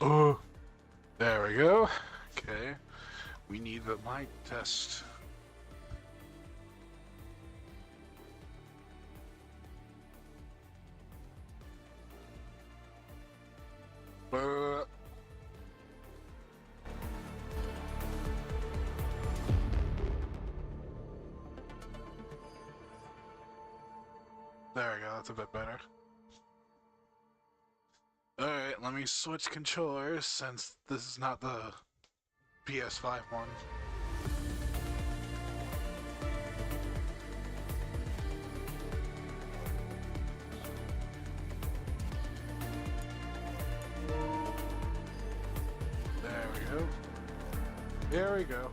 Oh, there we go. Okay, we need the mic test. There we go, that's a bit better. Alright, let me switch controllers since this is not the PS5 one. There we go. There we go.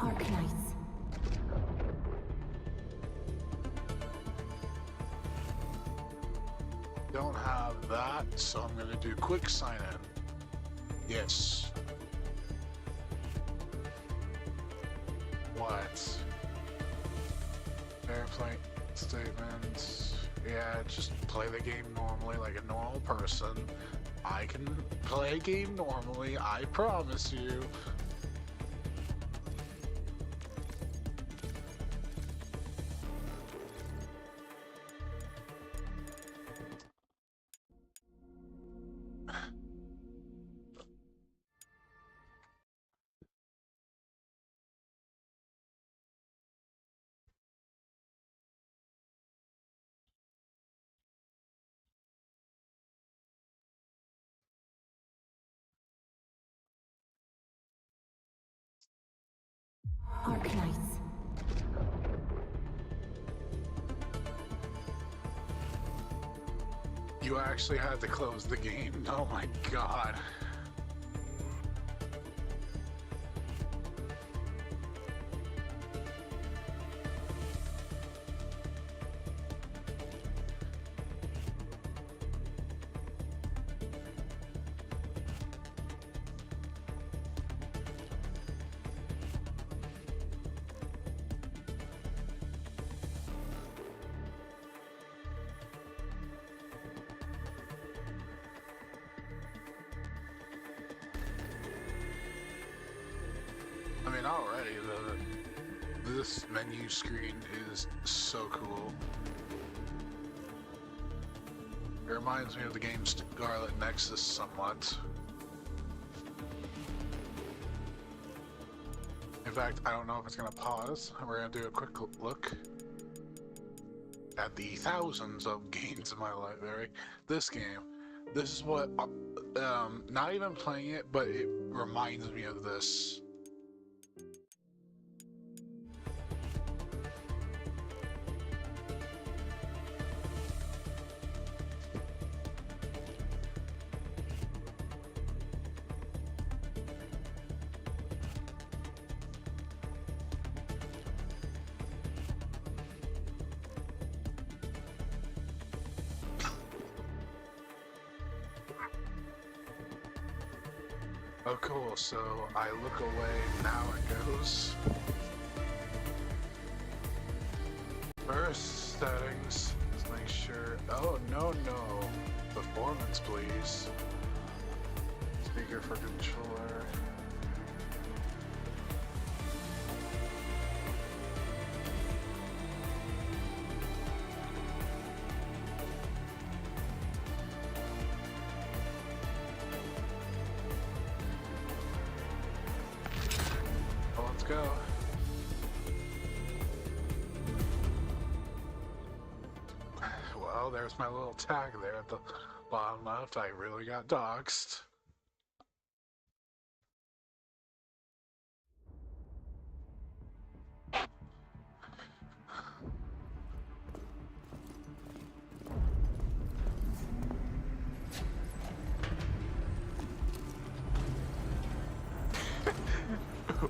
Arknights. Don't have that, so I'm gonna do quick sign in. Yes. What? Airplane statements. Yeah, just play the game normally like a normal person. I can play a game normally, I promise you. Arknights. You actually had to close the game. Oh my god. I mean, already this menu screen is so cool. It reminds me of the game Scarlet Nexus somewhat. In fact, I don't know if it's gonna pause. We're gonna do a quick look at the thousands of games in my library. This game, this is what, not even playing it, but it reminds me of this. Oh cool, so I look away, now it goes. First settings, let's make sure, oh no, performance please. Speaker for controller. Let's go. Well, there's my little tag there at the bottom left. I really got doxxed.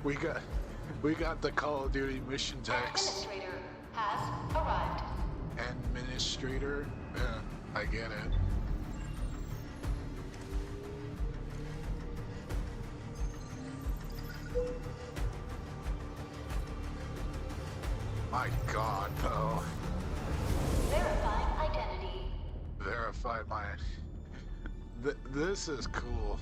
we got the Call of Duty mission text. Administrator has arrived. Administrator? Yeah, I get it. My God, no. Verifying identity. Verify my... this is cool.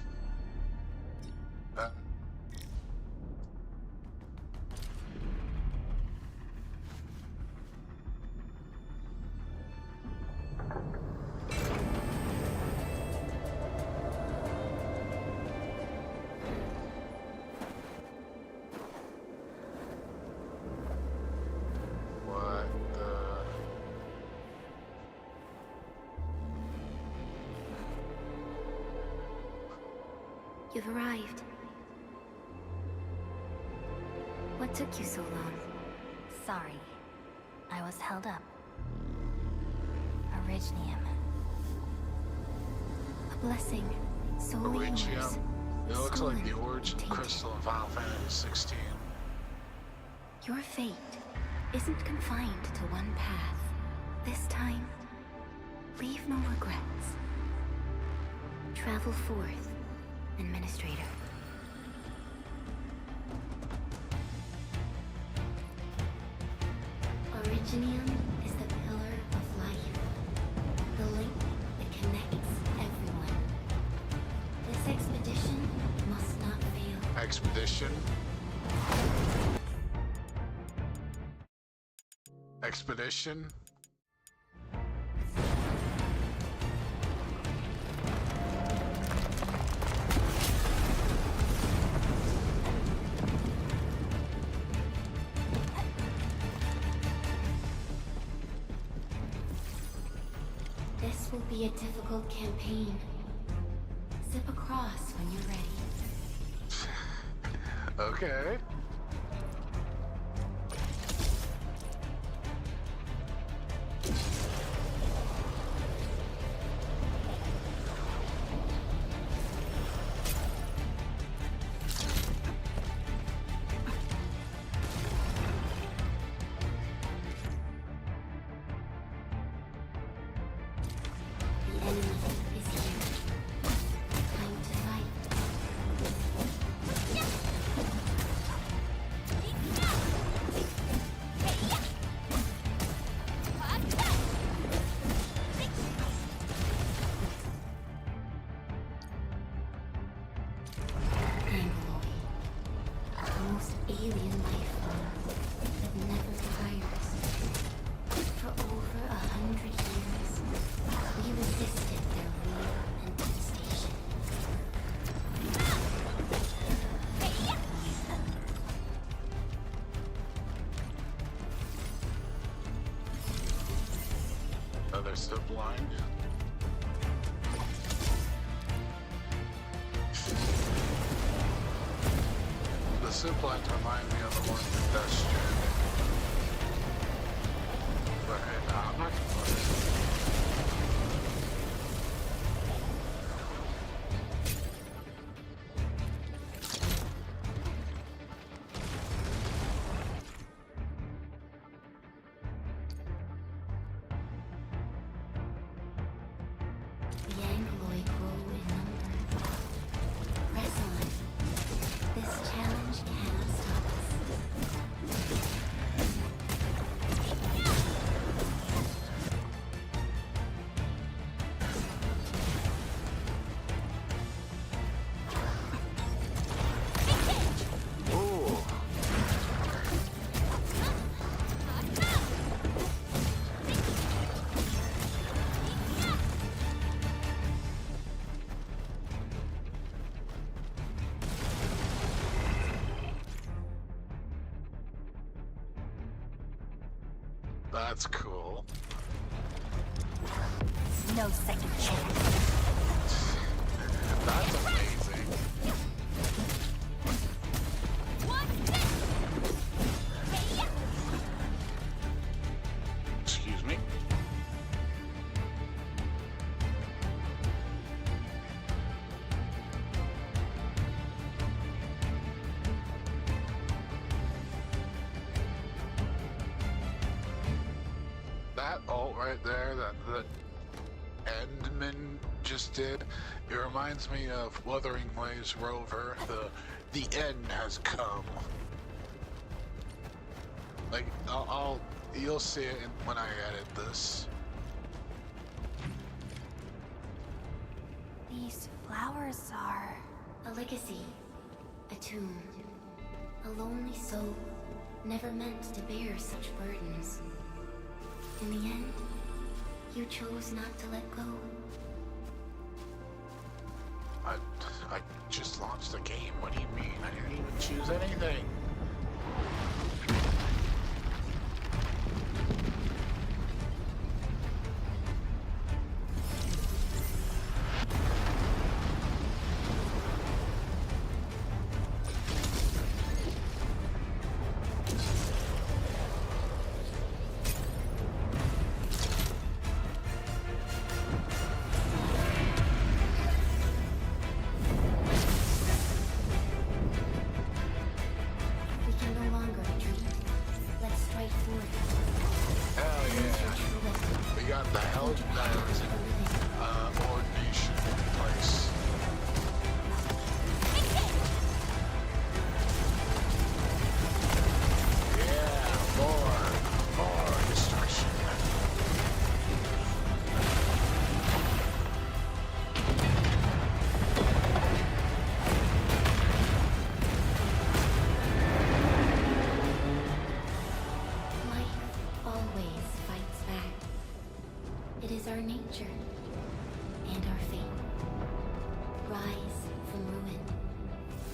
You've arrived. What took you so long? Sorry. I was held up. Originium. A blessing. Solely yours. Iridium. It looks like the Stolen, origin tainted. crystal in Final Fantasy 16. Your fate isn't confined to one path. This time, leave no regrets. Travel forth, Administrator. Originium is the pillar of life, the link that connects everyone. This expedition must not fail. Expedition? Expedition? This will be a difficult campaign. Zip across when you're ready. Okay. The enemy is here. Time to fight. Angloid. The most alien life form that never tires. For over 100 years, we resisted their rule and devastation. Oh, they're still blind. The zip lines remind me of the one from Death Stranding. But hey, nah, I'm not gonna play it. The Angloid grow in number. Press on. This challenge cannot stop us. Ooh. That's cool. No second chance. That's amazing. Excuse me. that ult right there that the Endman just did, it reminds me of Wuthering Waves Rover, the end has come. Like, you'll see it when I edit this. These flowers are... a legacy. A tomb. A lonely soul, never meant to bear such burdens. In the end, you chose not to let go. I just launched the game. What do you mean? I didn't even choose anything.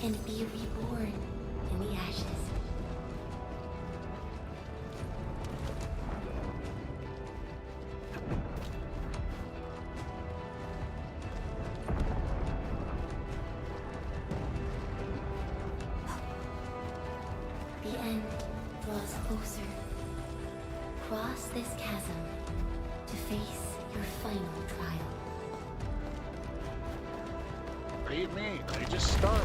And be reborn in the ashes. The end draws closer. Cross this chasm to face your final trial. What do you mean? I just started.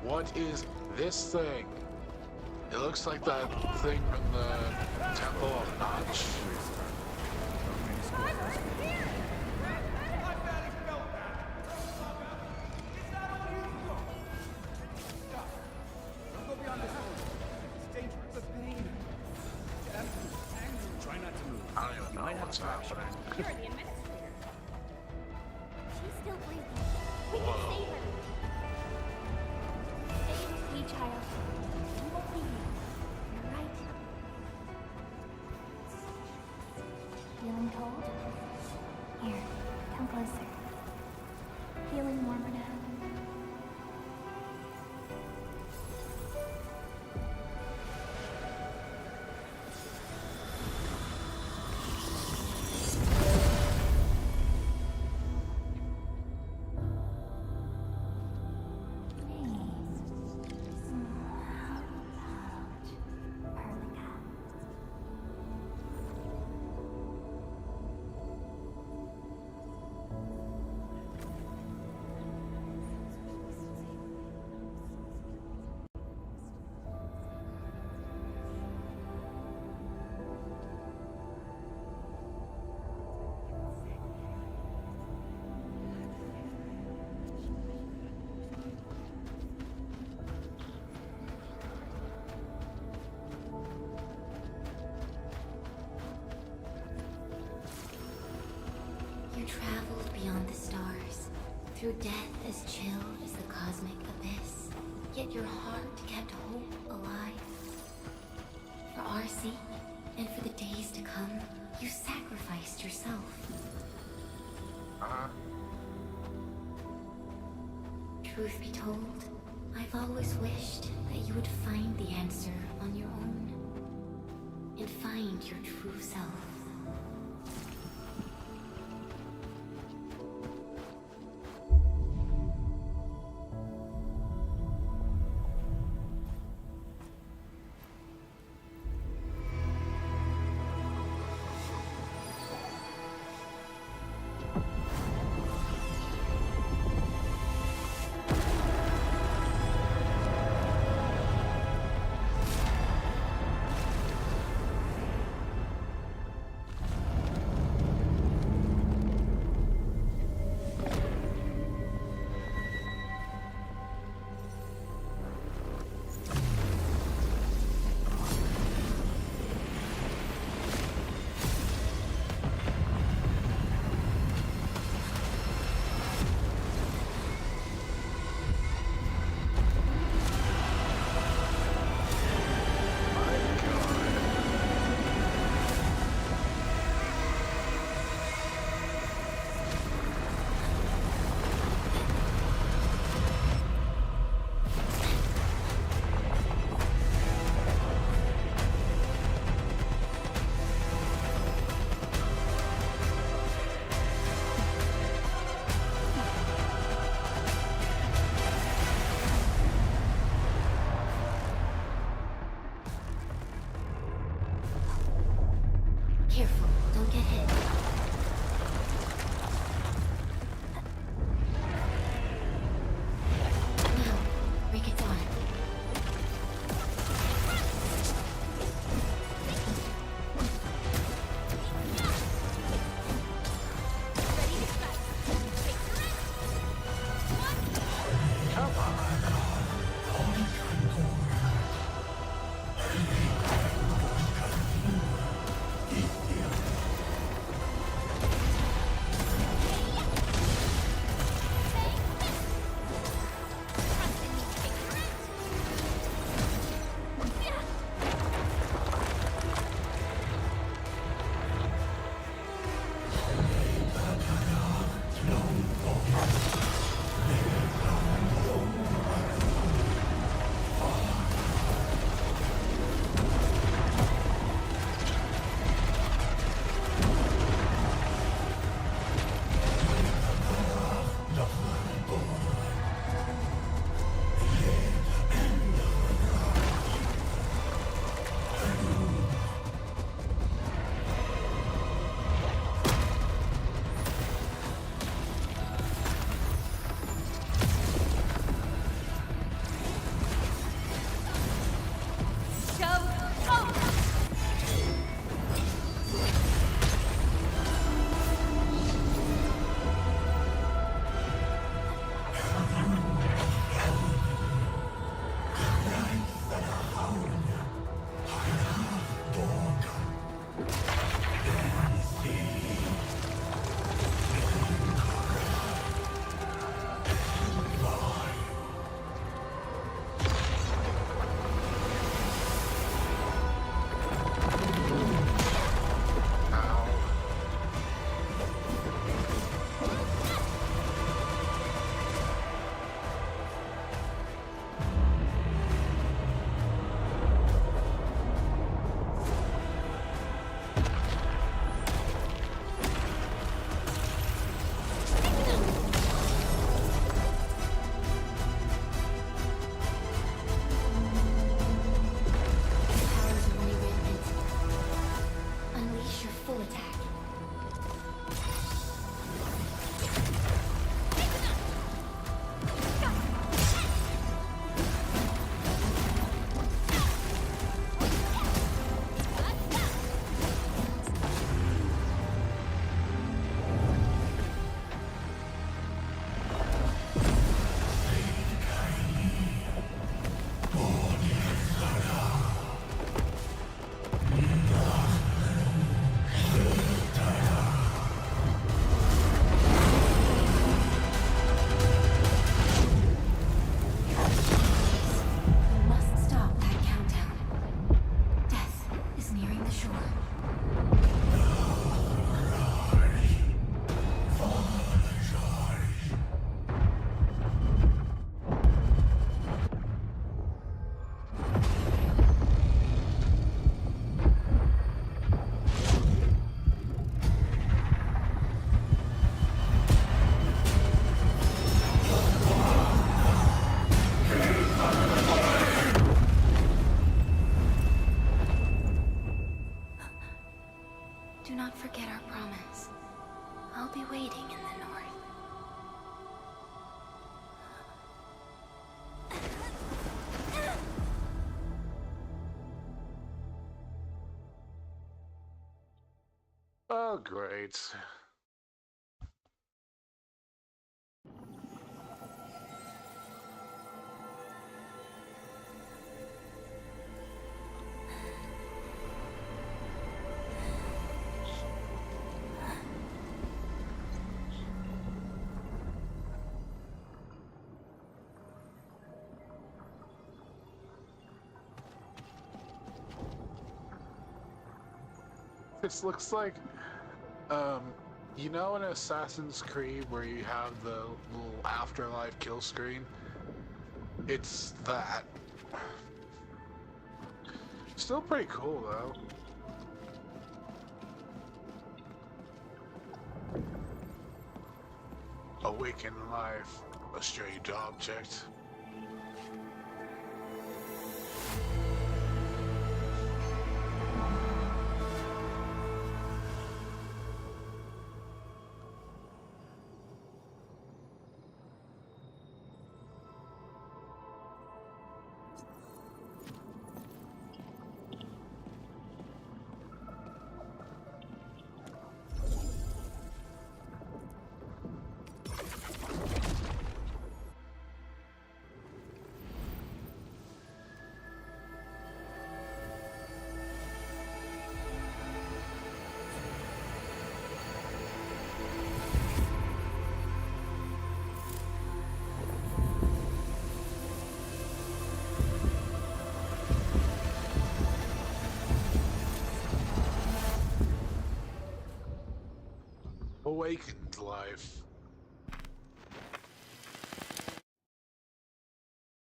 What is this thing? It looks like that thing from the Temple of Notch. I don't even know what's happening. You're the administrator. She's still breathing. We can save her. Stay with me, child. We won't leave you. You're right. Feeling cold? Here, come closer. Feeling warmer now? You traveled beyond the stars, through death as chill as the cosmic abyss. Yet your heart kept hope alive. For our sake, and for the days to come, you sacrificed yourself. Truth be told, I've always wished that you would find the answer on your own, and find your true self. Do not forget our promise. I'll be waiting in the north. Oh, great. This looks like, you know in Assassin's Creed where you have the little afterlife kill screen? It's that. Still pretty cool though. Awaken life, a strange object. awakened life.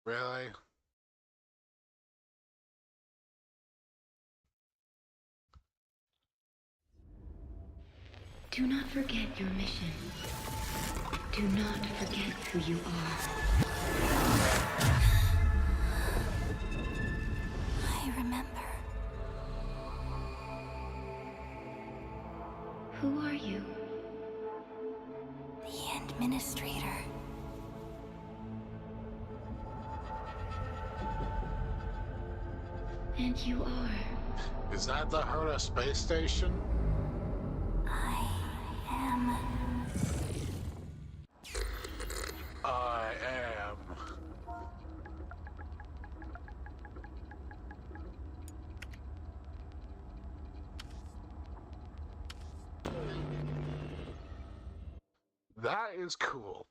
Really? Do not forget your mission. Do not forget who you are. I remember. Who are you? The Administrator. And you are? Is that the Herta space station? I am. I am. That is cool.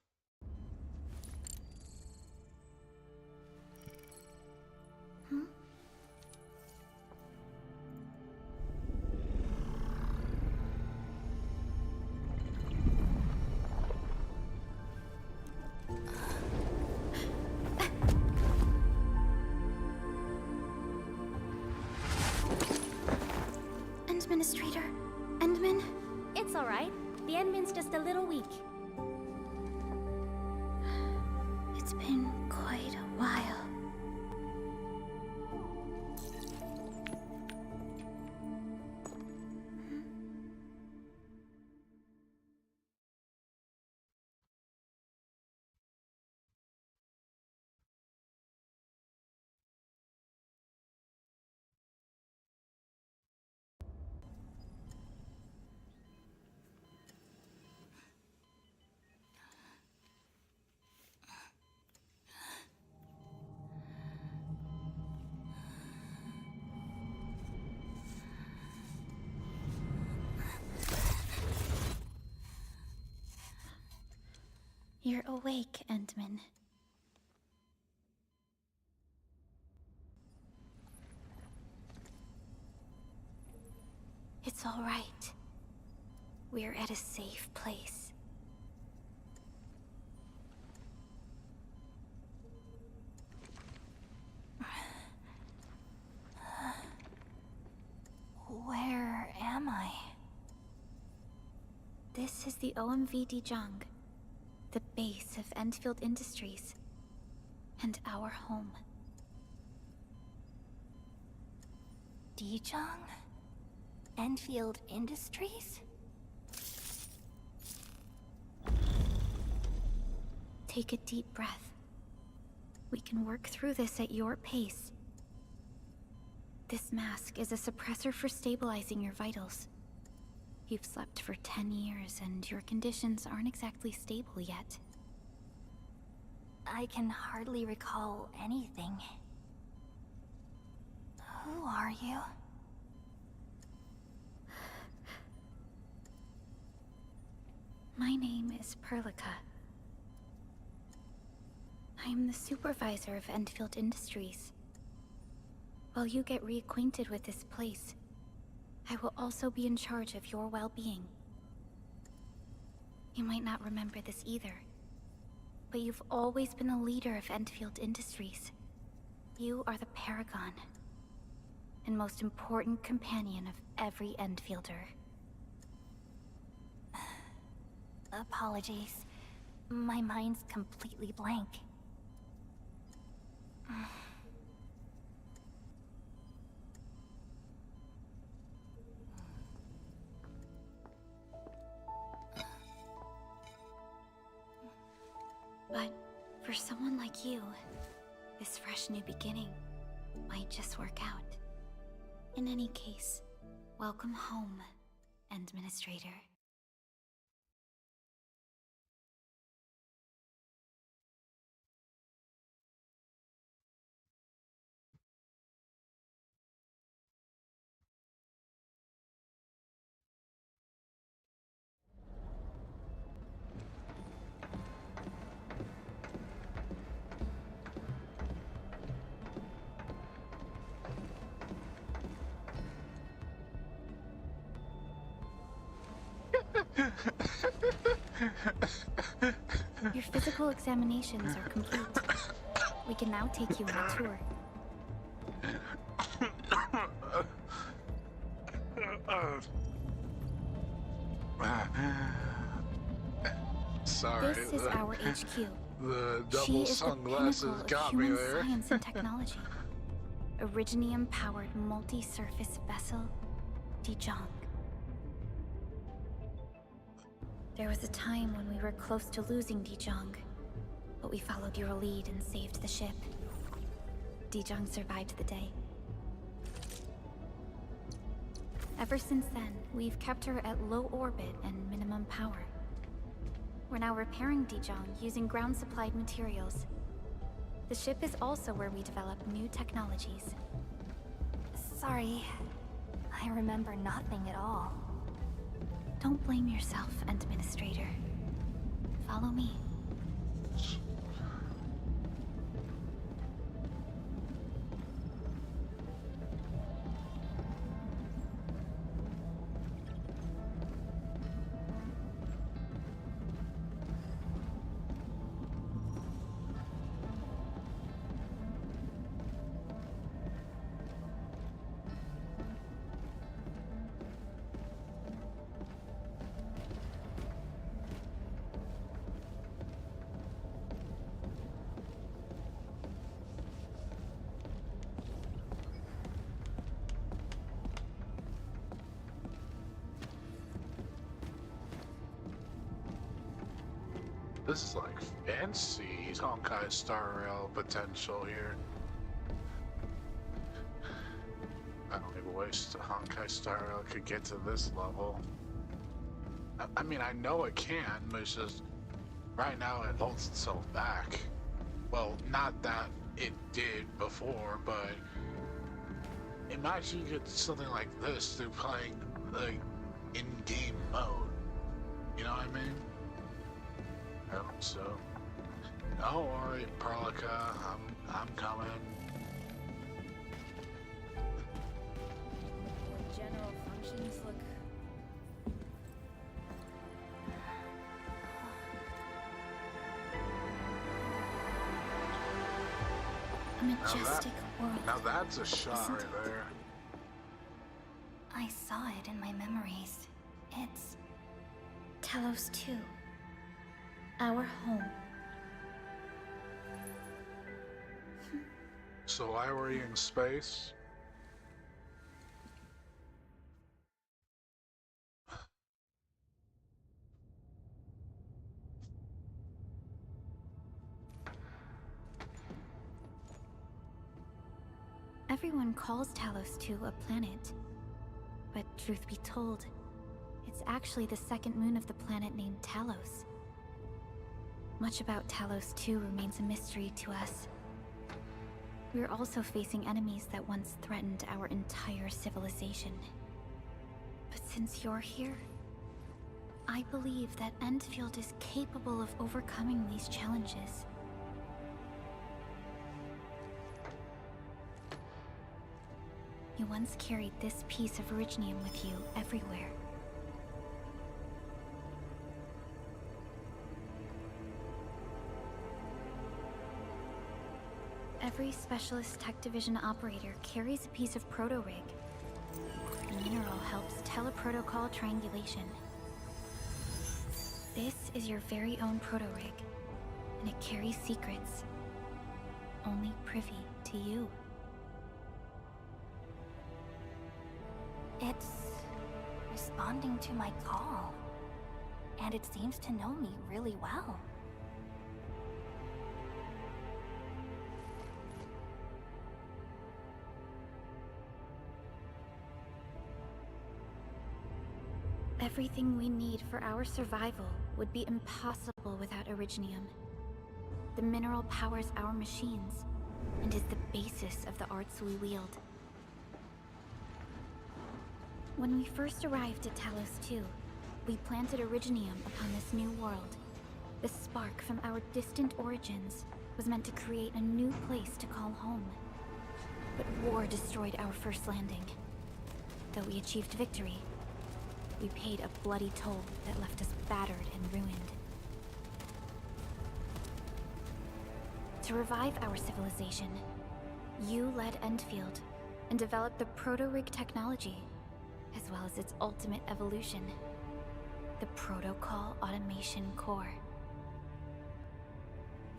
Administrator? Endman? It's alright. The Endman's just a little weak. It's been quite a while. You're awake, Endman. It's all right. We're at a safe place. Where am I? This is the OMV Dijong, the base of Endfield Industries, and our home. Dijong? Enfield Industries? Take a deep breath. We can work through this at your pace. This mask is a suppressor for stabilizing your vitals. You've slept for 10 years, and your conditions aren't exactly stable yet. I can hardly recall anything. Who are you? My name is Perlica. I am the supervisor of Endfield Industries. While you get reacquainted with this place, I will also be in charge of your well-being. You might not remember this either, but you've always been the leader of Endfield Industries. You are the paragon, and most important companion of every Endfielder. Apologies. My mind's completely blank. But for someone like you, this fresh new beginning might just work out. In any case, welcome home, Administrator. Your physical examinations are complete. We can now take you on a tour. Sorry. This is our HQ. The She double is the sunglasses pinnacle got of me human there. science and technology. Originium-powered multi-surface vessel, Dijong. There was a time when we were close to losing Dijong, but we followed your lead and saved the ship. Dijong survived the day. Ever since then, we've kept her at low orbit and minimum power. We're now repairing Dijong using ground-supplied materials. The ship is also where we develop new technologies. Sorry, I remember nothing at all. Don't blame yourself, Administrator. Follow me. This is like fancy Honkai Star Rail potential here. I don't even wish the Honkai Star Rail could get to this level. I mean, I know it can, but it's just right now it holds itself back. Well, not that it did before, but imagine you get something like this through playing like in-game mode. You know what I mean? So, don't worry, Perlica, I'm coming. General functions look... A majestic world. Now that's a shot Isn't right it? there. I saw it in my memories. It's Talos 2. Our home. So why were you in space? Everyone calls Talos 2 a planet. But truth be told, it's actually the second moon of the planet named Talos. Much about Talos 2 remains a mystery to us. We're also facing enemies that once threatened our entire civilization. But since you're here, I believe that Endfield is capable of overcoming these challenges. You once carried this piece of Originium with you everywhere. Every Specialist Tech Division operator carries a piece of proto-rig. The mineral helps teleprotocol triangulation. This is your very own proto-rig, and it carries secrets only privy to you. It's responding to my call, and it seems to know me really well. Everything we need for our survival would be impossible without Originium. The mineral powers our machines, and is the basis of the arts we wield. When we first arrived at Talos 2, we planted Originium upon this new world. The spark from our distant origins was meant to create a new place to call home. But war destroyed our first landing. Though we achieved victory, we paid a bloody toll that left us battered and ruined. To revive our civilization, you led Endfield and developed the proto-rig technology, as well as its ultimate evolution, the Protocol Automation Core.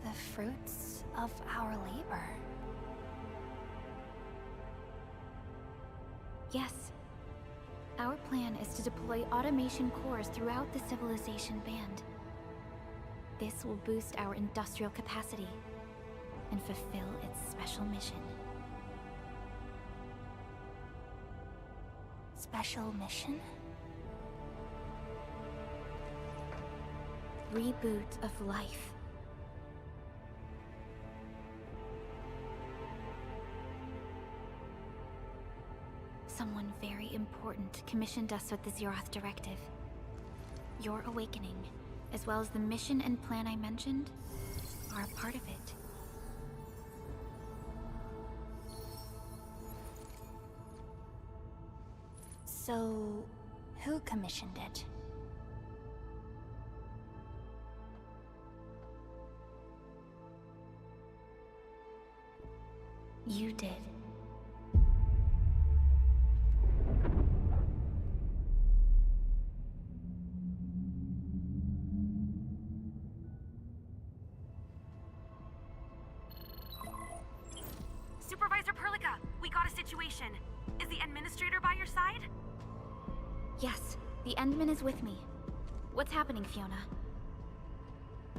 The fruits of our labor. Yes. Our plan is to deploy automation cores throughout the civilization band. This will boost our industrial capacity and fulfill its special mission. Special mission? Reboot of life. Someone very important commissioned us with the Zeroth Directive. Your awakening, as well as the mission and plan I mentioned, are a part of it. So, who commissioned it? You did. Supervisor Perlica, we got a situation. Is the administrator by your side? Yes, the Endman is with me. What's happening, Fiona?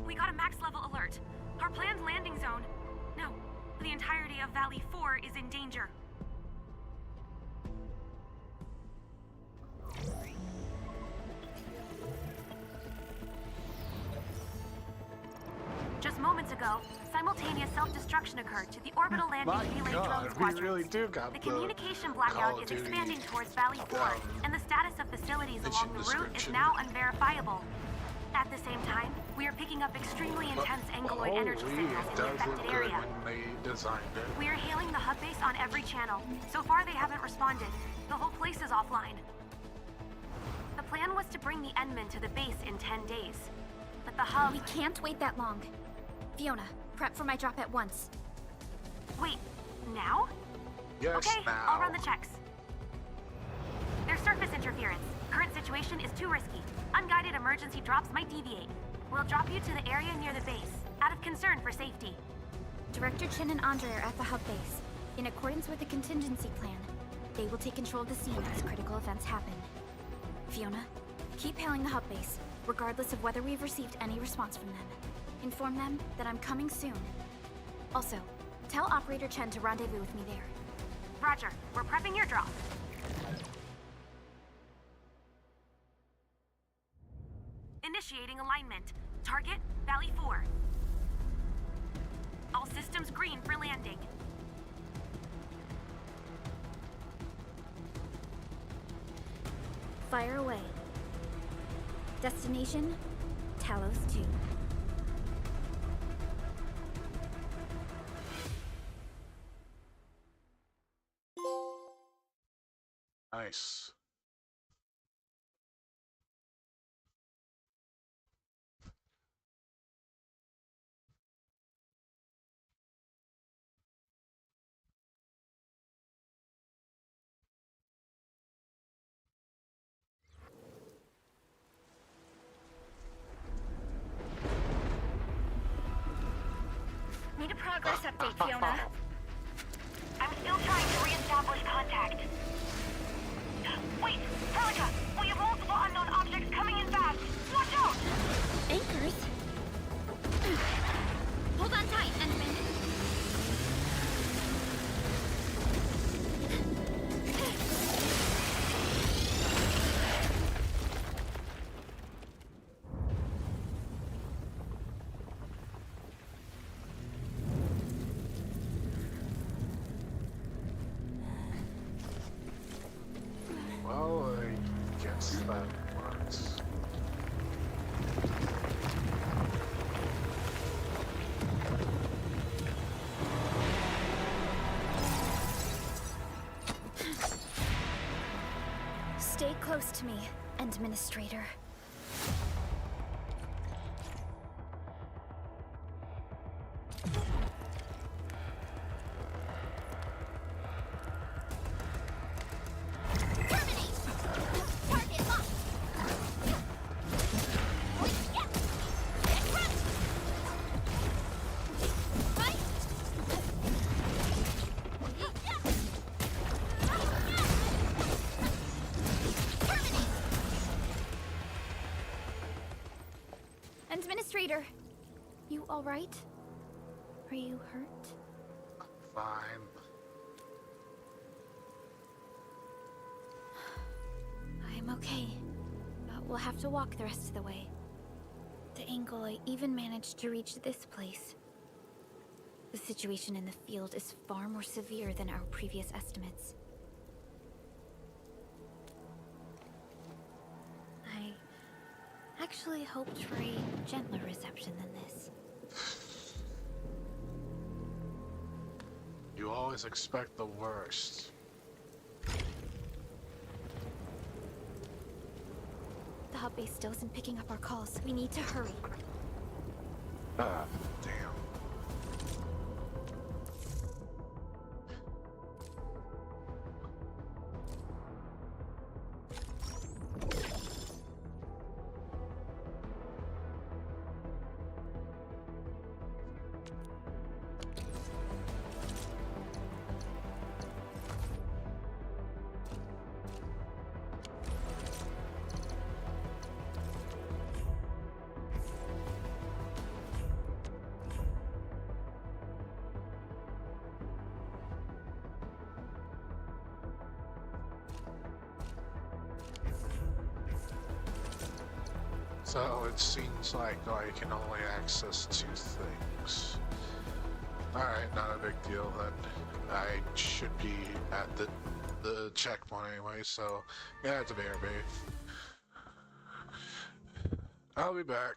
We got a max level alert. Our planned landing zone... No, the entirety of Valley 4 is in danger. Just moments ago, simultaneous self-destruction occurred to the orbital landing My relay drone God, we squadron. really do got The communication Call blackout of is Duty, expanding towards Valley 4, and the status of facilities mission along the route is description. now unverifiable. At the same time, we are picking up extremely intense angloid energy Holy, signals it in the does look affected good area. when they designed it. We are hailing the hub base on every channel. So far, they haven't responded. The whole place is offline. The plan was to bring the Endman to the base in 10 days. But the hub... We can't wait that long. Fiona, prep for my drop at once. Wait, now? Yes, Okay, now. I'll run the checks. There's surface interference. Current situation is too risky. Unguided emergency drops might deviate. We'll drop you to the area near the base, out of concern for safety. Director Chen and Andre are at the hub base. In accordance with the contingency plan, they will take control of the scene as critical events happen. Fiona, keep hailing the hub base, regardless of whether we've received any response from them. Inform them that I'm coming soon. Also, tell Operator Chen to rendezvous with me there. Roger, we're prepping your drop. Initiating alignment. Target, Valley 4. All systems green for landing. Fire away. Destination, Talos 2. Nice. Need a progress update, Fiona. I'm still trying to re-establish contact. Wait, Perlica! We have multiple unknown objects coming in fast! Watch out! Anchors? Hold on tight, Endman. Well, I guess that works. Stay close to me Administrator. Administrator, you all right? Are you hurt? Fine. I'm okay. We'll have to walk the rest of the way. The angle I even managed to reach this place. The situation in the field is far more severe than our previous estimates. I actually hoped for a gentler reception than this. You always expect the worst. The hub base still isn't picking up our calls. We need to hurry. Damn. So it seems like I can only access 2 things. Alright, not a big deal then. I should be at the checkpoint anyway, so yeah, it's a bear base. I'll be back.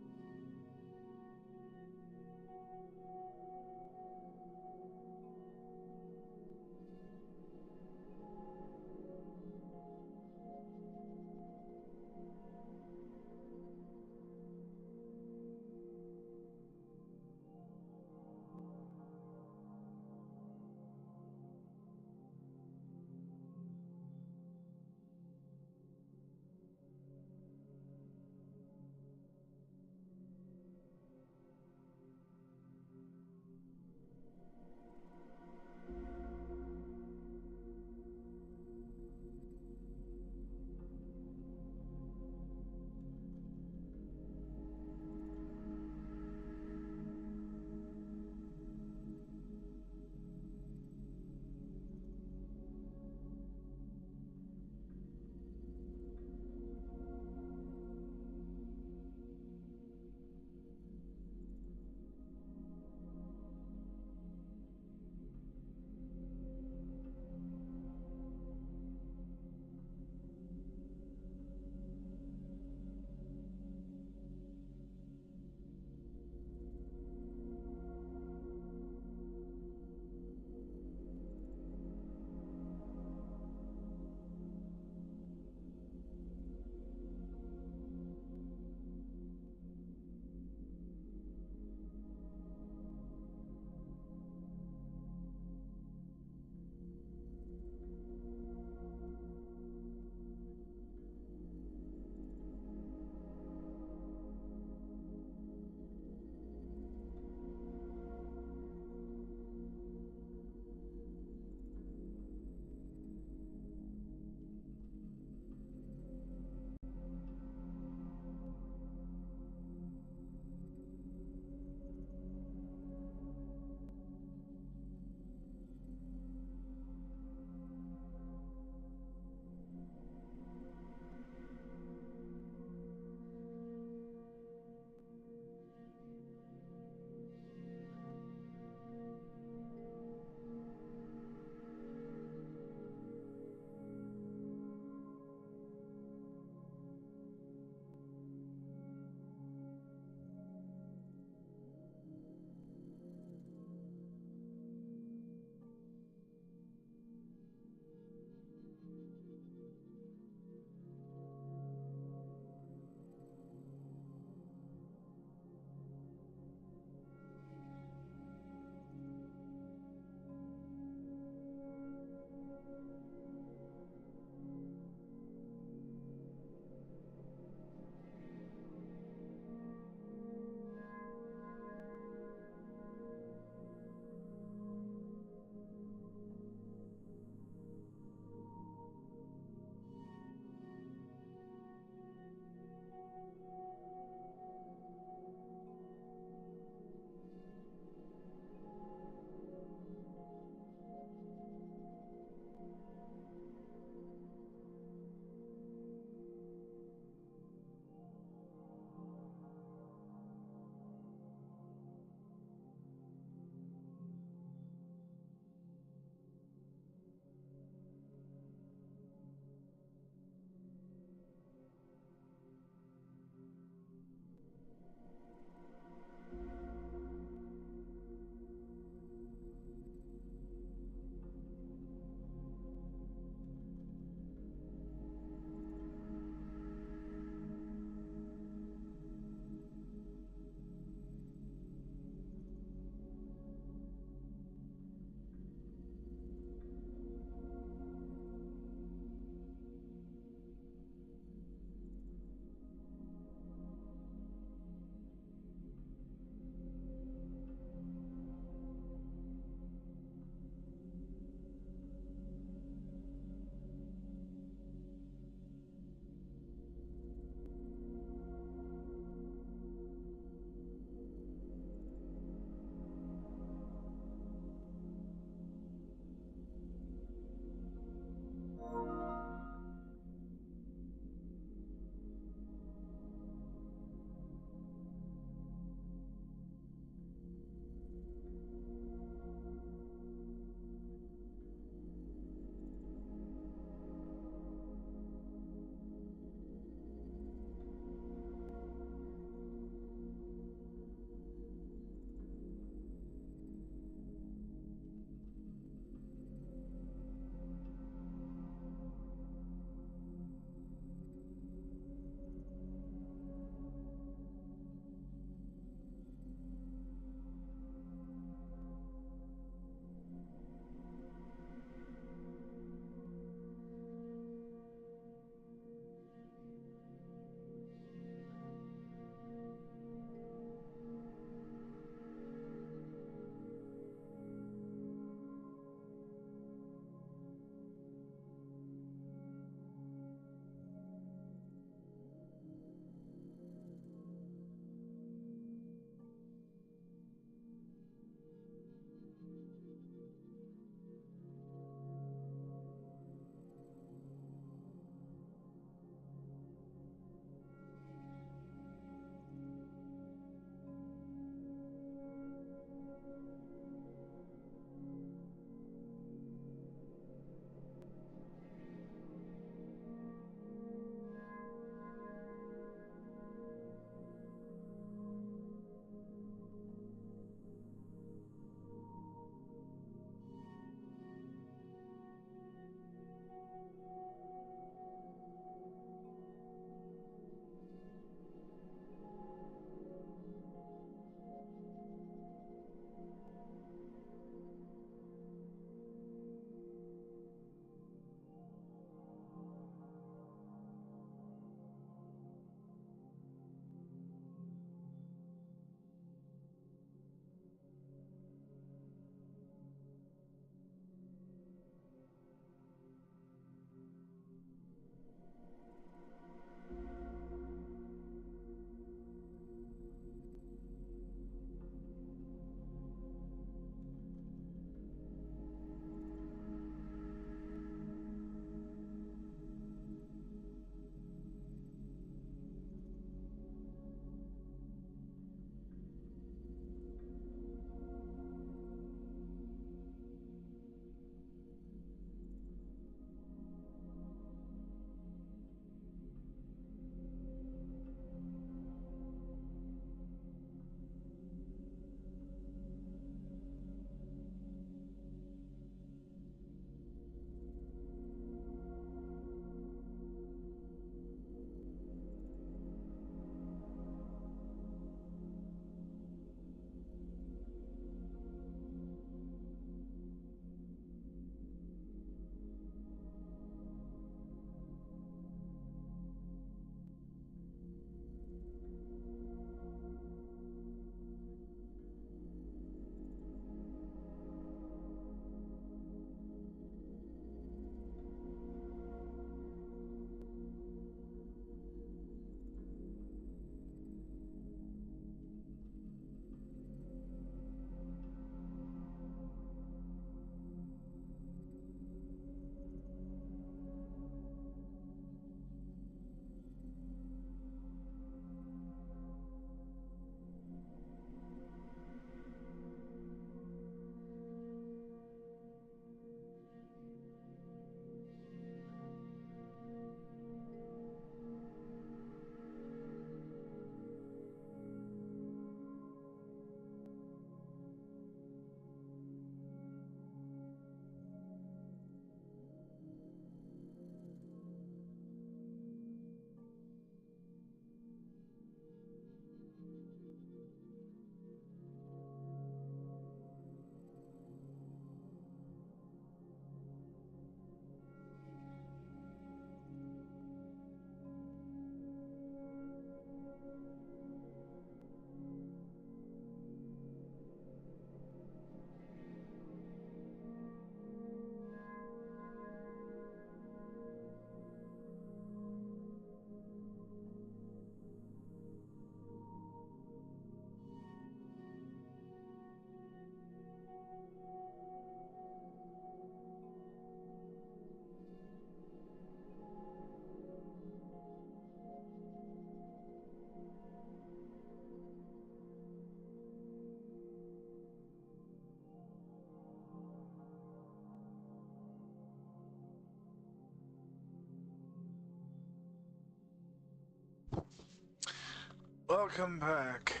Welcome back.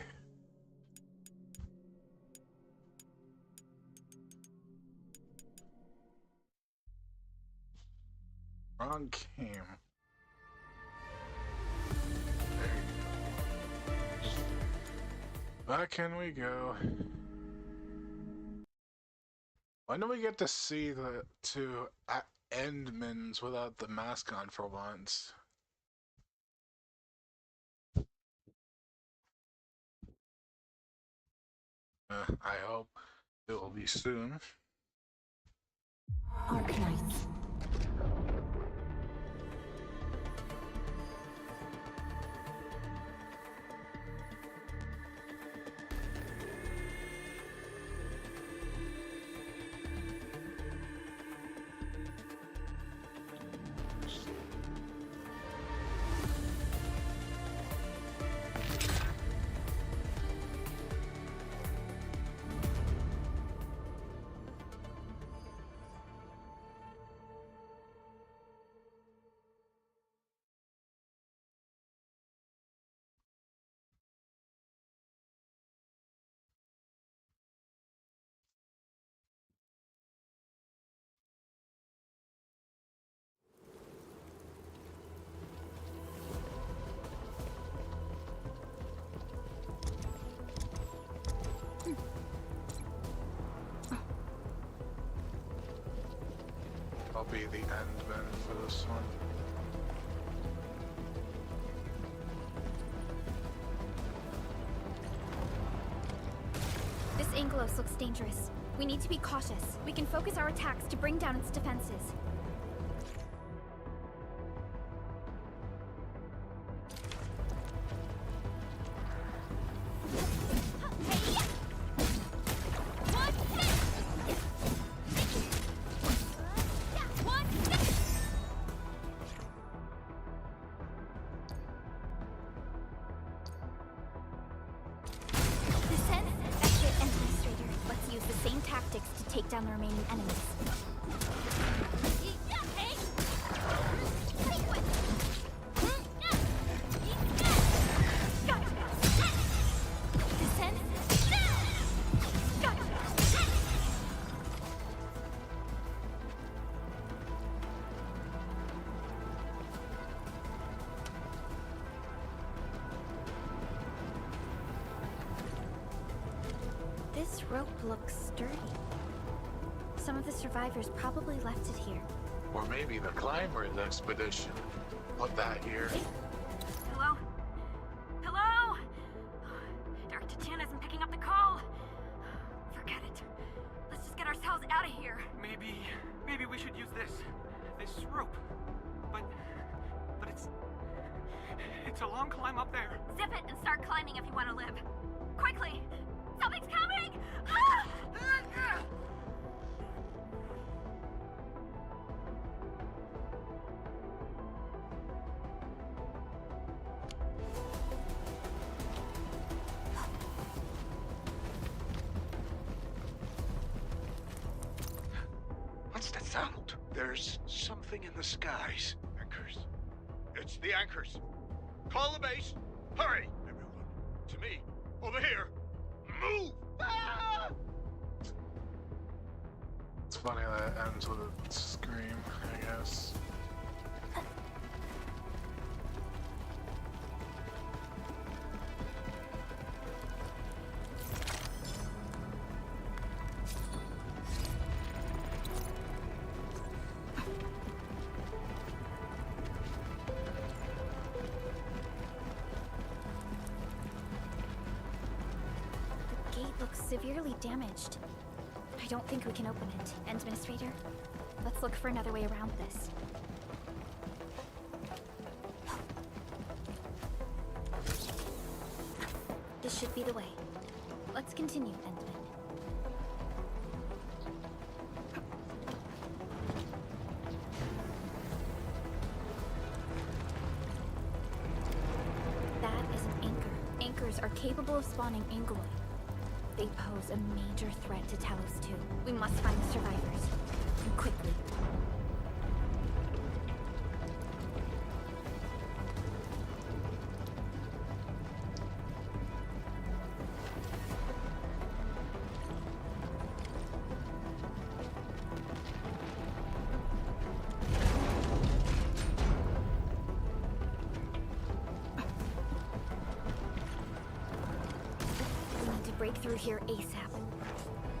Wrong game. There you go. Back can we go? When do we get to see the two endmans without the mask on for once? I hope it will be soon. Arknights. I'll be the endman for this one. This Angelos looks dangerous. We need to be cautious. We can focus our attacks to bring down its defenses. Take down the remaining enemies. This rope looks sturdy. Some of the survivors probably left it here. Or maybe the climber's expedition put that here. Hello? Hello? Director Chan isn't picking up the call. Forget it. Let's just get ourselves out of here. Maybe we should use this rope. But it's a long climb up there. Zip it and start climbing if you want to live. Quickly! Something's coming! Ah! What's that sound? There's something in the skies. Anchors. It's the anchors. Call the base. Hurry, everyone. To me. Over here. Move! Ah! It's funny that it ends with a scream, I guess. Severely damaged. I don't think we can open it. Administrator, let's look for another way around this. This should be the way. Let's continue, Endman. That is an anchor. Anchors are capable of spawning Angeloid. They pose a major threat to Talos 2. We must find the survivors. And quickly. break through here ASAP.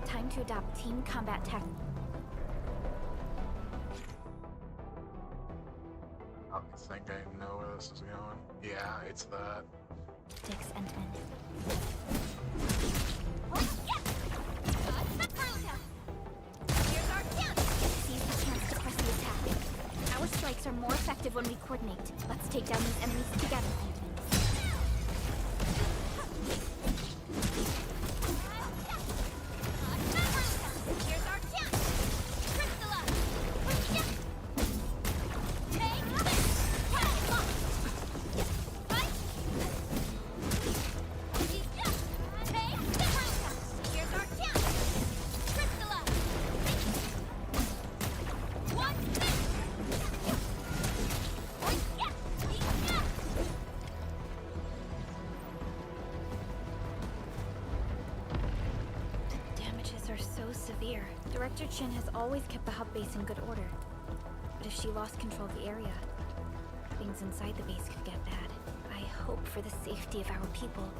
Time to adopt team combat tech. I think I know where this is going. Yeah, it's that. Dix Endman. Seize the chance to press the attack. Our strikes are more effective when we coordinate. Let's take down these enemies together, Endman. Severe. Director Chin has always kept the hub base in good order. But if she lost control of the area, things inside the base could get bad. I hope for the safety of our people.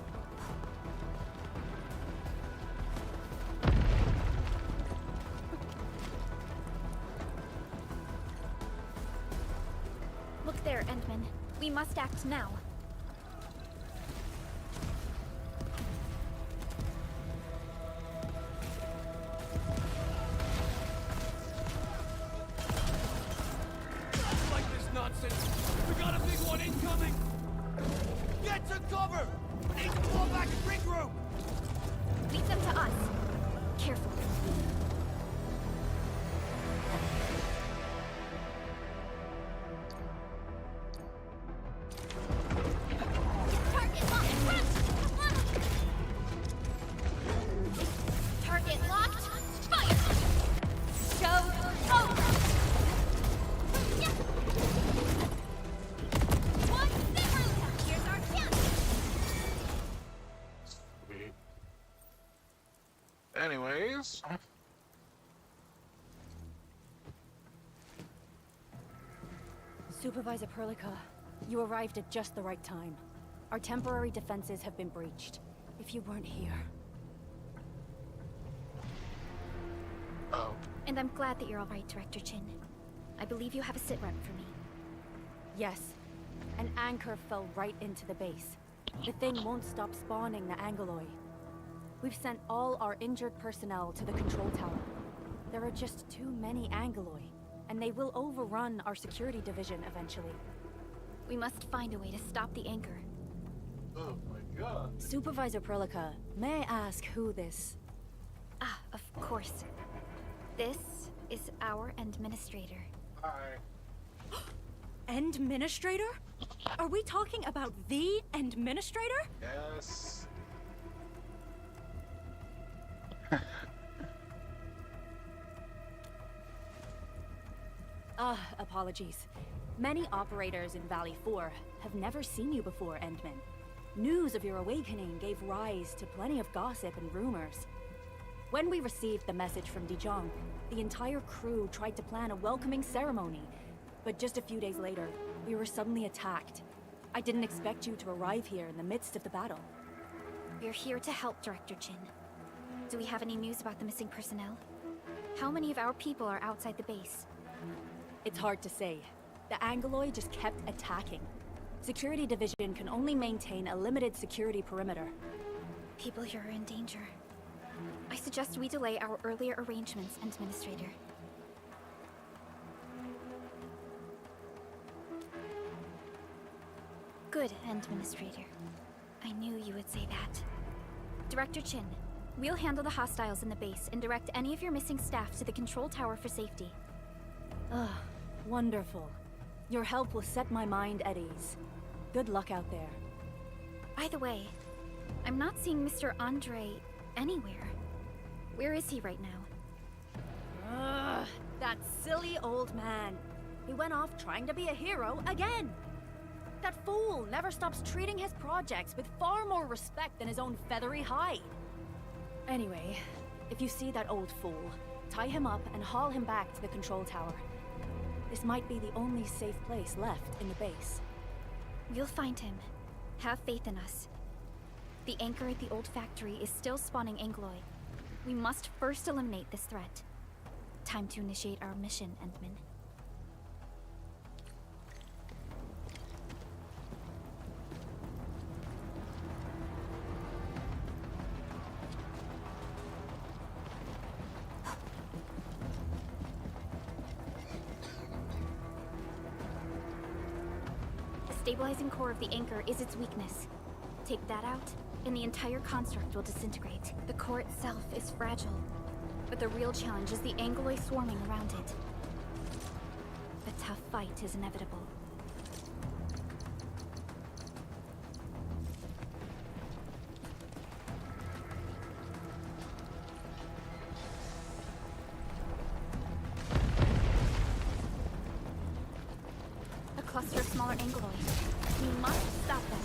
Look there, Endman. We must act now. We got a big one incoming! Get to cover! We need to fall back and regroup! Lead them to us. Careful. Target locked. Fire! Show over! Anyways. Supervisor Perlica, you arrived at just the right time. Our temporary defenses have been breached. If you weren't here... Oh. And I'm glad that you're all right, Director Chin. I believe you have a sit rep for me. Yes. An anchor fell right into the base. The thing won't stop spawning the Angeloi. We've sent all our injured personnel to the control tower. There are just too many Angeloi, and they will overrun our security division eventually. We must find a way to stop the anchor. Oh my god. Supervisor Perlica, may I ask who this... Ah, of course. This is our administrator. Hi. Administrator? Are we talking about the Administrator? Yes. Apologies. Many operators in Valley 4 have never seen you before, Endman. News of your awakening gave rise to plenty of gossip and rumors. When we received the message from Dijon, the entire crew tried to plan a welcoming ceremony, but just a few days later, we were suddenly attacked. I didn't expect you to arrive here in the midst of the battle. We're here to help, Director Chin. Do we have any news about the missing personnel? How many of our people are outside the base? It's hard to say. The Angeloi just kept attacking. Security Division can only maintain a limited security perimeter. People here are in danger. I suggest we delay our earlier arrangements, Administrator. Good, Administrator. I knew you would say that. Director Chin, we'll handle the hostiles in the base and direct any of your missing staff to the control tower for safety. Ugh, wonderful. Your help will set my mind at ease. Good luck out there. By the way, I'm not seeing Mr. Andre anywhere. Where is he right now? Ugh, that silly old man. He went off trying to be a hero again. That fool never stops treating his projects with far more respect than his own feathery hide. Anyway, if you see that old fool, tie him up and haul him back to the control tower. This might be the only safe place left in the base. We'll find him. Have faith in us. The anchor at the old factory is still spawning Angloi. We must first eliminate this threat. Time to initiate our mission, Endman. The stabilizing core of the anchor is its weakness. Take that out, and the entire construct will disintegrate. The core itself is fragile, but the real challenge is the Angloi swarming around it. A tough fight is inevitable. A cluster of smaller Angloi. We must stop them.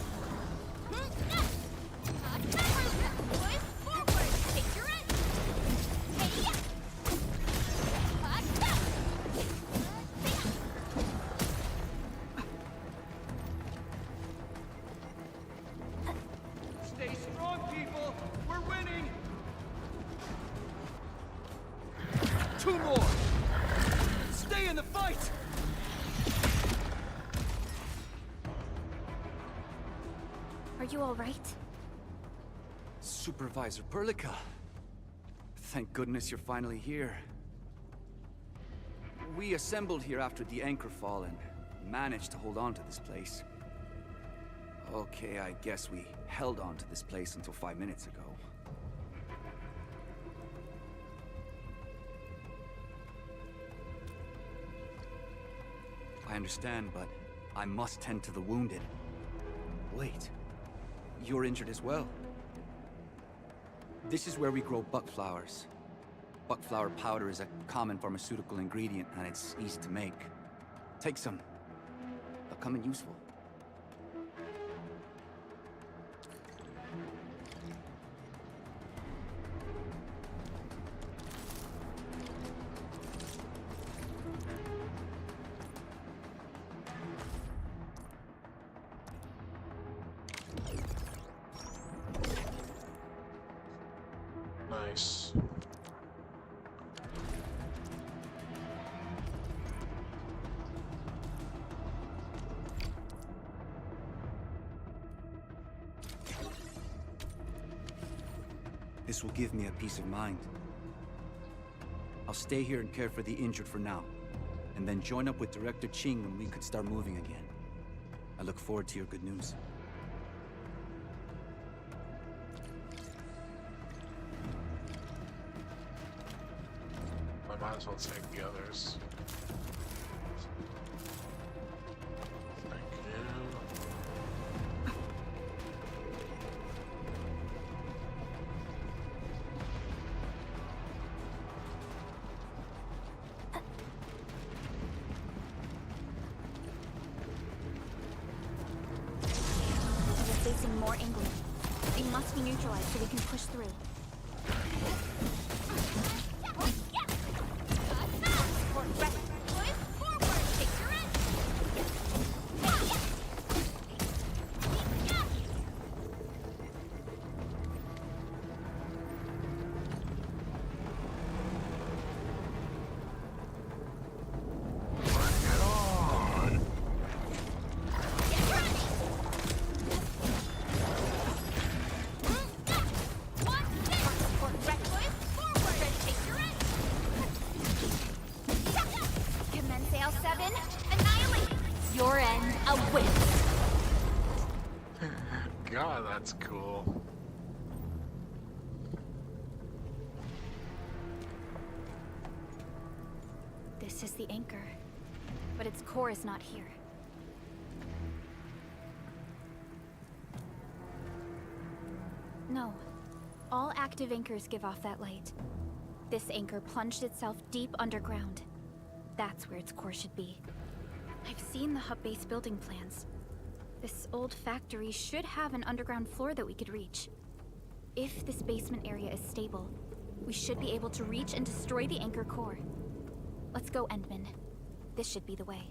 Stay strong, people! We're winning! 2 more! Stay in the fight! Are you all right? Supervisor Perlica. Thank goodness you're finally here. We assembled here after the anchor fall and managed to hold on to this place. Okay, I guess we held on to this place until 5 minutes ago. I understand, but I must tend to the wounded. Wait, you're injured as well? This is where we grow buckflowers. Buckflower powder is a common pharmaceutical ingredient, and it's easy to make. Take some. They'll come in useful. Nice. This will give me a peace of mind. I'll stay here and care for the injured for now, and then join up with Director Ching when we could start moving again. I look forward to your good news. I might as well take the others. Thank you. We're facing more England. They must be neutralized so we can push through. God, that's cool. This is the anchor, but its core is not here. No. All active anchors give off that light. This anchor plunged itself deep underground. That's where its core should be. I've seen the hub base building plans. This old factory should have an underground floor that we could reach. If this basement area is stable, we should be able to reach and destroy the anchor core. Let's go, Endman. This should be the way.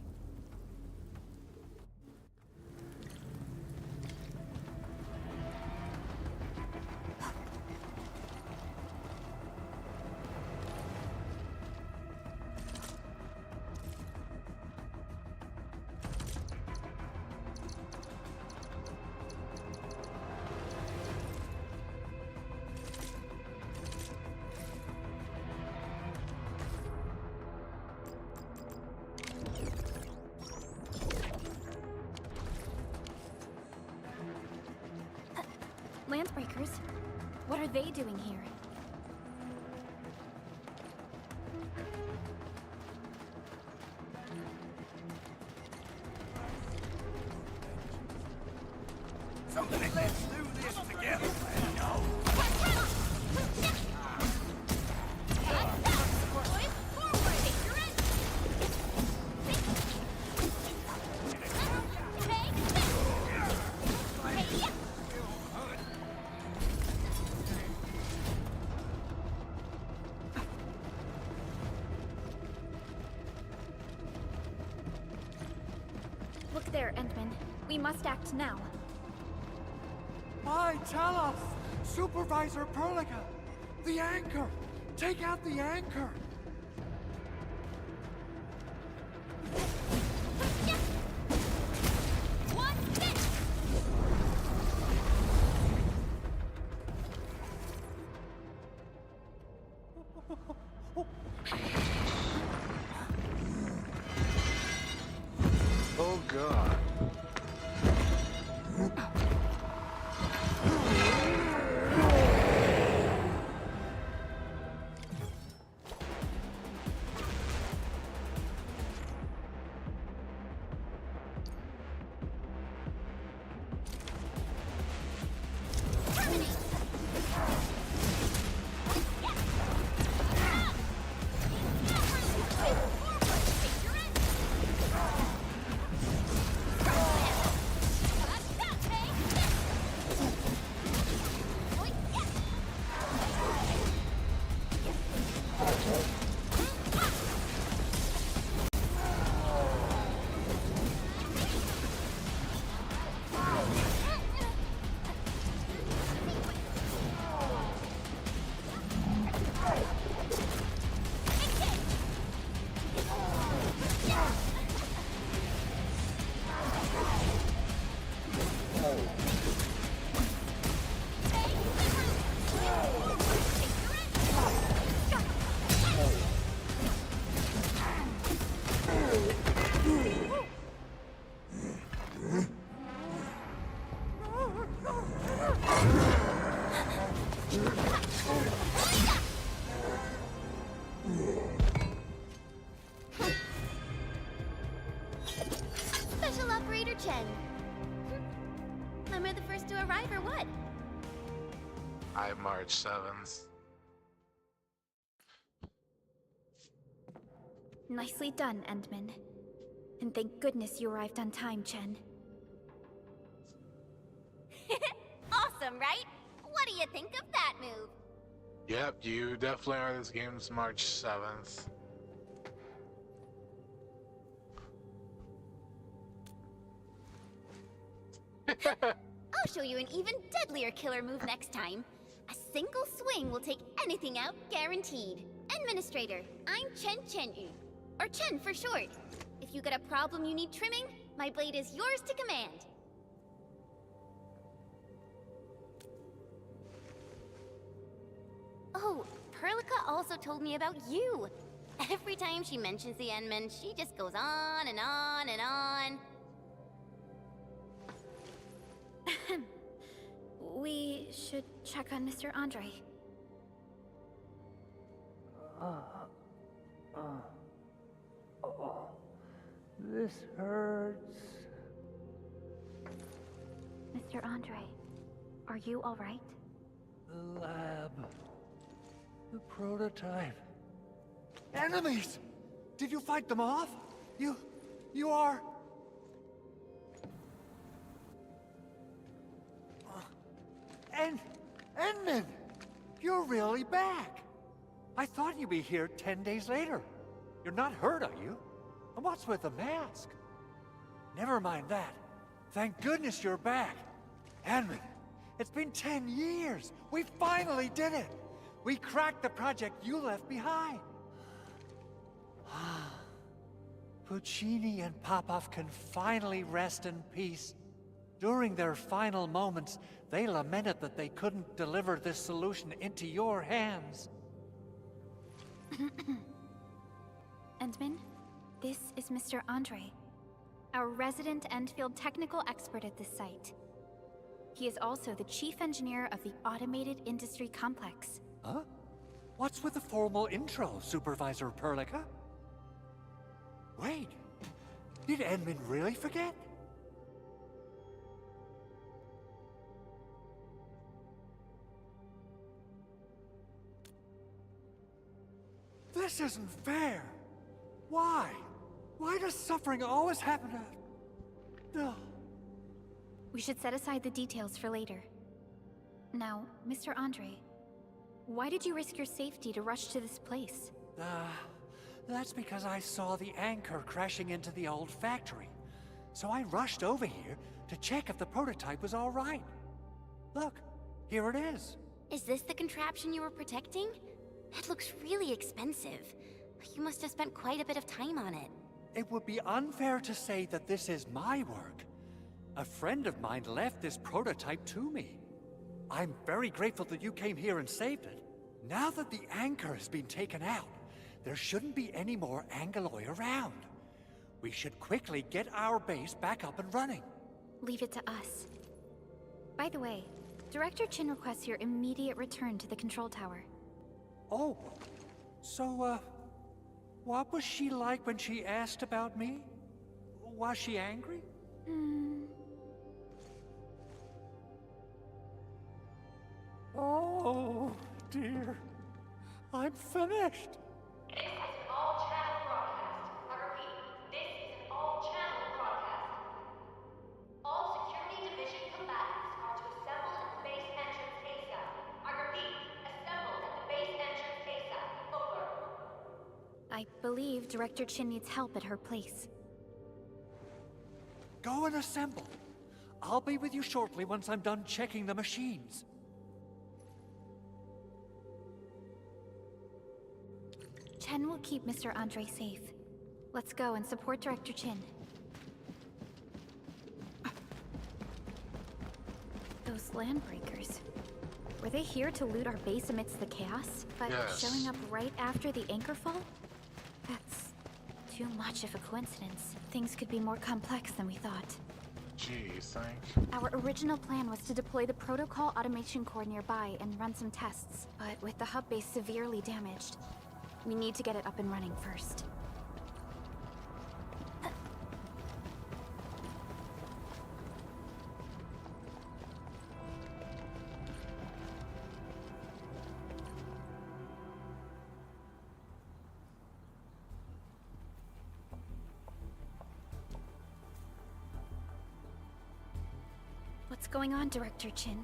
Landbreakers? What are they doing here? Let's do this together, man. Look there, Endman. We must act now. My Talos! Supervisor Perlica! The anchor! Take out the anchor! Oh god. Special Operator Chen. Am I the first to arrive or what? I'm March 7th. Nicely done, Endman. And thank goodness you arrived on time, Chen. Awesome, right? What do you think of that move? Yep, you definitely are this game's March 7th. I'll show you an even deadlier killer move next time. A single swing will take anything out, guaranteed. Administrator, I'm Chen, or Chen for short. If you got a problem you need trimming, my blade is yours to command. Oh, Perlica also told me about you. Every time she mentions the Endman, she just goes on and on and on. We should check on Mr. Andre. This hurts. Mr. Andre, are you all right? The lab. The prototype. Enemies! Did you fight them off? You are... Endman! You're really back! I thought you'd be here 10 days later. You're not hurt, are you? And what's with the mask? Never mind that. Thank goodness you're back. Endman, it's been 10 years. We finally did it. We cracked the project you left behind. Puccini and Popov can finally rest in peace. During their final moments, they lamented that they couldn't deliver this solution into your hands. Endman, this is Mr. Andre, our resident endfield technical expert at this site. He is also the chief engineer of the Automated Industry Complex. Huh? What's with the formal intro, Supervisor Perlica? Wait, did Edmund really forget? This isn't fair. Why? Why does suffering always happen to... No. We should set aside the details for later. Now, Mr. Andre, why did you risk your safety to rush to this place? That's because I saw the anchor crashing into the old factory. So I rushed over here to check if the prototype was all right. Look, here it is. Is this the contraption you were protecting? It looks really expensive. You must have spent quite a bit of time on it. It would be unfair to say that this is my work. A friend of mine left this prototype to me. I'm very grateful that you came here and saved it. Now that the anchor has been taken out, there shouldn't be any more Angoloi around. We should quickly get our base back up and running. Leave it to us. By the way, Director Chin requests your immediate return to the control tower. Oh, so, what was she like when she asked about me? Was she angry? Oh, dear. I'm finished. This is an all-channel broadcast. I repeat, this is an all-channel broadcast. All security division combatants are to assemble at the base entrance ASAP. I repeat, assemble at the base entrance ASAP. Over. I believe Director Chin needs help at her place. Go and assemble. I'll be with you shortly once I'm done checking the machines. Chen will keep Mr. Andre safe. Let's go and support Director Chin. Those landbreakers. Were they here to loot our base amidst the chaos? But Yes. showing up right after the anchor fall? That's too much of a coincidence. Things could be more complex than we thought. Gee, you think? Our original plan was to deploy the protocol automation core nearby and run some tests. But with the hub base severely damaged, we need to get it up and running first. What's going on, Director Chin?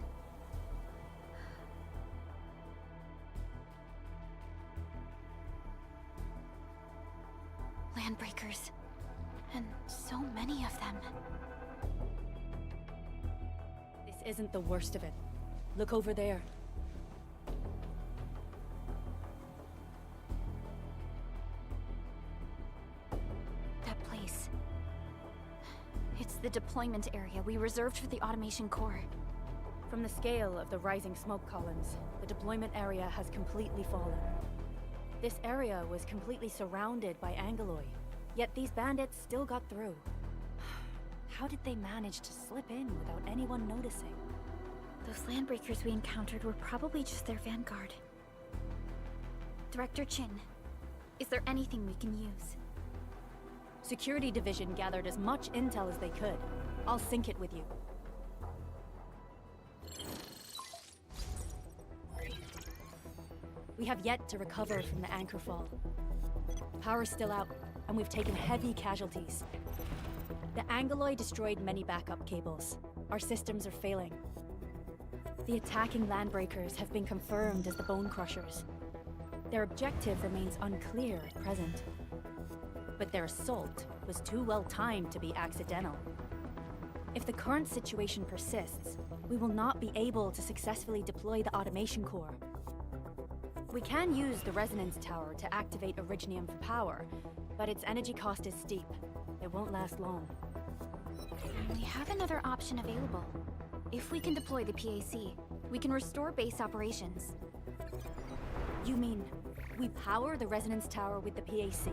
Landbreakers. And so many of them. This isn't the worst of it. Look over there. That place. It's the deployment area we reserved for the automation core. From the scale of the rising smoke columns, the deployment area has completely fallen. This area was completely surrounded by Angoloi, yet these bandits still got through. How did they manage to slip in without anyone noticing? Those landbreakers we encountered were probably just their vanguard. Director Chin, is there anything we can use? Security Division gathered as much intel as they could. I'll sync it with you. We have yet to recover from the anchor fall. Power's still out, and we've taken heavy casualties. The Angoloi destroyed many backup cables. Our systems are failing. The attacking landbreakers have been confirmed as the Bone Crushers. Their objective remains unclear at present. But their assault was too well timed to be accidental. If the current situation persists, we will not be able to successfully deploy the automation core. We can use the resonance tower to activate Originium for power, but its energy cost is steep. It won't last long. We have another option available. If we can deploy the PAC, we can restore base operations. You mean, we power the resonance tower with the PAC?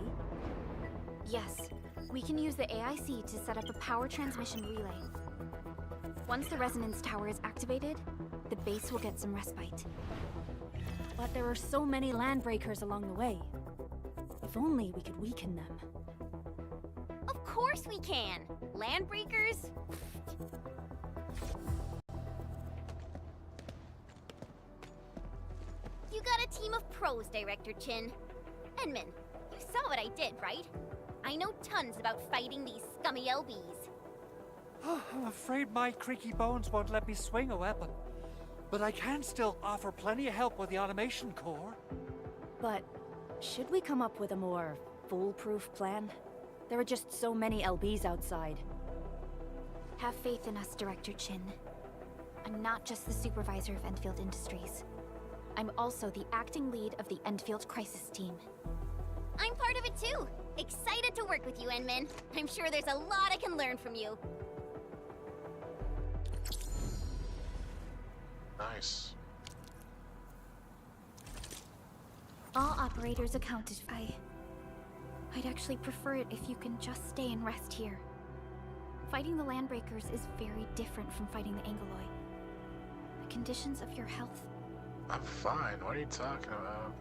Yes, we can use the AIC to set up a power transmission relay. Once the resonance tower is activated, the base will get some respite. But there are so many landbreakers along the way. If only we could weaken them. Of course we can! Landbreakers? You got a team of pros, Director Chin. Edmund, you saw what I did, right? I know tons about fighting these scummy LBs. I'm afraid my creaky bones won't let me swing a weapon. But I can still offer plenty of help with the automation core. But should we come up with a more foolproof plan? There are just so many LBs outside. Have faith in us, Director Chin. I'm not just the supervisor of Enfield Industries. I'm also the acting lead of the Enfield Crisis Team. I'm part of it too. Excited to work with you, Enmin. I'm sure there's a lot I can learn from you. Nice. All operators accounted for. I'd actually prefer it if you can just stay and rest here. Fighting the Landbreakers is very different from fighting the Angoloi. The conditions of your health. I'm fine. What are you talking about?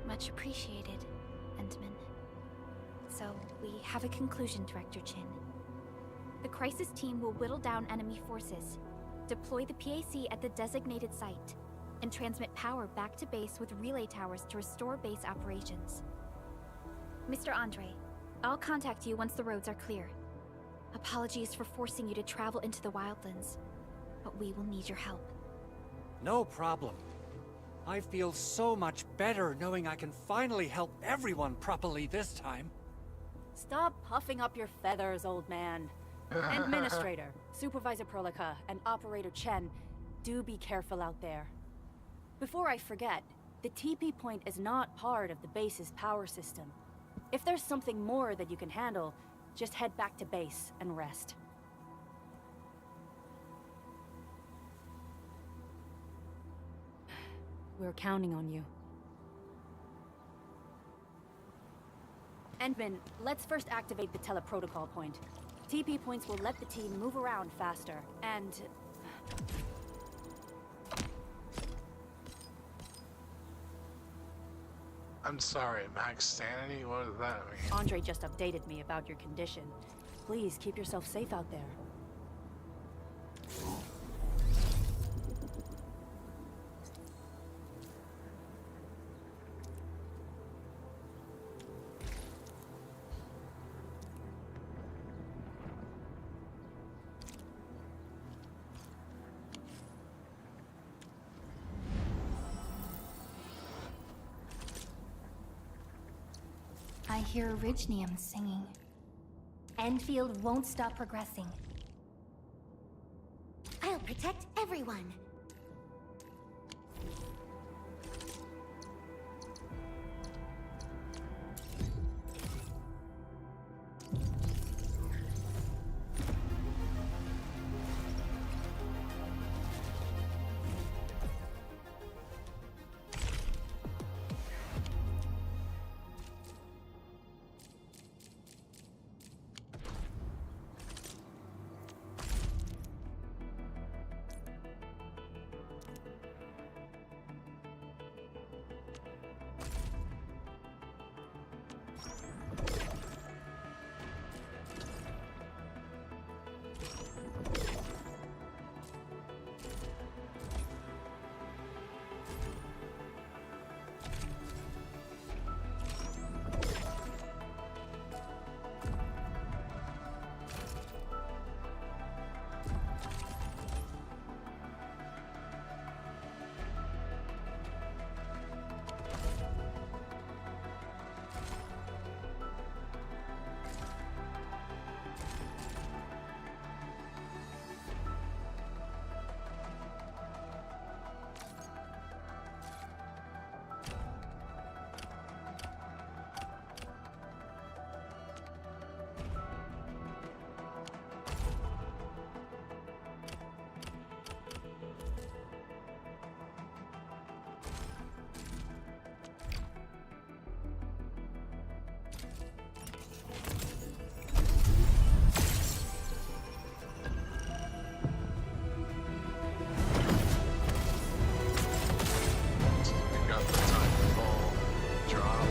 Much appreciated, Endman. So, we have a conclusion, Director Chin. The Crisis Team will whittle down enemy forces, deploy the PAC at the designated site, and transmit power back to base with relay towers to restore base operations. Mr. Andre, I'll contact you once the roads are clear. Apologies for forcing you to travel into the wildlands, but we will need your help. No problem. I feel so much better knowing I can finally help everyone properly this time. Stop puffing up your feathers, old man. Administrator, Supervisor Perlica, and Operator Chen, do be careful out there. Before I forget, the TP point is not part of the base's power system. If there's something more that you can handle, just head back to base and rest. We're counting on you. Endman, let's first activate the teleprotocol point. TP points will let the team move around faster, and... I'm sorry, max sanity? What does that mean? Andre just updated me about your condition. Please keep yourself safe out there. I hear Orignium singing. Enfield won't stop progressing. I'll protect everyone. We got the Titanfall drama.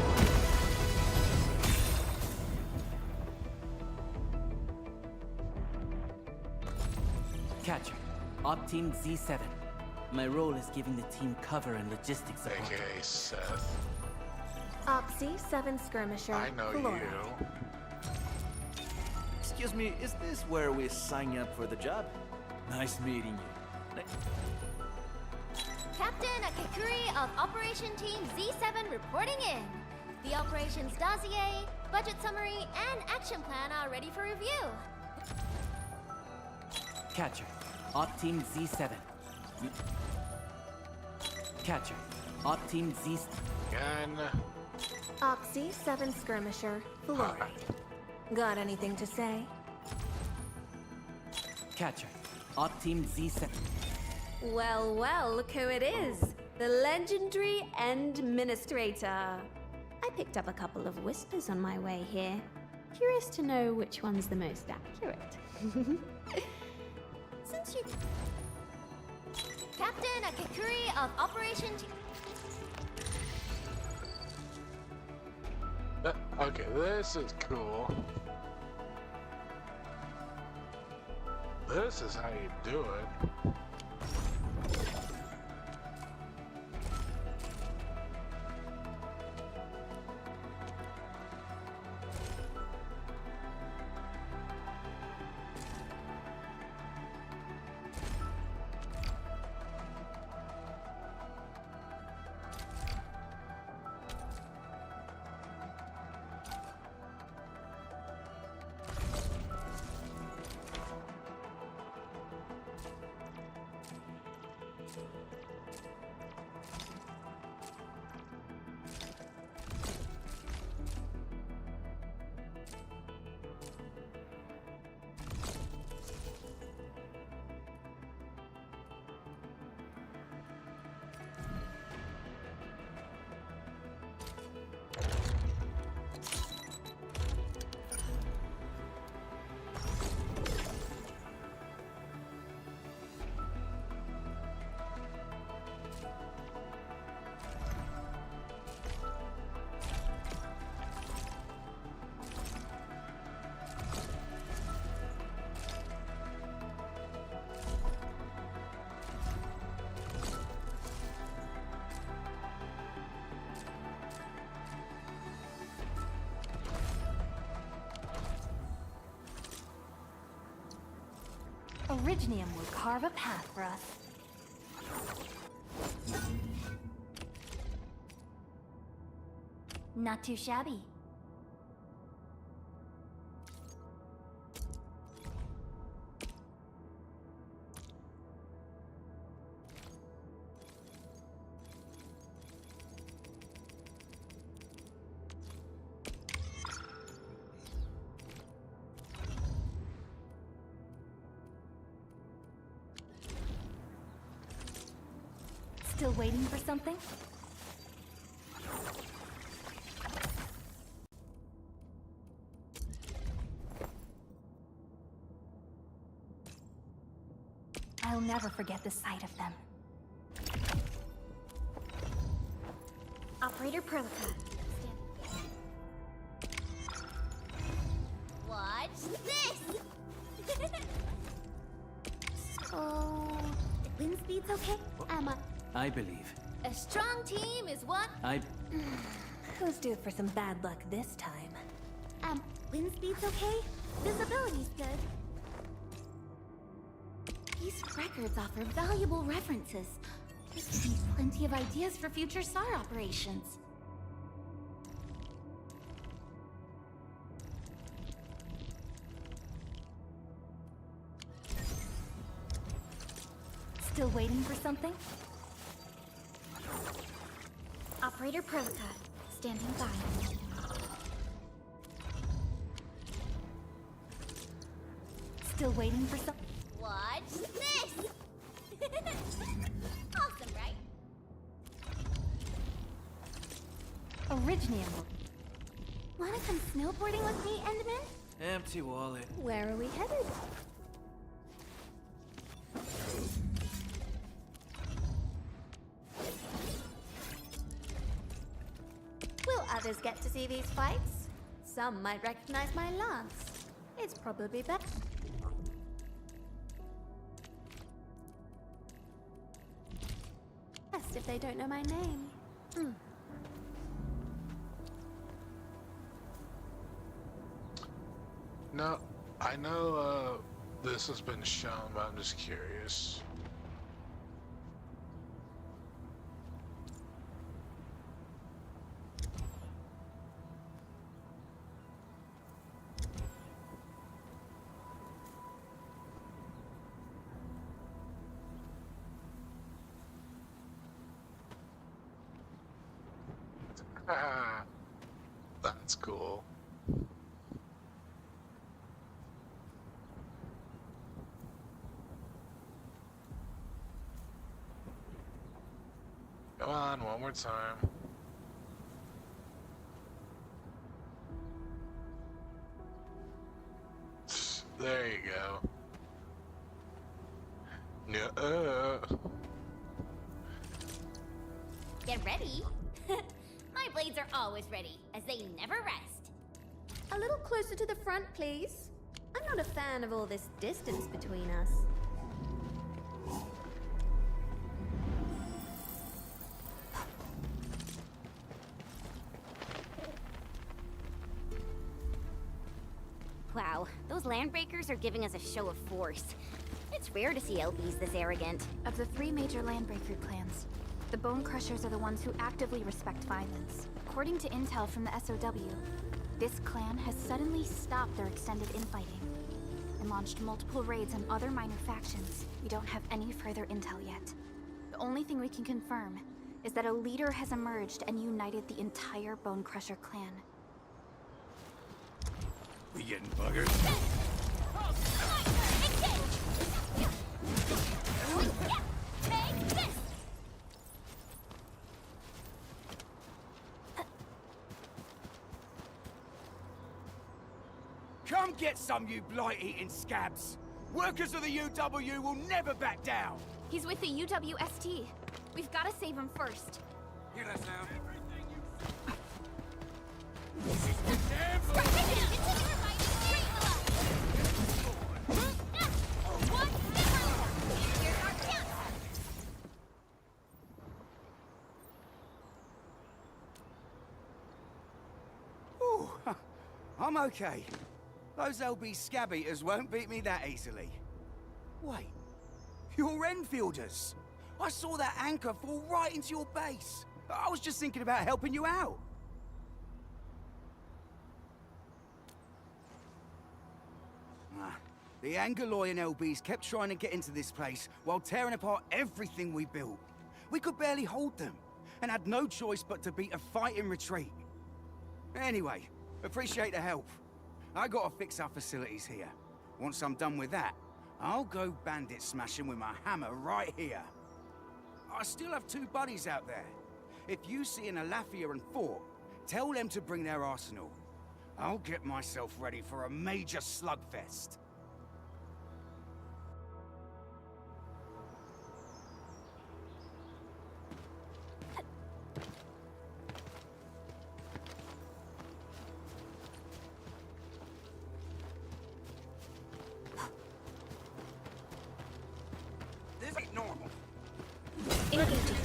Catcher, Op Team Z7. My role is giving the team cover and logistics support. AKA Seth. Oxy 7 Skirmisher. I know Flora. you. Excuse me, is this where we sign up for the job? Nice meeting you. Captain Akakuri of Operation Team Z7 reporting in. The operations dossier, budget summary, and action plan are ready for review. Catcher, Op Team Z7. Catcher, Op Team Z. Again. Oxy 7 Skirmisher. Flora. Got anything to say? Catcher, Op Team Z7. Well, well, look who it is. The legendary Endministrator. I picked up a couple of whispers on my way here. Curious to know which one's the most accurate. Since you... Captain Akakuri of Operation Team... Okay, this is cool. This is how you do it. Originium will carve a path for us. Not too shabby. Still waiting for something? I'll never forget the sight of them. Operator Prolica. Watch this! So, wind speed's okay? Emma. I believe. A strong team is what? Who's due for some bad luck this time? Wind speed's okay? Visibility's good. These records offer valuable references. This gives me plenty of ideas for future SAR operations. Still waiting for something? Operator Prolica, standing by. Still waiting for something? Watch this! Awesome, right? Originium will... Wanna come snowboarding with me, Endman? Empty wallet. Where are we headed? Will others get to see these fights? Some might recognize my lance. It's probably better. Best if they don't know my name. No, I know this has been shown, but I'm just curious. That's cool. Come on, one more time. There you go. No. Get ready. My blades are always ready, as they never rest. A little closer to the front, please. I'm not a fan of all this distance between us. Wow, those landbreakers are giving us a show of force. It's rare to see LBs this arrogant. Of the 3 major landbreaker clans, the Bone Crushers are the ones who actively respect violence. According to intel from the SOW, this clan has suddenly stopped their extended infighting and launched multiple raids on other minor factions. We don't have any further intel yet. The only thing we can confirm is that a leader has emerged and united the entire Bone Crusher clan. We getting buggered? Come get some, you blight-eating scabs! Workers of the UW will never back down! He's with the UWST. We've got to save him first. Hear that sound? Ooh, I'm okay. Those LB scab eaters won't beat me that easily. Wait, you're Enfielders. I saw that anchor fall right into your base. I was just thinking about helping you out. The Angaloyan LBs kept trying to get into this place while tearing apart everything we built. We could barely hold them, and had no choice but to beat a fight in retreat. Anyway, appreciate the help. I gotta fix our facilities here. Once I'm done with that, I'll go bandit smashing with my hammer right here. I still have 2 buddies out there. If you see an Alafia and Fort, tell them to bring their arsenal. I'll get myself ready for a major slugfest. This ain't normal. Engaging.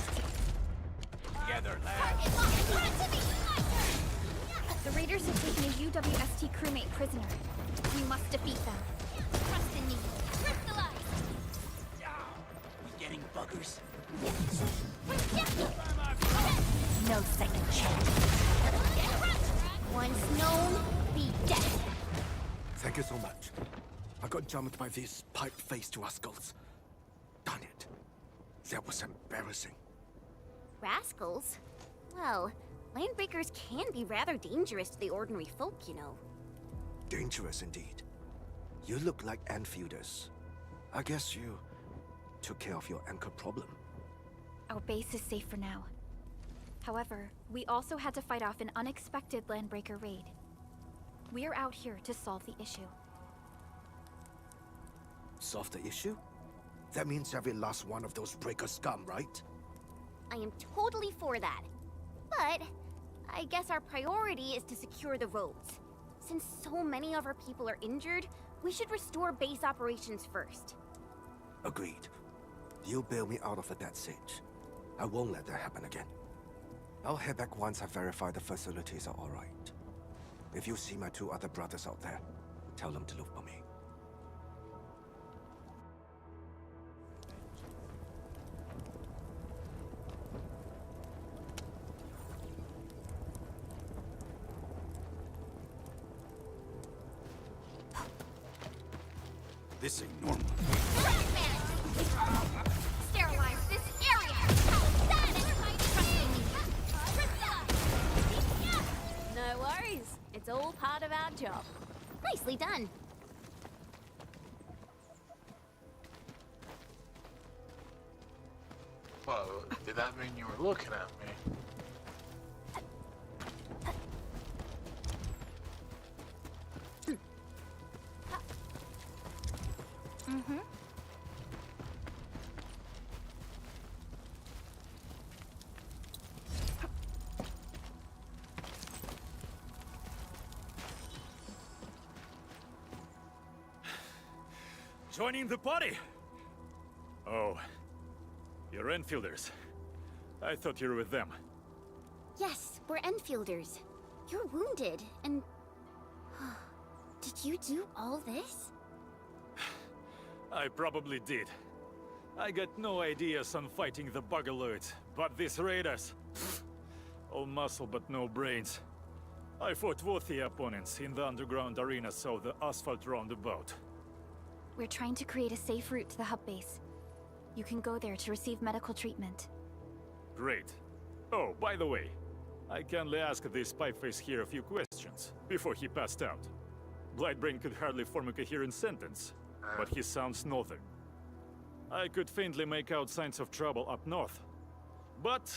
Together, lads. The raiders have taken a UWST crewmate prisoner. We must defeat them. Trust in me. Crystallized! We getting buggers? No second chance. Once known, be dead. Thank you so much. I got jumped by these pipe-faced rascals. Darn it. That was embarrassing. Rascals? Well, landbreakers can be rather dangerous to the ordinary folk, you know. Dangerous indeed. You look like Enfielders. I guess you took care of your anchor problem. Our base is safe for now. However, we also had to fight off an unexpected landbreaker raid. We're out here to solve the issue. Solve the issue? That means every last one of those breaker scum, right? I am totally for that. But I guess our priority is to secure the roads. Since so many of our people are injured, we should restore base operations first. Agreed. You bail me out of a death sitch. I won't let that happen again. I'll head back once I verify the facilities are alright. If you see my 2 other brothers out there, tell them to look for me. This ain't normal. Sterilize this area! No worries. It's all part of our job. Nicely done. Well, did that mean you were looking at me? Mm-hmm. Joining the party? Oh, you're enfielders. I thought you were with them. Yes, we're enfielders. You're wounded, and... Did you do all this? I probably did. I got no ideas on fighting the Bugaloids, but these raiders... all muscle but no brains. I fought worthy opponents in the underground arenas of the asphalt roundabout. We're trying to create a safe route to the hub base. You can go there to receive medical treatment. Great. Oh, by the way, I kindly asked this pipeface here a few questions before he passed out. Blightbrain could hardly form a coherent sentence, but he sounds northern. I could faintly make out signs of trouble up north. But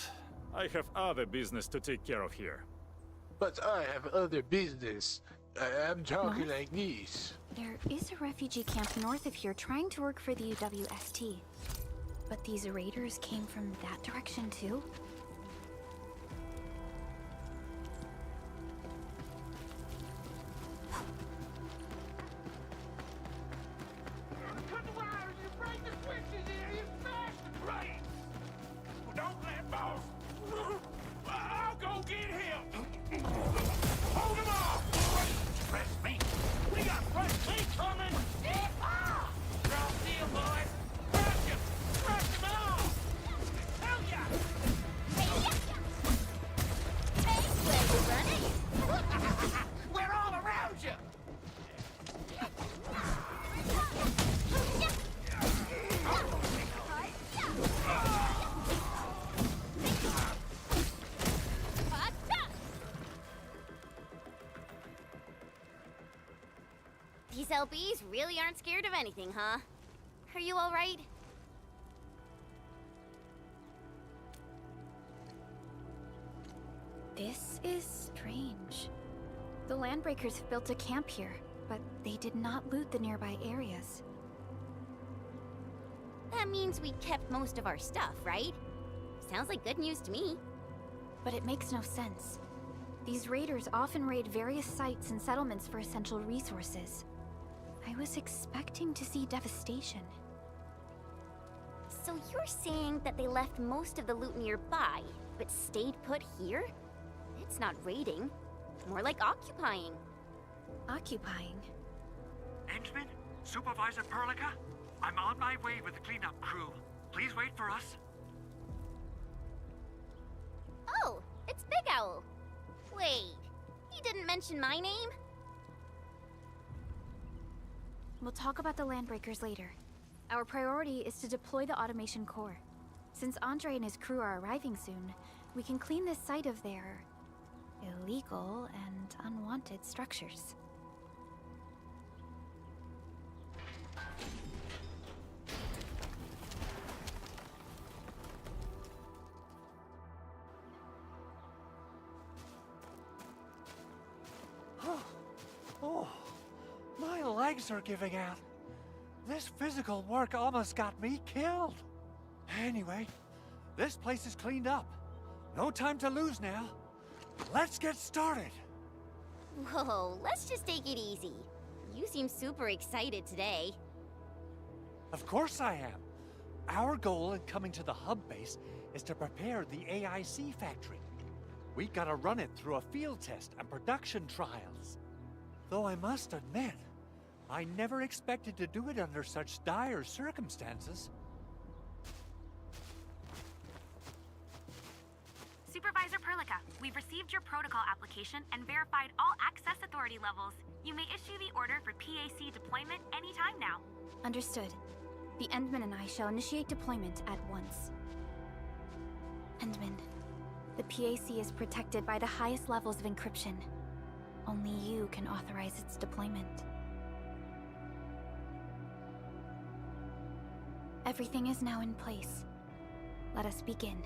I have other business to take care of here. But I have other business. I'm talking North? like this. There is a refugee camp north of here trying to work for the UWST. But these raiders came from that direction too? Cut the wires, you break the switches here, you smash the brain! Don't let boss! I'll go get him! Hold him off! Press me! We got fresh meat coming! Drop deal, boys! Crush him! Crush him all! Hell yeah! Hey, where you running? We're all around you! These LBs really aren't scared of anything, huh? Are you all right? This is strange. The Landbreakers have built a camp here, but they did not loot the nearby areas. That means we kept most of our stuff, right? Sounds like good news to me. But it makes no sense. These raiders often raid various sites and settlements for essential resources. I was expecting to see devastation. So you're saying that they left most of the loot nearby, but stayed put here? It's not raiding. More like occupying. Occupying? Endman? Supervisor Perlica? I'm on my way with the cleanup crew. Please wait for us. Oh, it's Big Owl. Wait, he didn't mention my name? We'll talk about the Landbreakers later. Our priority is to deploy the automation core. Since Andre and his crew are arriving soon, we can clean this site of their illegal and unwanted structures. legs are giving out. This physical work almost got me killed. Anyway, this place is cleaned up. No time to lose now. Let's get started. Whoa, let's just take it easy. You seem super excited today. Of course I am. Our goal in coming to the hub base is to prepare the AIC factory. We gotta run it through a field test and production trials. Though I must admit, I never expected to do it under such dire circumstances. Supervisor Perlica, we've received your protocol application and verified all access authority levels. You may issue the order for PAC deployment anytime now. Understood. The Endman and I shall initiate deployment at once. Endman, the PAC is protected by the highest levels of encryption. Only you can authorize its deployment. Everything is now in place. Let us begin.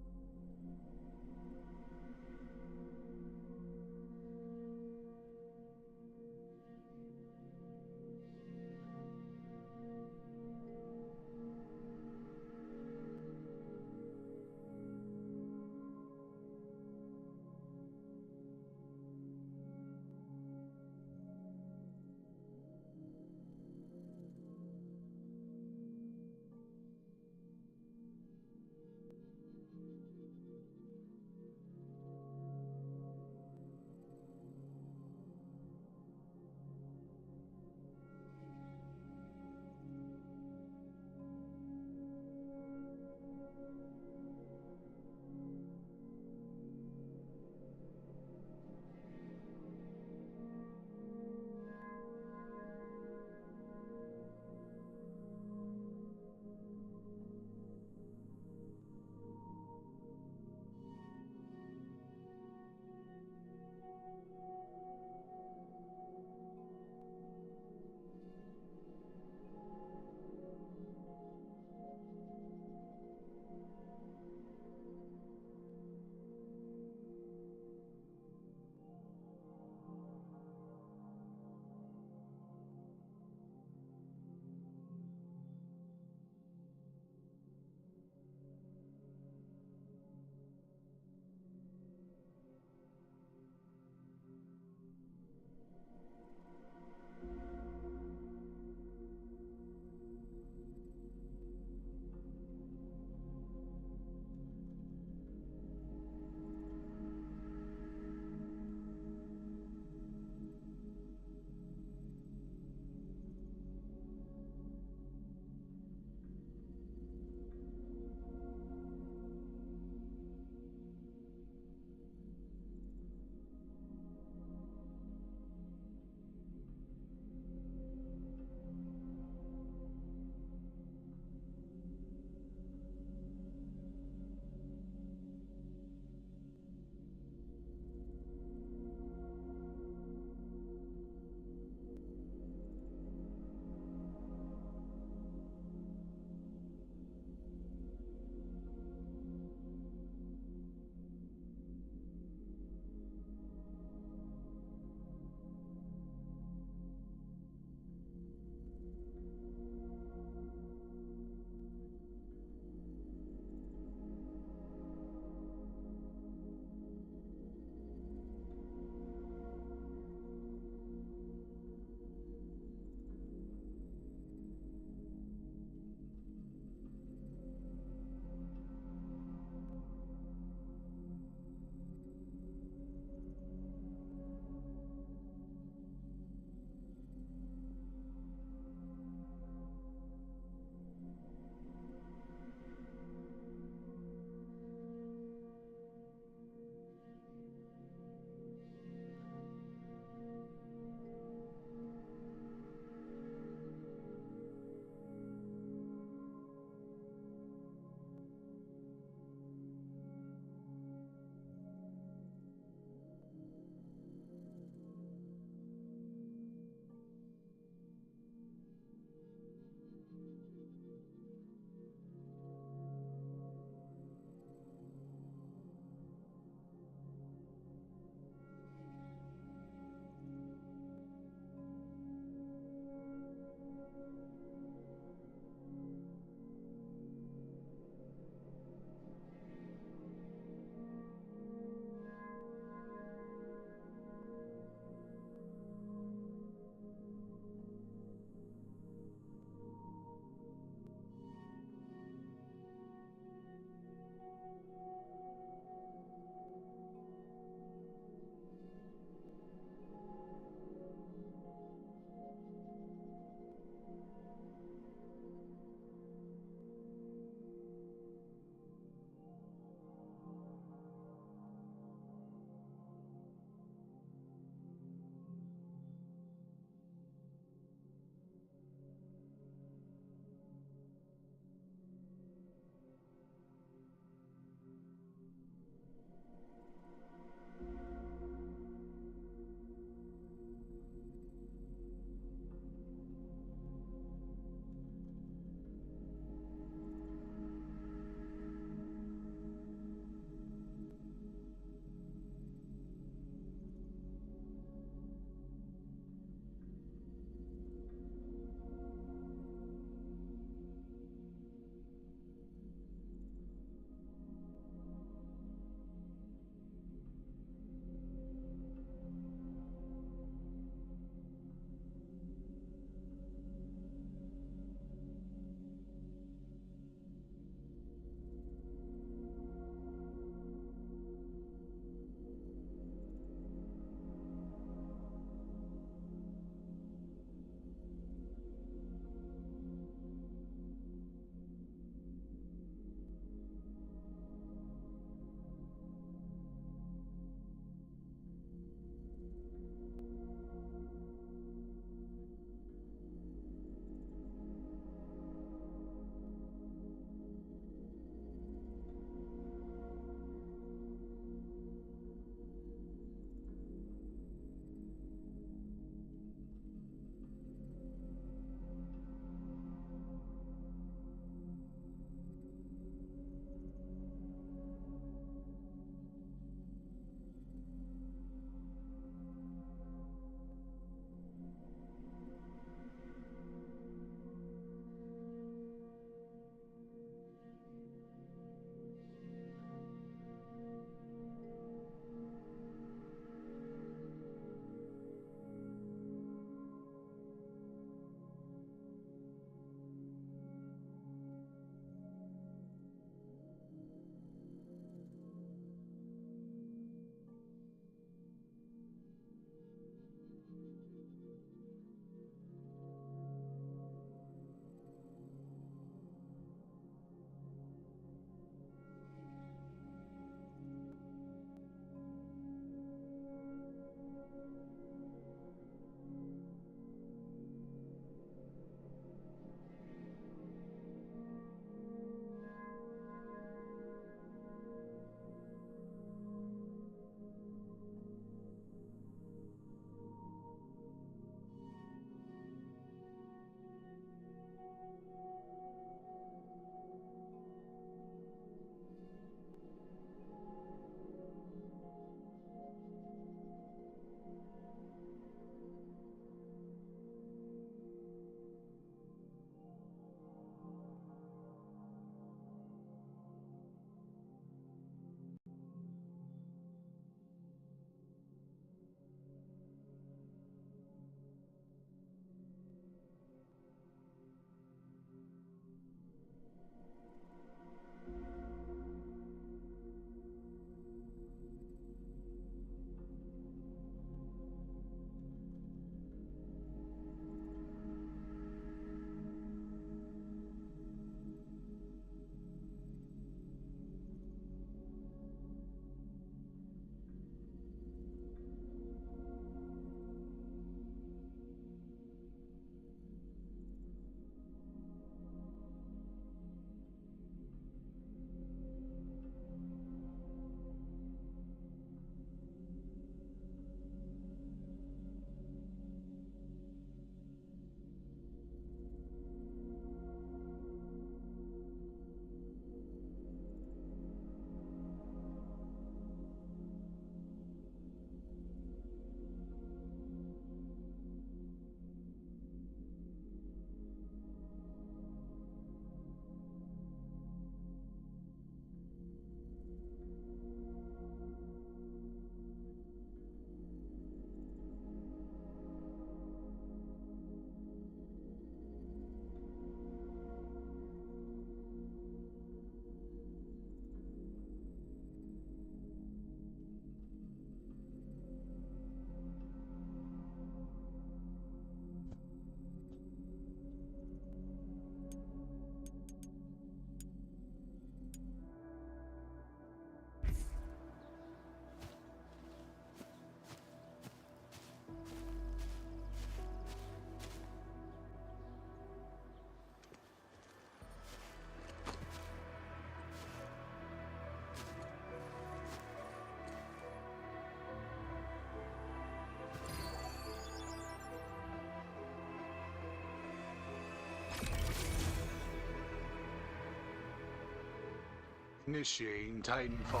Initiating Titanfall.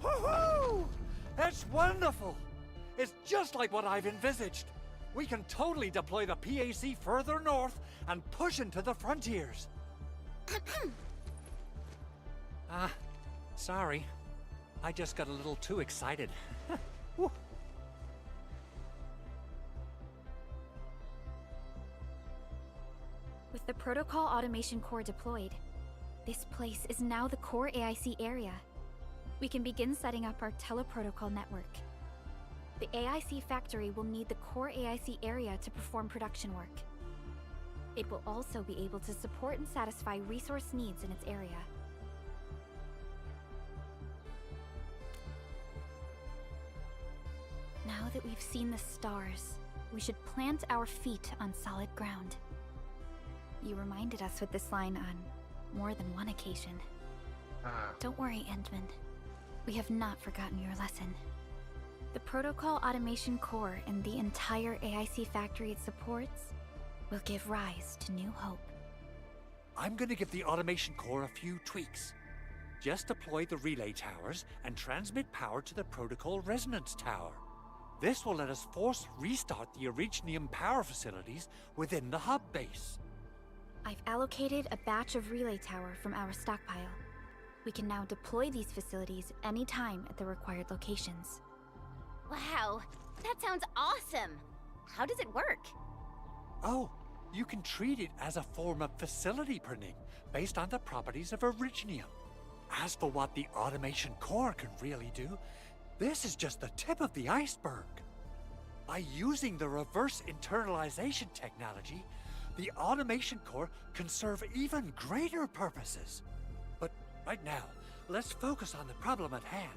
Woohoo! That's wonderful! It's just like what I've envisaged. We can totally deploy the PAC further north and push into the frontiers. Sorry. I just got a little too excited. Whew. With the protocol automation core deployed, this place is now the core AIC area. We can begin setting up our teleprotocol network. The AIC factory will need the core AIC area to perform production work. It will also be able to support and satisfy resource needs in its area. Now that we've seen the stars, we should plant our feet on solid ground. You reminded us with this line on more than one occasion. Don't worry, Endman. We have not forgotten your lesson. The protocol automation core and the entire AIC factory it supports will give rise to new hope. I'm gonna give the automation core a few tweaks. Just deploy the relay towers and transmit power to the protocol resonance tower. This will let us force restart the Originium power facilities within the hub base. I've allocated a batch of relay tower from our stockpile. We can now deploy these facilities anytime at the required locations. Wow, that sounds awesome! How does it work? Oh, you can treat it as a form of facility printing based on the properties of Originium. As for what the automation core can really do, this is just the tip of the iceberg. By using the reverse internalization technology, the automation core can serve even greater purposes. But right now, let's focus on the problem at hand.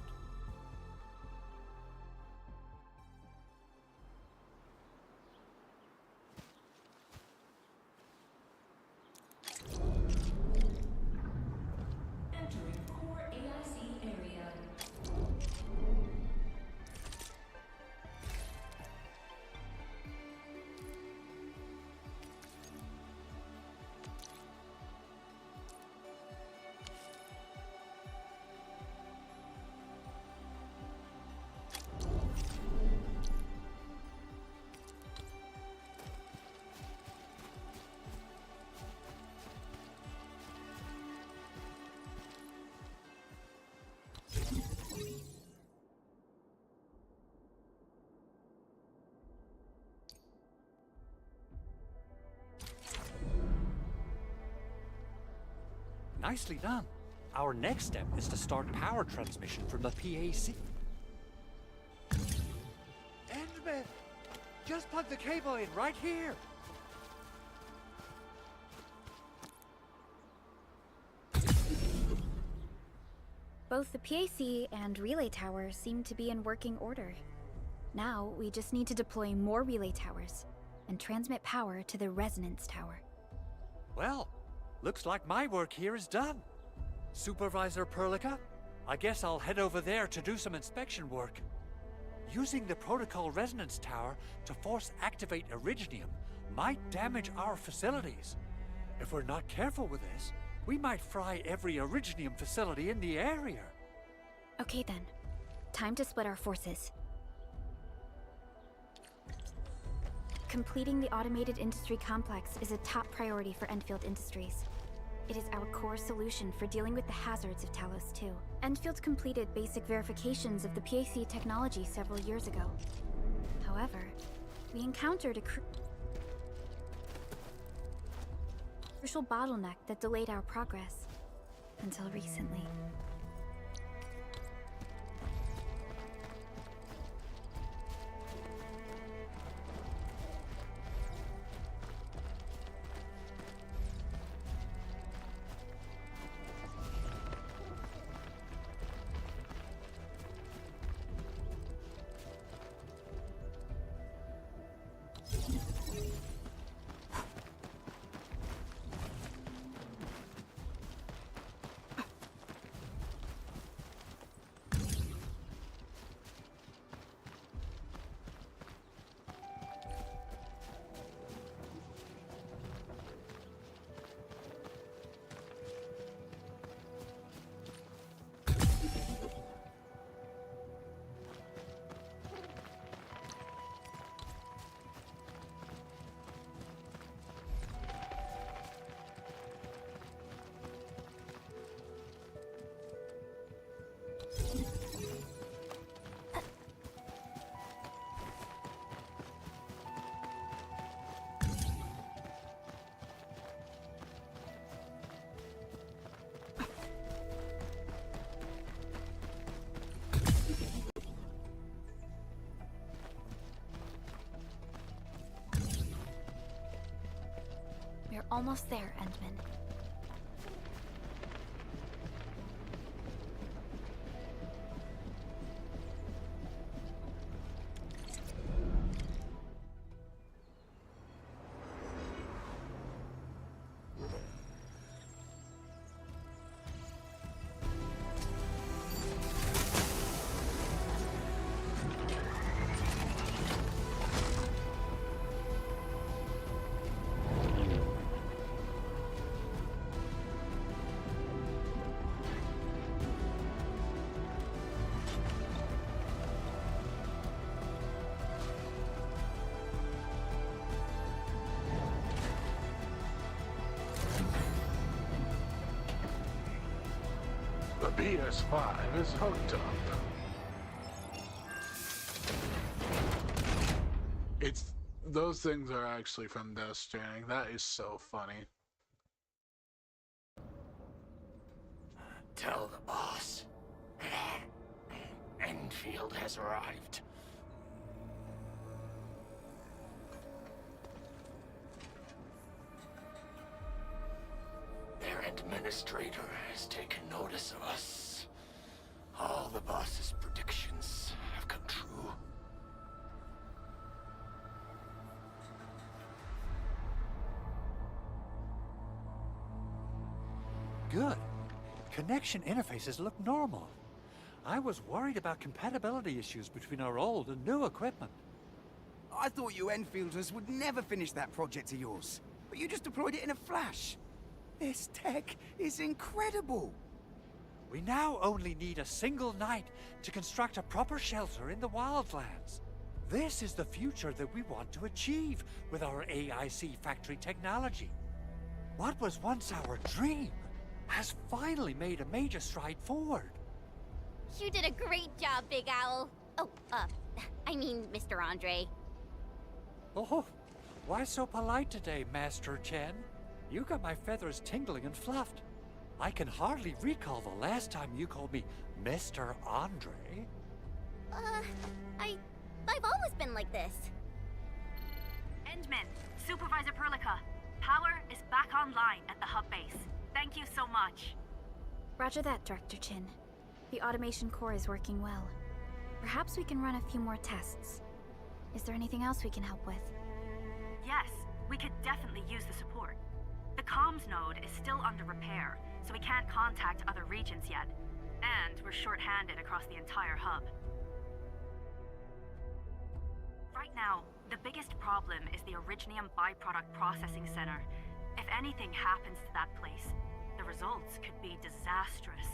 Entering core AIC area. Nicely done. Our next step is to start power transmission from the PAC. Endman! Just plug the cable in right here! Both the PAC and relay towers seem to be in working order. Now, we just need to deploy more relay towers and transmit power to the resonance tower. Well, looks like my work here is done. Supervisor Perlica, I guess I'll head over there to do some inspection work. Using the protocol resonance tower to force activate Originium might damage our facilities. If we're not careful with this, we might fry every Originium facility in the area. Okay then, time to split our forces. Completing the automated industry complex is a top priority for Enfield Industries. It is our core solution for dealing with the hazards of Talos 2. Enfield completed basic verifications of the PAC technology several years ago. However, we encountered a crucial bottleneck that delayed our progress until recently. Almost there, Endman. The PS5 is hooked up. It's those things are actually from Death Stranding. That is so funny. Tell the boss. Enfield has arrived. Their administrator has taken notice of us. All the boss's predictions have come true. Good. Connection interfaces look normal. I was worried about compatibility issues between our old and new equipment. I thought you Enfielders would never finish that project of yours, but you just deployed it in a flash. This tech is incredible. We now only need a single night to construct a proper shelter in the wildlands. This is the future that we want to achieve with our AIC factory technology. What was once our dream has finally made a major stride forward. You did a great job, Big Owl. Oh, I mean, Mr. Andre. Oh, why so polite today, Master Chen? You got my feathers tingling and fluffed. I can hardly recall the last time you called me Mr. Andre. I've always been like this. Endman, Supervisor Perlica, power is back online at the hub base. Thank you so much. Roger that, Director Chin. The automation core is working well. Perhaps we can run a few more tests. Is there anything else we can help with? Yes, we could definitely use the support. The comms node is still under repair, so we can't contact other regions yet. And we're short-handed across the entire hub. Right now, the biggest problem is the Originium byproduct processing center. If anything happens to that place, the results could be disastrous.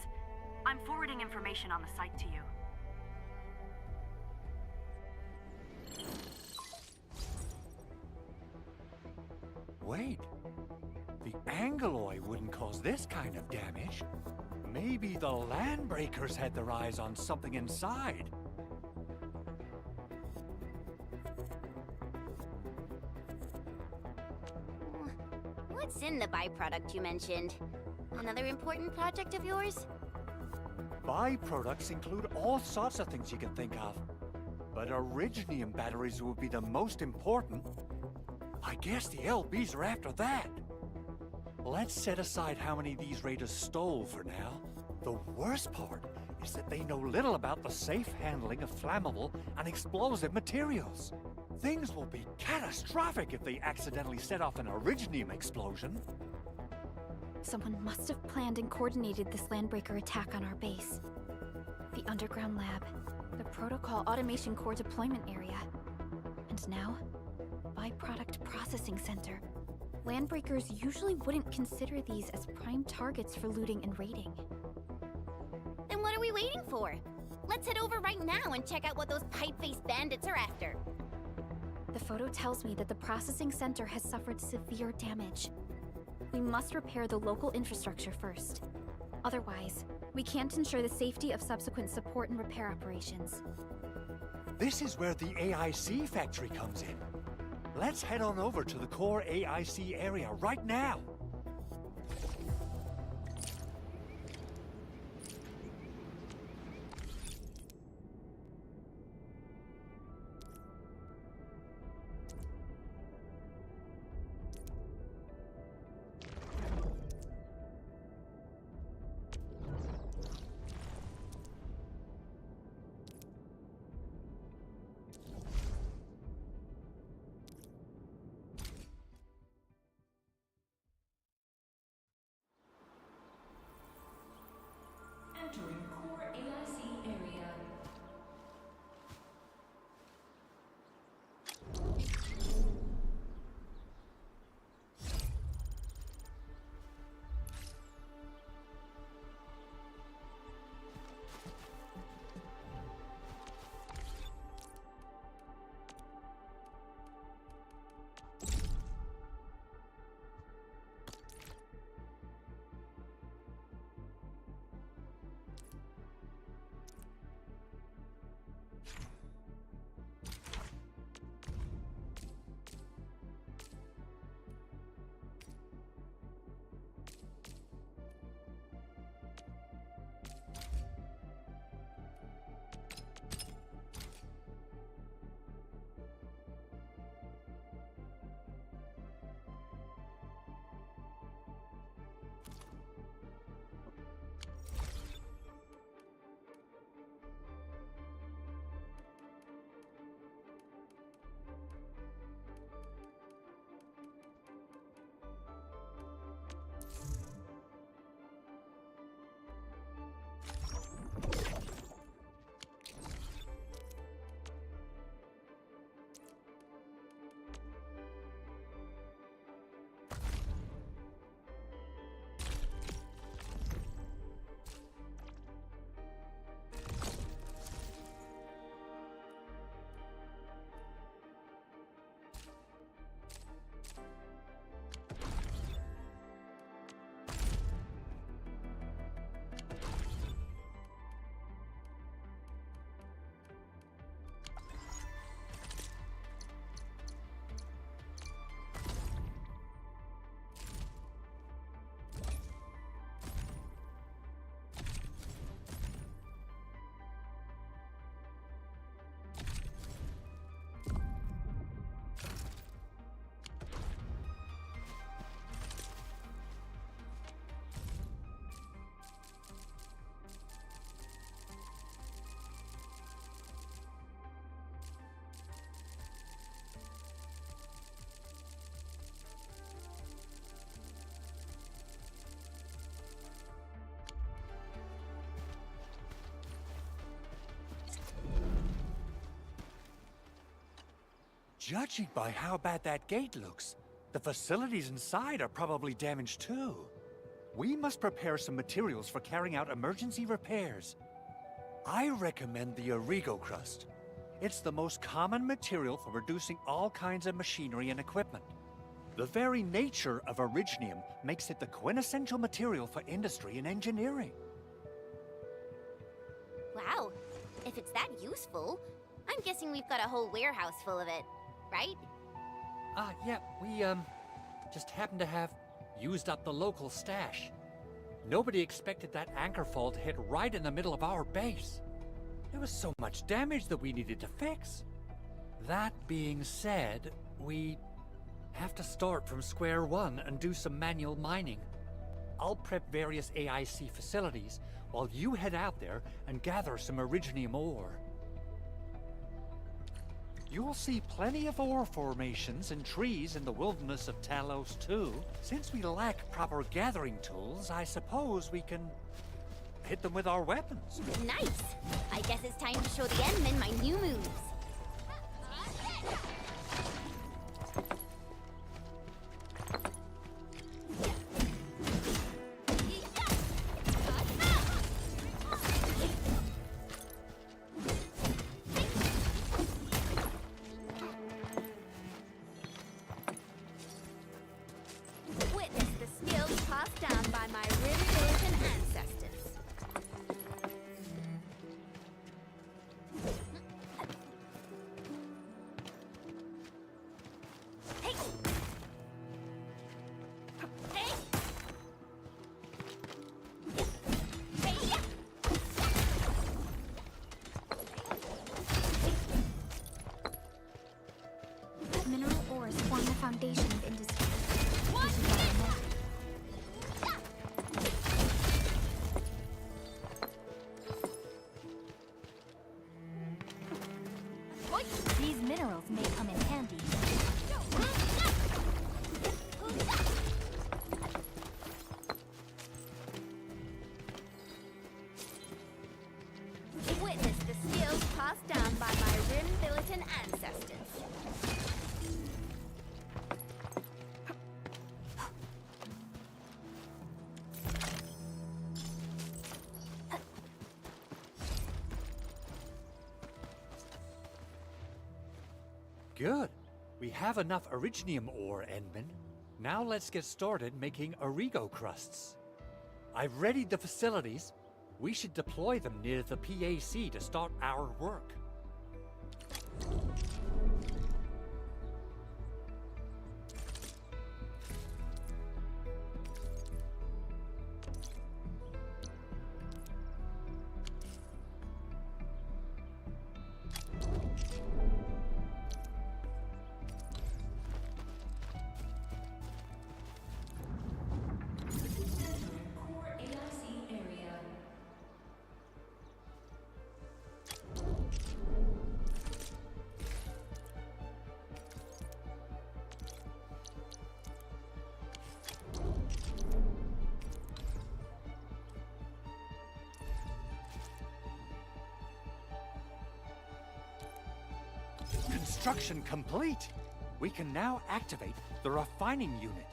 I'm forwarding information on the site to you. Wait. The Angeloy wouldn't cause this kind of damage. Maybe the Landbreakers had their eyes on something inside. What's in the byproduct you mentioned? Another important project of yours? Byproducts include all sorts of things you can think of. But Originium batteries would be the most important. I guess the LBs are after that. Let's set aside how many these raiders stole for now. The worst part is that they know little about the safe handling of flammable and explosive materials. Things will be catastrophic if they accidentally set off an Originium explosion. Someone must have planned and coordinated this Landbreaker attack on our base. The underground lab, the protocol automation core deployment area, and now, byproduct processing center. Landbreakers usually wouldn't consider these as prime targets for looting and raiding. Then what are we waiting for? Let's head over right now and check out what those pipe-faced bandits are after. The photo tells me that the processing center has suffered severe damage. We must repair the local infrastructure first. Otherwise, we can't ensure the safety of subsequent support and repair operations. This is where the AIC factory comes in. Let's head on over to the core AIC area right now. Judging by how bad that gate looks, the facilities inside are probably damaged too. We must prepare some materials for carrying out emergency repairs. I recommend the Origo crust. It's the most common material for producing all kinds of machinery and equipment. The very nature of originium makes it the quintessential material for industry and engineering. Wow. If it's that useful, I'm guessing we've got a whole warehouse full of it, right? Yeah, we, just happen to have used up the local stash. Nobody expected that anchor fall to hit right in the middle of our base. There was so much damage that we needed to fix. That being said, we have to start from square one and do some manual mining. I'll prep various AIC facilities while you head out there and gather some originium ore. You'll see plenty of ore formations and trees in the wilderness of Talos too. Since we lack proper gathering tools, I suppose we can hit them with our weapons. Nice! I guess it's time to show the Endmen my new moves. Witness the skills passed down by my rivers and ancestors. Hey! Hey! Hey! Yeah! Mineral ores form the foundation of industry. These minerals may come in handy. Witness the skills passed down by my Rim-Bilitan ancestors. Good. We have enough originium ore, Endman. Now let's get started making Origo crusts. I've readied the facilities. We should deploy them near the PAC to start our work. Core AIC area. Construction complete. We can now activate the refining unit.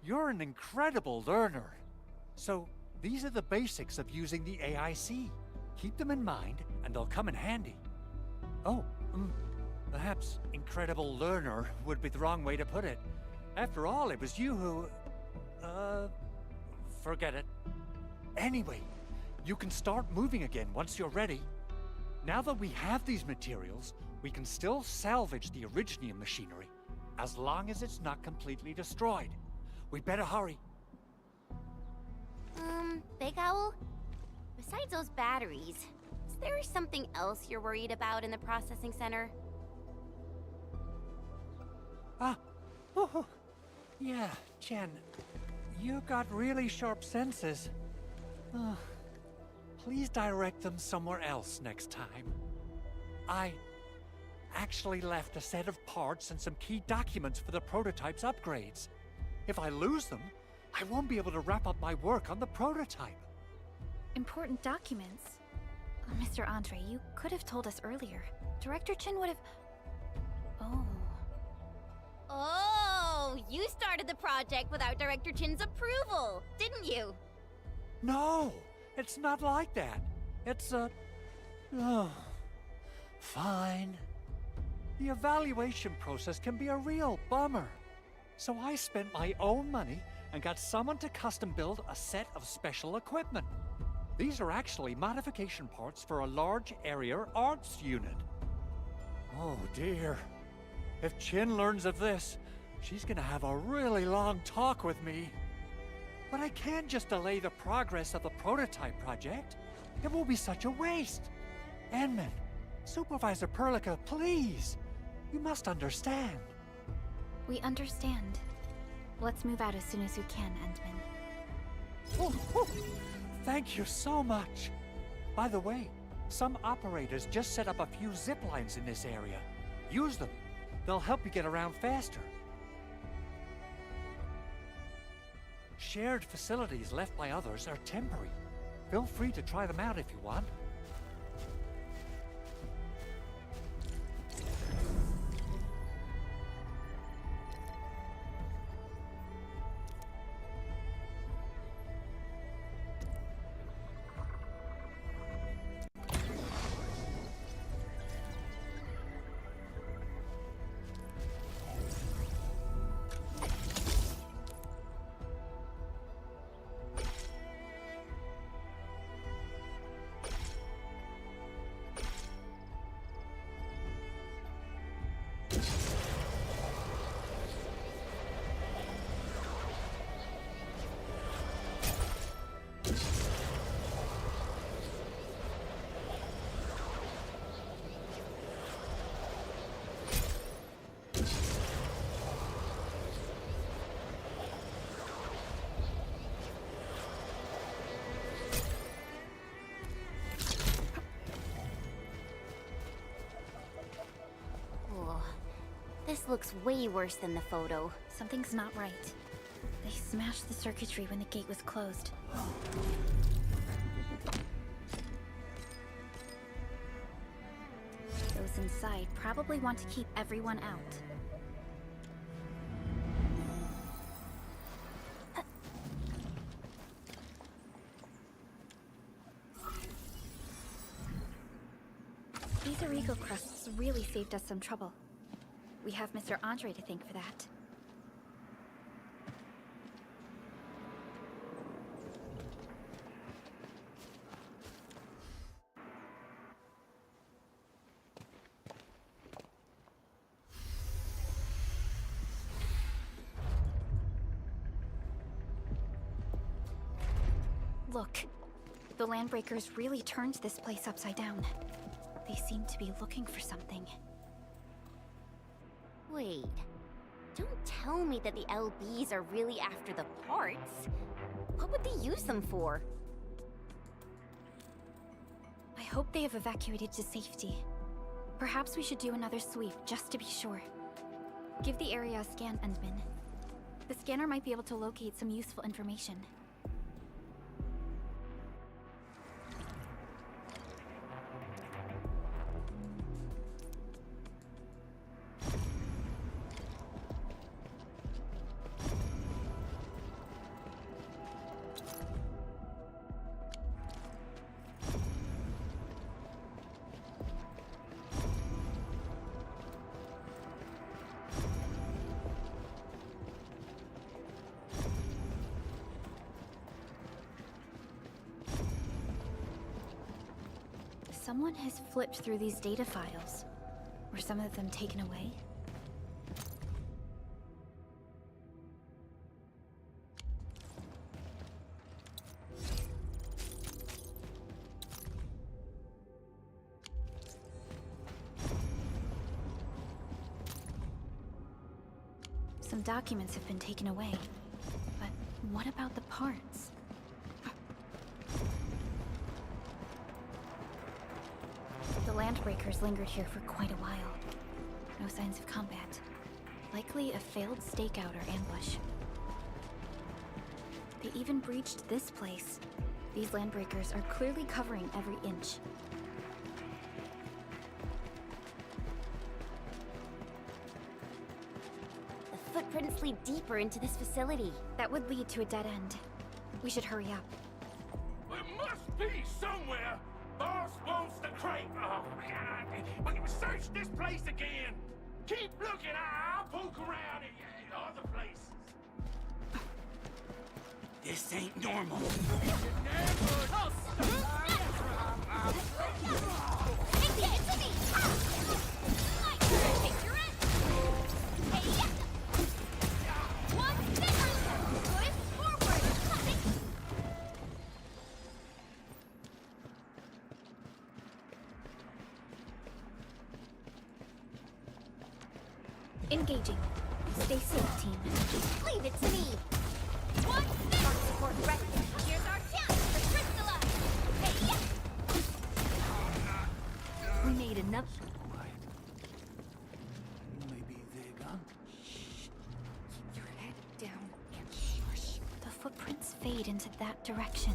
You're an incredible learner. So, these are the basics of using the AIC. Keep them in mind, and they'll come in handy. Oh, perhaps incredible learner would be the wrong way to put it. After all, it was you who... forget it. Anyway, you can start moving again once you're ready. Now that we have these materials, we can still salvage the Originium machinery, as long as it's not completely destroyed. We better hurry. Big Owl? Besides those batteries, is there something else you're worried about in the processing center? Yeah, Jen. You got really sharp senses. Please direct them somewhere else next time. I actually left a set of parts and some key documents for the prototype's upgrades. If I lose them, I won't be able to wrap up my work on the prototype. Important documents? Mr. Andre, you could have told us earlier. Director Chin would have... Oh, you started the project without Director Chin's approval, didn't you? No, it's not like that. It's fine. The evaluation process can be a real bummer. So I spent my own money and got someone to custom build a set of special equipment. These are actually modification parts for a large area arts unit. Oh dear. If Chin learns of this, she's gonna have a really long talk with me. But I can't just delay the progress of the prototype project. It will be such a waste. Enman, Supervisor Perlica, please. You must understand. We understand. Let's move out as soon as we can, Endman. Thank you so much. By the way, some operators just set up a few zip lines in this area. Use them. They'll help you get around faster. Shared facilities left by others are temporary. Feel free to try them out if you want. This looks way worse than the photo. Something's not right. They smashed the circuitry when the gate was closed. Those inside probably want to keep everyone out. These Origo crusts really saved us some trouble. We have Mr. Andre to thank for that. Look, the Landbreakers really turned this place upside down. They seem to be looking for something. Wait, don't tell me that the LBs are really after the parts. What would they use them for? I hope they have evacuated to safety. Perhaps we should do another sweep, just to be sure. Give the area a scan, Endman. The scanner might be able to locate some useful information. Someone has flipped through these data files. Were some of them taken away? Some documents have been taken away. But what about the parts? The Landbreakers lingered here for quite a while. No signs of combat. Likely a failed stakeout or ambush. They even breached this place. These Landbreakers are clearly covering every inch. The footprints lead deeper into this facility. That would lead to a dead end. We should hurry up. There must be somewhere. Boss wants the crate. Oh, God. We can search this place again. Keep looking. I'll poke around in other places. This ain't normal. Engaging. Stay safe, team. Leave it to me. One step. Support ready. Here's our chance for crystallize. Hey, yeah. We made enough. Maybe they're gone. Keep your head down and shush. The footprints fade into that direction.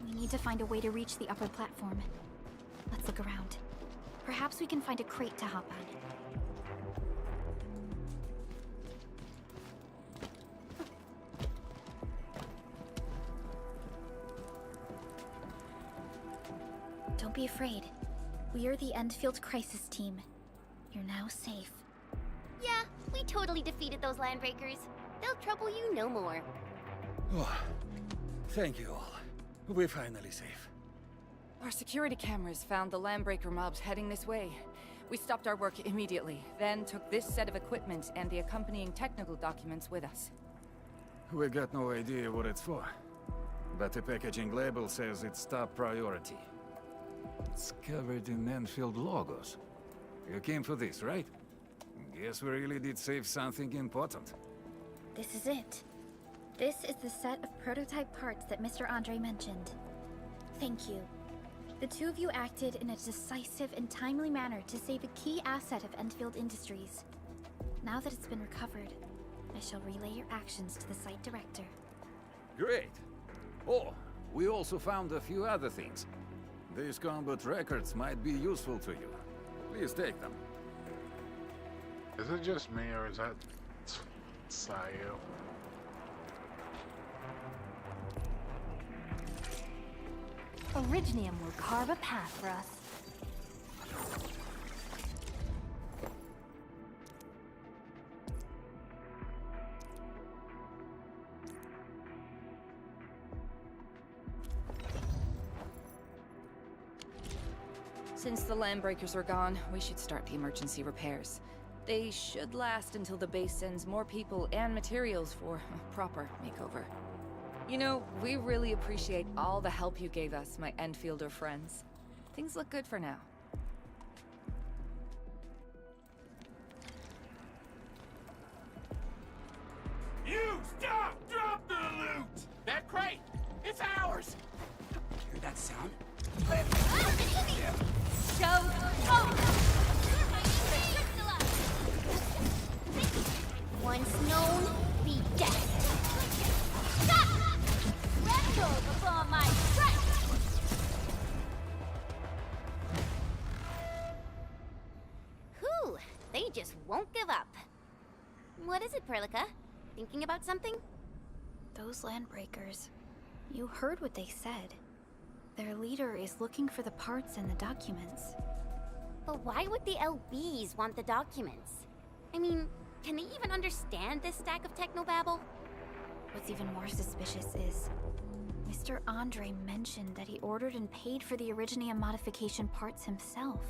We need to find a way to reach the upper platform. Let's look around. Perhaps we can find a crate to hop on. Don't be afraid. We are the Endfield Crisis Team. You're now safe. Yeah, we totally defeated those Landbreakers. They'll trouble you no more. Oh, thank you all. We're finally safe. Our security cameras found the Landbreaker mobs heading this way. We stopped our work immediately, then took this set of equipment and the accompanying technical documents with us. We got no idea what it's for, but the packaging label says it's top priority. It's covered in Enfield logos. You came for this, right? Guess we really did save something important. This is it. This is the set of prototype parts that Mr. Andre mentioned. Thank you. The two of you acted in a decisive and timely manner to save a key asset of Enfield Industries. Now that it's been recovered, I shall relay your actions to the site director. Great. Oh, we also found a few other things. These combat records might be useful to you. Please take them. Is it just me, or is that Sayo? Originium will carve a path for us. Since the Landbreakers are gone, we should start the emergency repairs. They should last until the base sends more people and materials for a proper makeover. You know, we really appreciate all the help you gave us, my Enfielder friends. Things look good for now. You stop! Drop the loot! That crate! It's ours! Hear that sound? Once known, be dead. Tremble before my strength! Whew, they just won't give up. What is it, Perlica? Thinking about something? Those Landbreakers. You heard what they said. Their leader is looking for the parts and the documents. But why would the LBs want the documents? I mean, can they even understand this stack of technobabble? What's even more suspicious is Mr. Andre mentioned that he ordered and paid for the Originium modification parts himself.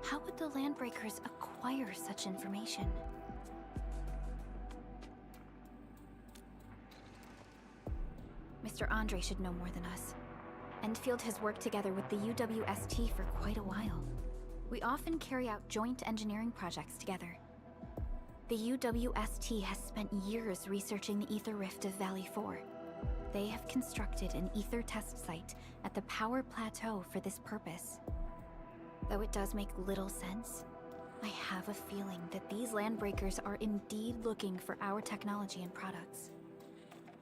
How would the Landbreakers acquire such information? Mr. Andre should know more than us. Endfield has worked together with the UWST for quite a while. We often carry out joint engineering projects together. The UWST has spent years researching the ether rift of Valley 4. They have constructed an ether test site at the power plateau for this purpose. Though it does make little sense, I have a feeling that these Landbreakers are indeed looking for our technology and products.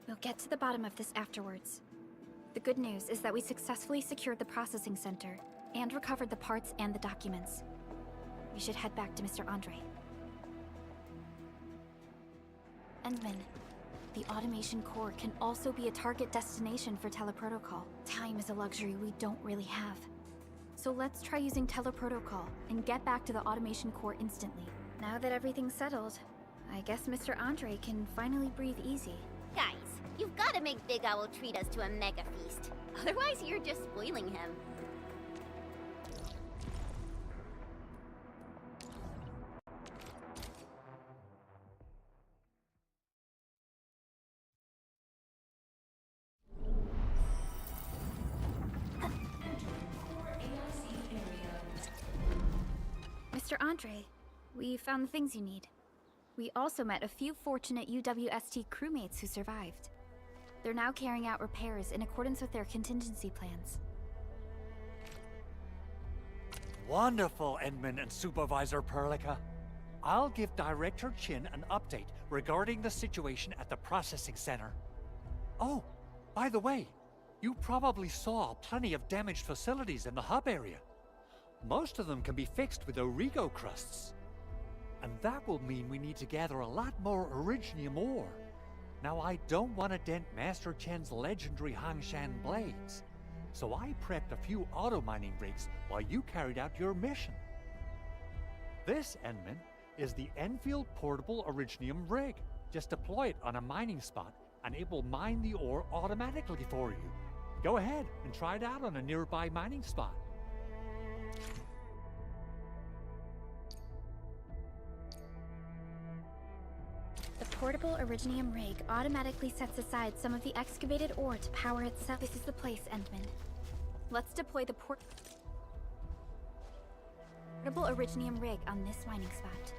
We'll get to the bottom of this afterwards. The good news is that we successfully secured the processing center and recovered the parts and the documents. We should head back to Mr. Andre. Endman, the automation core can also be a target destination for teleprotocol. Time is a luxury we don't really have. So let's try using teleprotocol and get back to the automation core instantly. Now that everything's settled, I guess Mr. Andre can finally breathe easy. Guys, you've got to make Big Owl treat us to a mega feast. Otherwise, you're just spoiling him. Mr. Andre, we found the things you need. We also met a few fortunate UWST crewmates who survived. They're now carrying out repairs in accordance with their contingency plans. Wonderful, Endman and Supervisor Perlica. I'll give Director Chin an update regarding the situation at the processing center. Oh, by the way, you probably saw plenty of damaged facilities in the hub area. Most of them can be fixed with Origo crusts. And that will mean we need to gather a lot more Originium ore. Now, I don't want to dent Master Chen's legendary Hangshan blades, so I prepped a few auto-mining rigs while you carried out your mission. This, Endman, is the Enfield Portable Originium rig. Just deploy it on a mining spot, and it will mine the ore automatically for you. Go ahead and try it out on a nearby mining spot. The portable Originium rig automatically sets aside some of the excavated ore to power itself. This is the place, Endman. Let's deploy the portable Originium rig on this mining spot.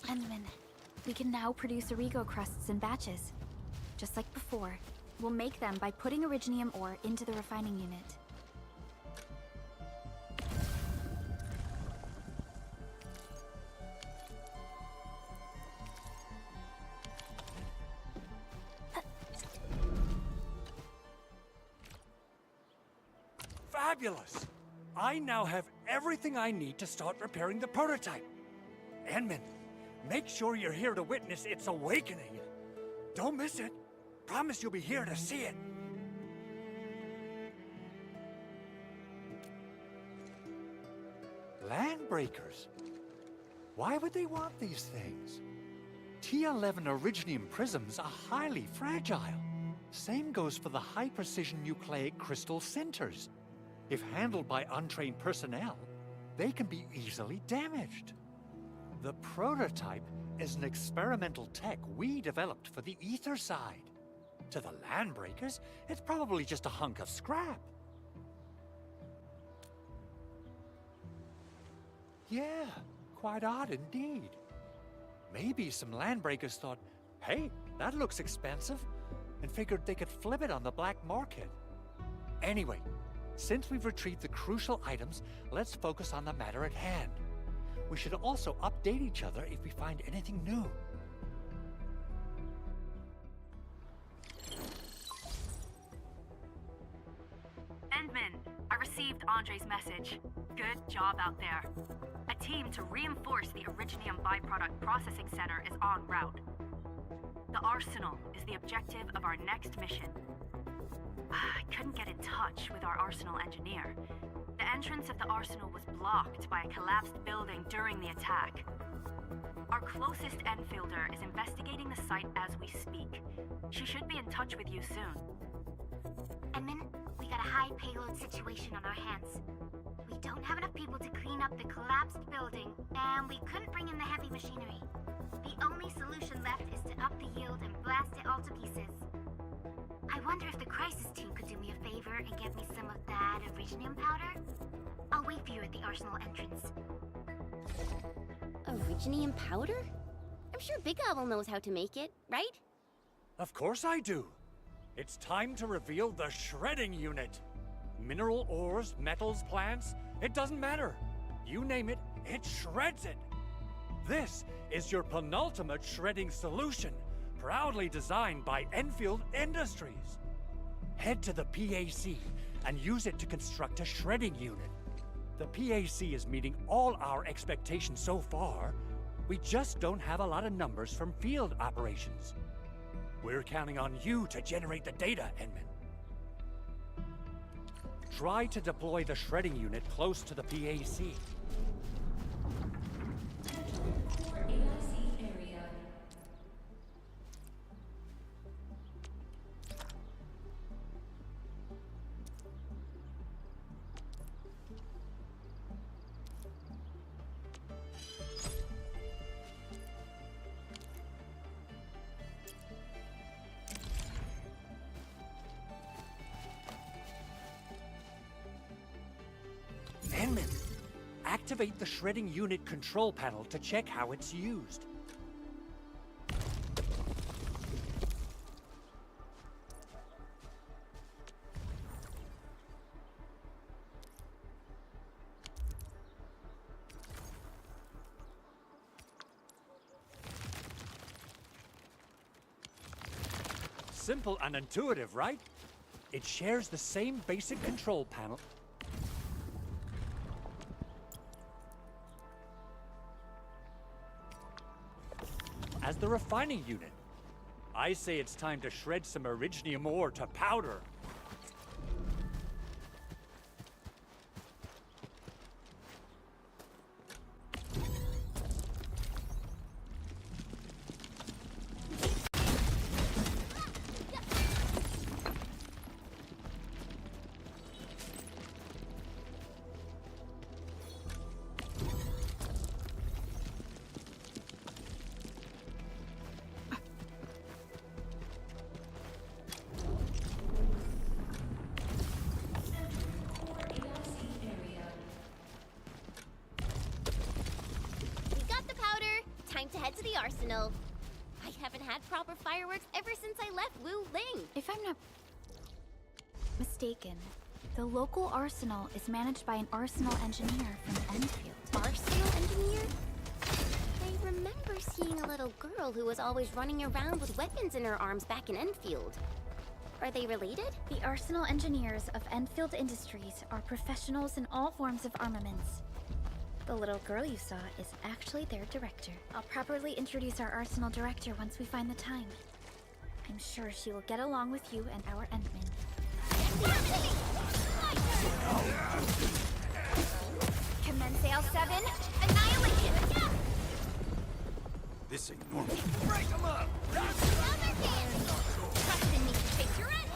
Endman, we can now produce Origo crusts in batches. Just like before, we'll make them by putting Originium ore into the refining unit. Fabulous! I now have everything I need to start repairing the prototype. Endman, make sure you're here to witness its awakening. Don't miss it. Promise you'll be here to see it. Landbreakers? Why would they want these things? T11 Originium prisms are highly fragile. Same goes for the high-precision nucleic crystal centers. If handled by untrained personnel, they can be easily damaged. The prototype is an experimental tech we developed for the ether side. To the Landbreakers, it's probably just a hunk of scrap. Yeah, quite odd indeed. Maybe some Landbreakers thought, hey, that looks expensive, and figured they could flip it on the black market. Anyway, since we've retrieved the crucial items, let's focus on the matter at hand. We should also update each other if we find anything new. Endman, I received Andre's message. Good job out there. A team to reinforce the Originium byproduct processing center is en route. The Arsenal is the objective of our next mission. I couldn't get in touch with our Arsenal engineer. The entrance of the Arsenal was blocked by a collapsed building during the attack. Our closest endfielder is investigating the site as we speak. She should be in touch with you soon. Edmund, we got a high payload situation on our hands. We don't have enough people to clean up the collapsed building, and we couldn't bring in the heavy machinery. The only solution left is to up the yield and blast it all to pieces. I wonder if the crisis team could do me a favor and get me some of that Originium powder? I'll wait for you at the Arsenal entrance. Originium powder? I'm sure Big Owl knows how to make it, right? Of course I do. It's time to reveal the shredding unit. Mineral ores, metals, plants, it doesn't matter. You name it, it shreds it. This is your penultimate shredding solution, proudly designed by Enfield Industries. Head to the PAC and use it to construct a shredding unit. The PAC is meeting all our expectations so far. We just don't have a lot of numbers from field operations. We're counting on you to generate the data, Edmund. Try to deploy the shredding unit close to the PAC. Edmund, activate the shredding unit control panel to check how it's used. Simple and intuitive, right? It shares the same basic control panel as the refining unit. I say it's time to shred some Originium ore to powder. to the arsenal. I haven't had proper fireworks ever since I left Wu Ling. If I'm not mistaken, the local arsenal is managed by an arsenal engineer from Enfield. Arsenal engineer? I remember seeing a little girl who was always running around with weapons in her arms back in Enfield. Are they related? The arsenal engineers of Enfield Industries are professionals in all forms of armaments. The little girl you saw is actually their director. I'll properly introduce our arsenal director once we find the time. I'm sure she will get along with you and our Endman. Commence L7, annihilation! This ain't normal. Break them up! Trust in me to take your end!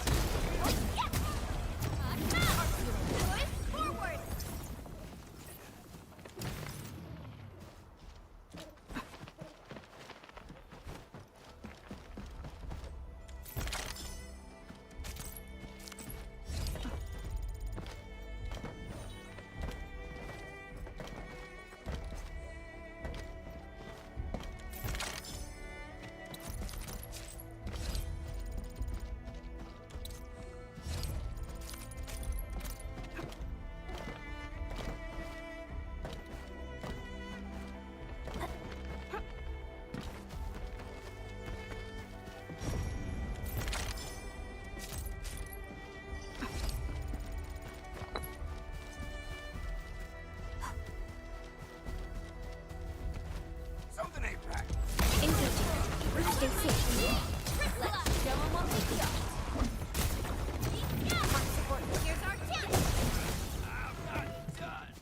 Yes! Good, forward! Something ain't right. Engaging. Stay safe. Let's show 'em what we got. Want support? Here's our chance! I'm not done.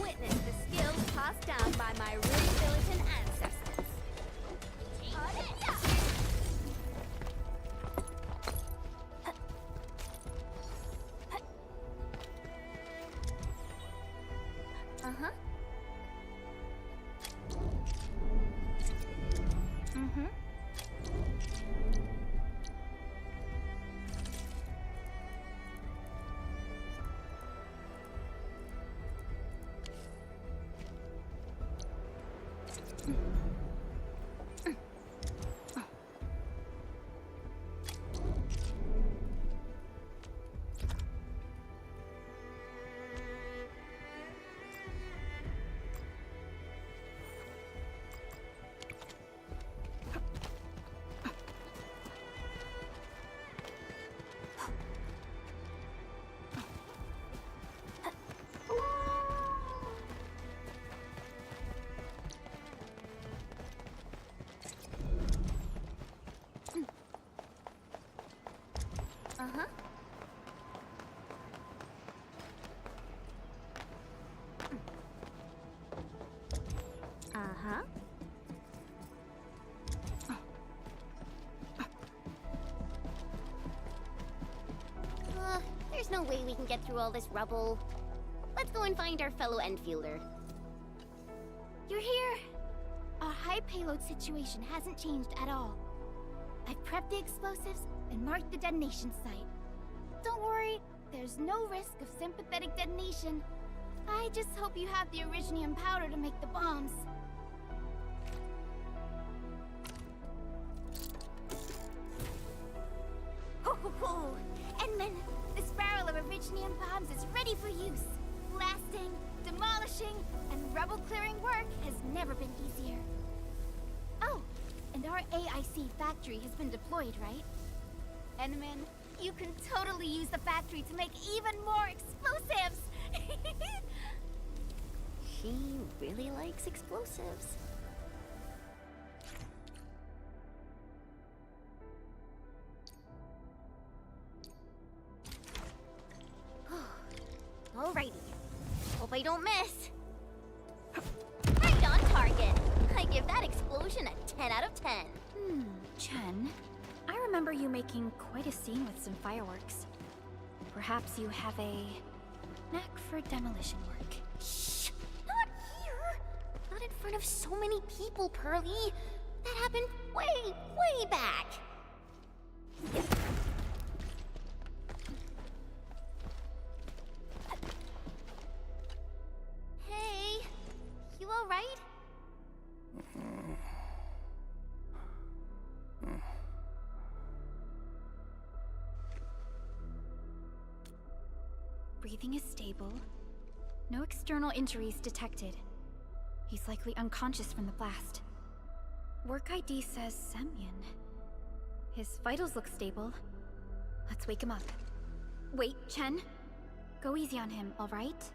Witness the skills passed down by my Ring-militant ancestors. Uh-huh. Mm-hmm. Uh-huh. Uh-huh. There's no way we can get through all this rubble. Let's go and find our fellow Enfielder. You're here! Our high payload situation hasn't changed at all. I've prepped the explosives and marked the detonation site. Don't worry, there's no risk of sympathetic detonation. I just hope you have the originium powder to make the bombs. Ho ho ho! Endman, this barrel of originium bombs is ready for use. Blasting, demolishing, and rebel-clearing work has never been easier. Oh, and our AIC factory has been deployed, right? Endman, you can totally use the factory to make even more explosives! She really likes explosives. Alrighty. Hope I don't miss. Right on target. I give that explosion a 10 out of 10. Chen, I remember you making quite a scene with some fireworks. Perhaps you have a knack for demolition work. Shh! Not here! Not in front of so many people, Pearly. That happened way, way back. Breathing is stable. No external injuries detected. He's likely unconscious from the blast. Work ID says Semyon. His vitals look stable. Let's wake him up. Wait, Chen. Go easy on him, alright?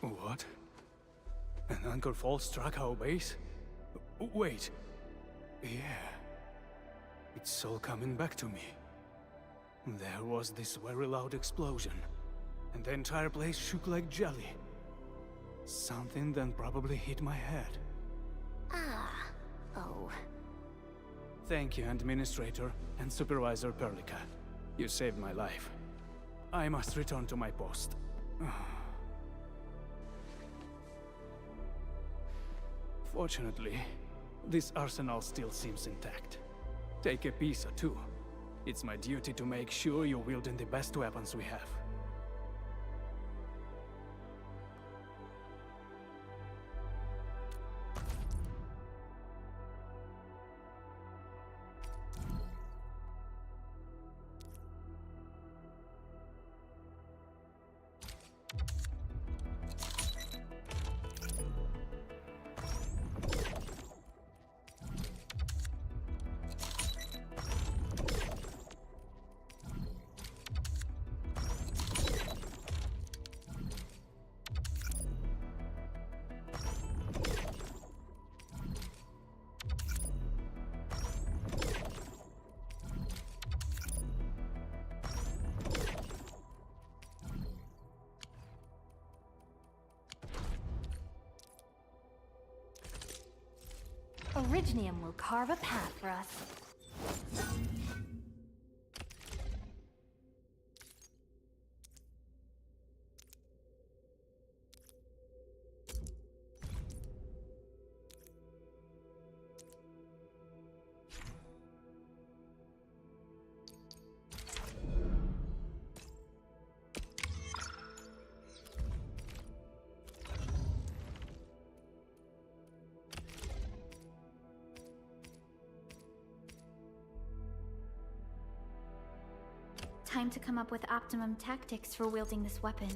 What? An anchor fall struck our base? Wait. Yeah. It's all coming back to me. There was this very loud explosion, and the entire place shook like jelly. Something then probably hit my head. Ah. Oh. Thank you, Administrator and Supervisor Perlica. You saved my life. I must return to my post. Fortunately, this arsenal still seems intact. Take a piece or two. It's my duty to make sure you're wielding the best weapons we have. Originium will carve a path for us. Time to come up with optimum tactics for wielding this weapon.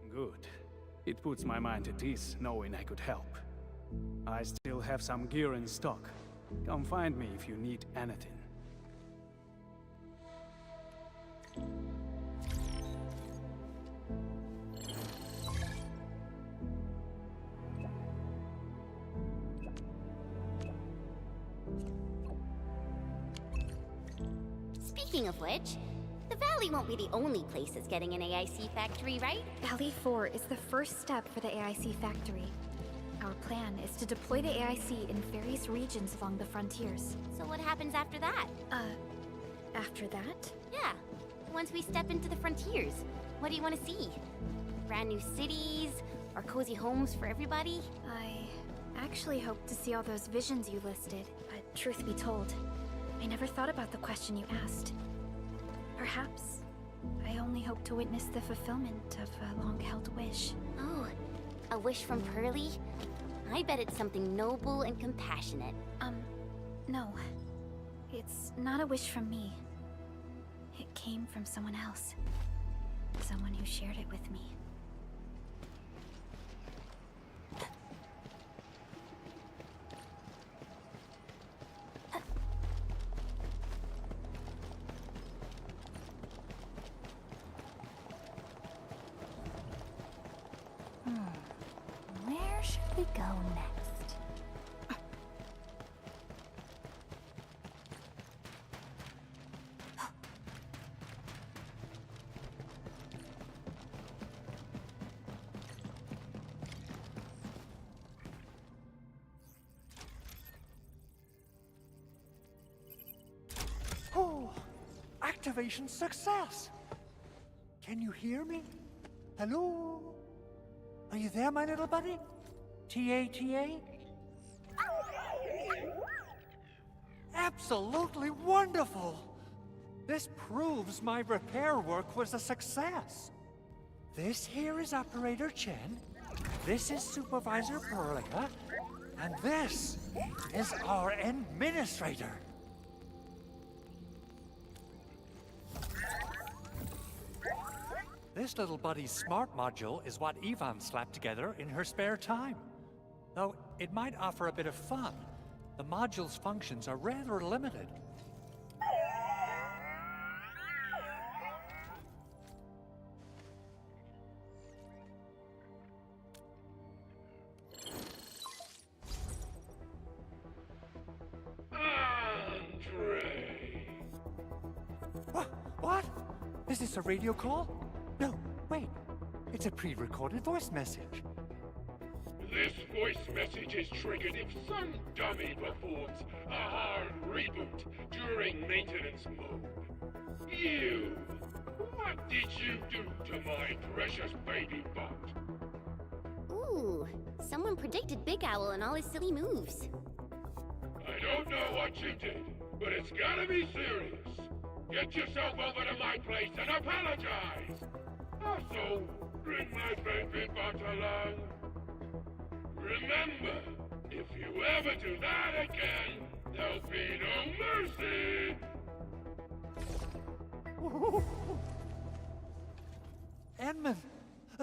Good. It puts my mind at ease knowing I could help. I still have some gear in stock. Come find me if you need anything. Speaking of which, the Valley won't be the only place that's getting an AIC factory, right? Valley 4 is the first step for the AIC factory. Our plan is to deploy the AIC in various regions along the frontiers. So what happens after that? After that? Yeah. Once we step into the frontiers, what do you want to see? Brand new cities? Or cozy homes for everybody? I actually hoped to see all those visions you listed, but truth be told, I never thought about the question you asked. Perhaps I only hope to witness the fulfillment of a long-held wish. Oh, a wish from Pearly? I bet it's something noble and compassionate. No. It's not a wish from me. It came from someone else. Someone who shared it with me. Where should we go next? Activation success! Can you hear me? Hello? Are you there, my little buddy? T-A-T-A? Absolutely wonderful! This proves my repair work was a success. This here is Operator Chen, this is Supervisor Perlica, and this is our Administrator. This little buddy's smart module is what Yvonne slapped together in her spare time. Though it might offer a bit of fun, the module's functions are rather limited. What? Is this a radio call? No, wait. It's a pre-recorded voice message. This voice message is triggered if some dummy performs a hard reboot during maintenance mode. You! What did you do to my precious baby bot? Ooh, someone predicted Big Owl and all his silly moves. I don't know what you did, but it's gotta be serious. Get yourself over to my place and apologize! Also, bring my baby bot along. Remember, if you ever do that again, there'll be no mercy! Edmund,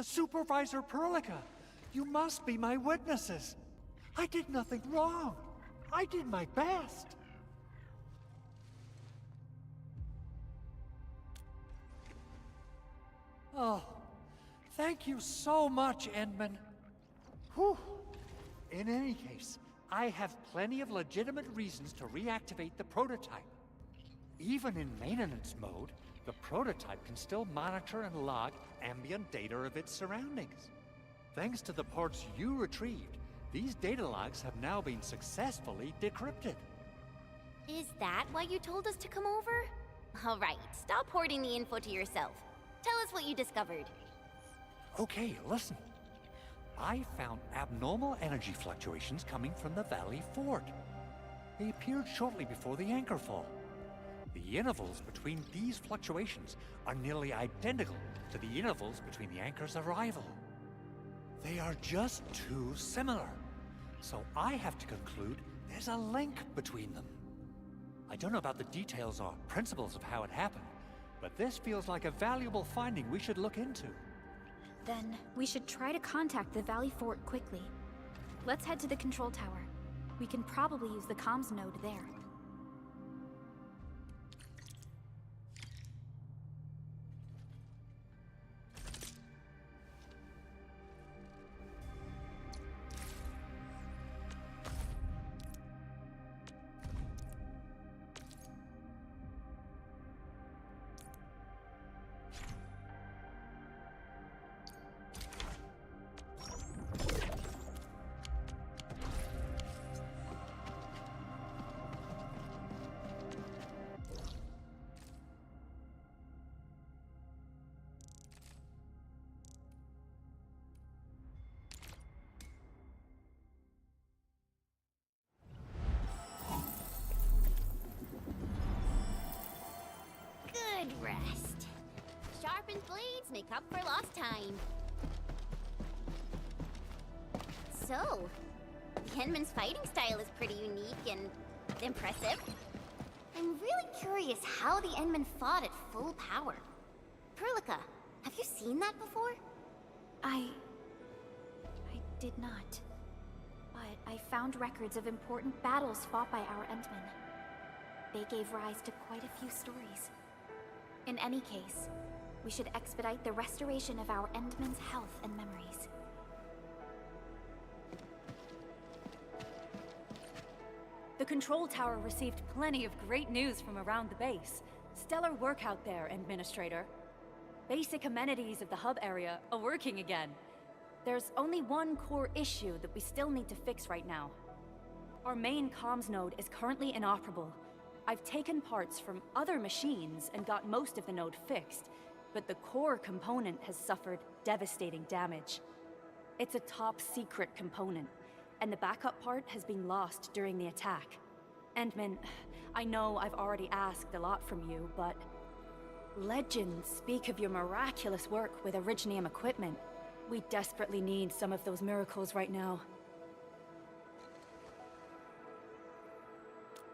Supervisor Perlica, you must be my witnesses. I did nothing wrong. I did my best. Oh, thank you so much, Edmund. Whew. In any case, I have plenty of legitimate reasons to reactivate the prototype. Even in maintenance mode, the prototype can still monitor and log ambient data of its surroundings. Thanks to the ports you retrieved, these data logs have now been successfully decrypted. Is that why you told us to come over? All right, stop hoarding the info to yourself. Tell us what you discovered. Okay, listen. I found abnormal energy fluctuations coming from the Valley Fort. They appeared shortly before the anchor fall. The intervals between these fluctuations are nearly identical to the intervals between the anchor's arrival. They are just too similar. So I have to conclude there's a link between them. I don't know about the details or principles of how it happened, but this feels like a valuable finding we should look into. Then we should try to contact the Valley Fort quickly. Let's head to the control tower. We can probably use the comms node there. Good rest. Sharpened blades make up for lost time. So, the Henman's fighting style is pretty unique and impressive. I'm really curious how the Endman fought at full power. Perlica, have you seen that before? I did not. But I found records of important battles fought by our Endmen. They gave rise to quite a few stories. In any case, we should expedite the restoration of our Endmen's health and memories. The control tower received plenty of great news from around the base. Stellar work out there, Administrator. Basic amenities of the hub area are working again. There's only one core issue that we still need to fix right now. Our main comms node is currently inoperable. I've taken parts from other machines and got most of the node fixed, but the core component has suffered devastating damage. It's a top secret component, and the backup part has been lost during the attack. Endman, I know I've already asked a lot from you, but legends speak of your miraculous work with Originium equipment. We desperately need some of those miracles right now.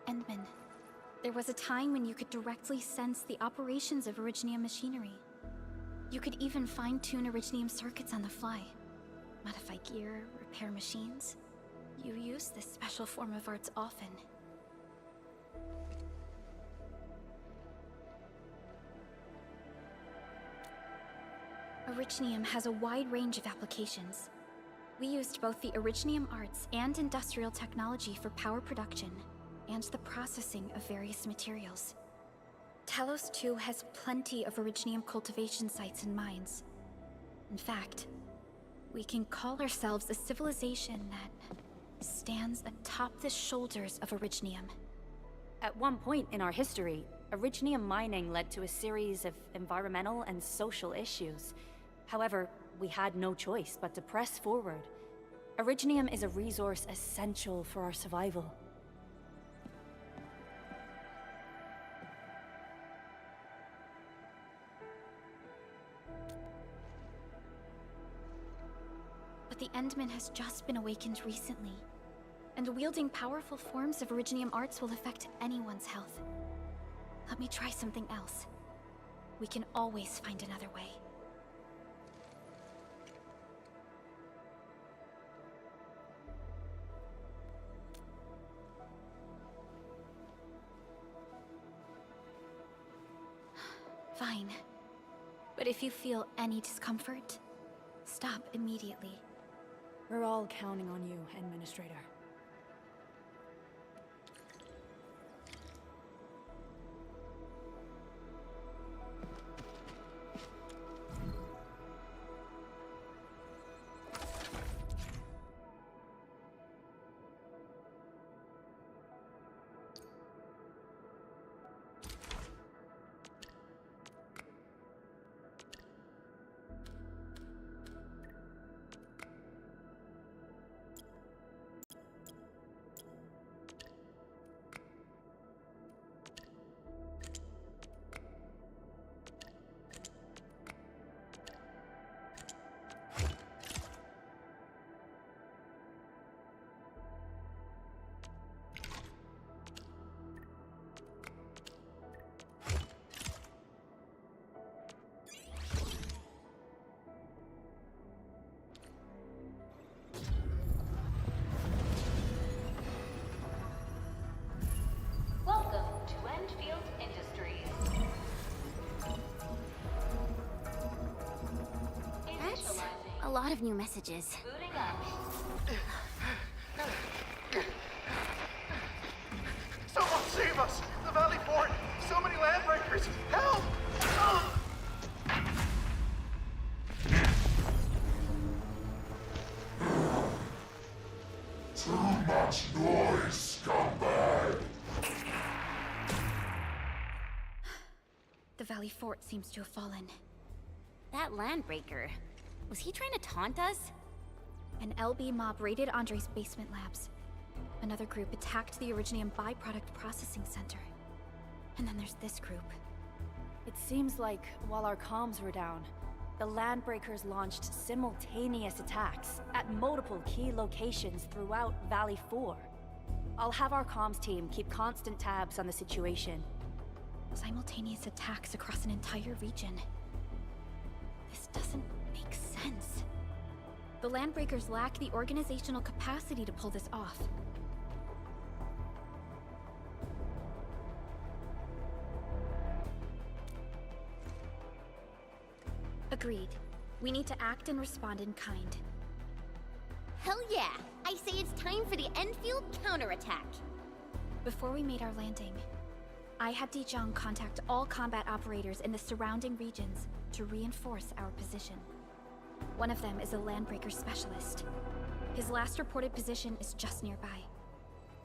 Endman, there was a time when you could directly sense the operations of Originium machinery. You could even fine-tune Originium circuits on the fly, modify gear, repair machines. You use this special form of arts often. Originium has a wide range of applications. We used both the Originium arts and industrial technology for power production and the processing of various materials. Talos 2 has plenty of Originium cultivation sites and mines. In fact, we can call ourselves a civilization that stands atop the shoulders of Originium. At one point in our history, Originium mining led to a series of environmental and social issues. However, we had no choice but to press forward. Originium is a resource essential for our survival. But the Endman has just been awakened recently, and wielding powerful forms of Originium arts will affect anyone's health. Let me try something else. We can always find another way. Fine. But if you feel any discomfort, stop immediately. We're all counting on you, Administrator. Welcome to Endfield Industries. That's a lot of new messages. Booting up. Someone save us! The Valley Fort! So many landbreakers! Help! Too much noise, scumbag! The Valley Fort seems to have fallen. That landbreaker, was he trying to taunt us? An LB mob raided Andre's basement labs. Another group attacked the Originium byproduct processing center. And then there's this group. It seems like, while our comms were down, the Landbreakers launched simultaneous attacks at multiple key locations throughout Valley 4. I'll have our comms team keep constant tabs on the situation. Simultaneous attacks across an entire region. This doesn't make sense. The Landbreakers lack the organizational capacity to pull this off. Agreed. We need to act and respond in kind. Hell yeah! I say it's time for the Enfield counterattack! Before we made our landing, I had Dijong contact all combat operators in the surrounding regions to reinforce our position. One of them is a Landbreaker specialist. His last reported position is just nearby.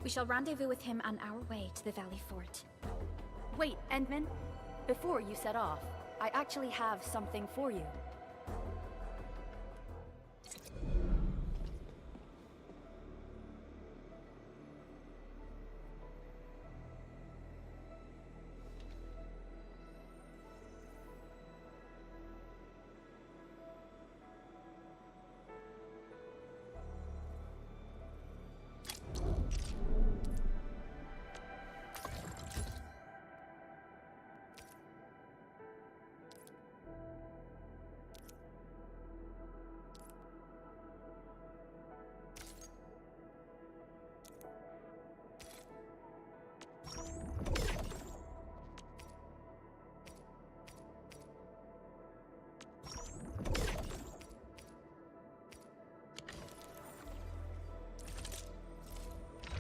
We shall rendezvous with him on our way to the Valley Fort. Wait, Endman. Before you set off, I actually have something for you.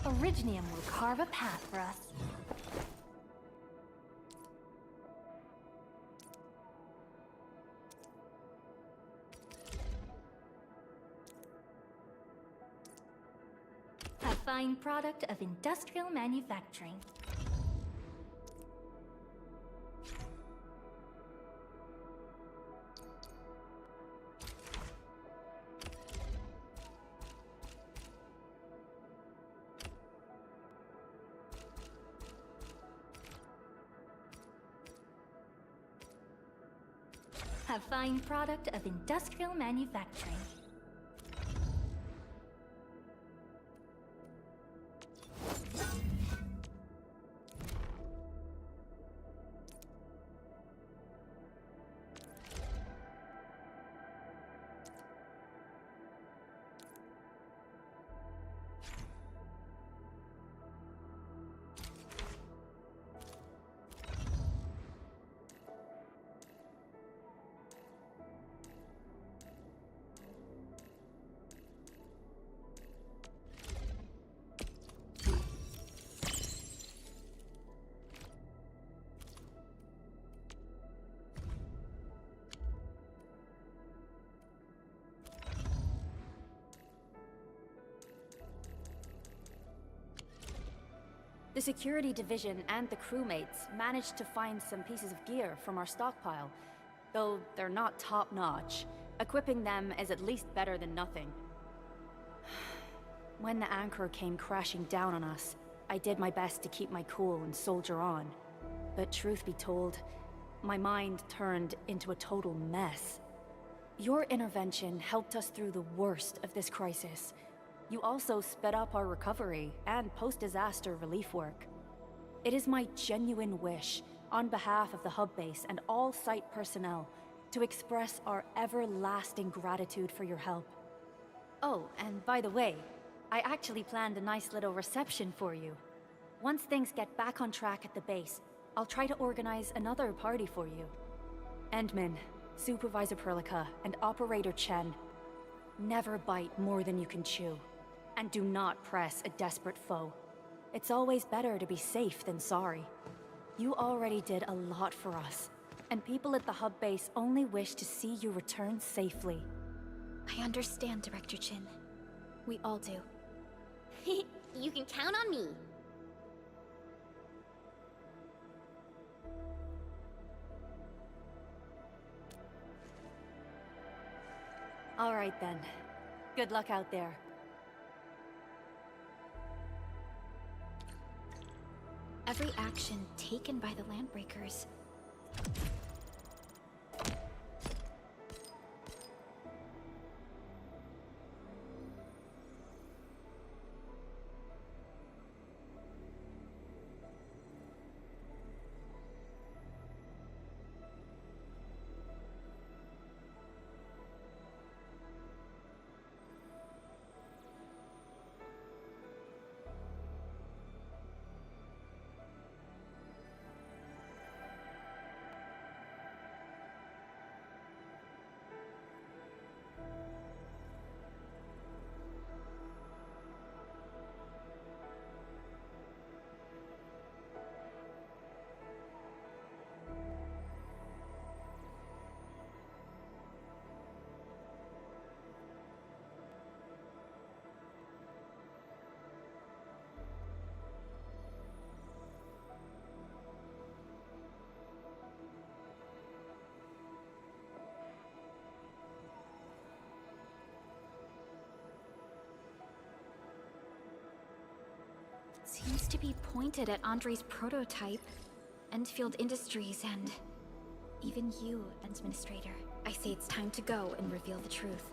Originium will carve a path for us. A fine product of industrial manufacturing. A fine product of industrial manufacturing. The security division and the crewmates managed to find some pieces of gear from our stockpile. Though they're not top-notch, equipping them is at least better than nothing. When the anchor came crashing down on us, I did my best to keep my cool and soldier on. But truth be told, my mind turned into a total mess. Your intervention helped us through the worst of this crisis. You also sped up our recovery and post-disaster relief work. It is my genuine wish, on behalf of the hub base and all site personnel, to express our everlasting gratitude for your help. Oh, and by the way, I actually planned a nice little reception for you. Once things get back on track at the base, I'll try to organize another party for you. Endman, Supervisor Perlica, and Operator Chen, never bite more than you can chew. And do not press a desperate foe. It's always better to be safe than sorry. You already did a lot for us, and people at the hub base only wish to see you return safely. I understand, Director Chin. We all do. You can count on me. All right then. Good luck out there. Every action taken by the Landbreakers. seems to be pointed at Andre's prototype, Endfield Industries, and even you, Administrator. I say it's time to go and reveal the truth.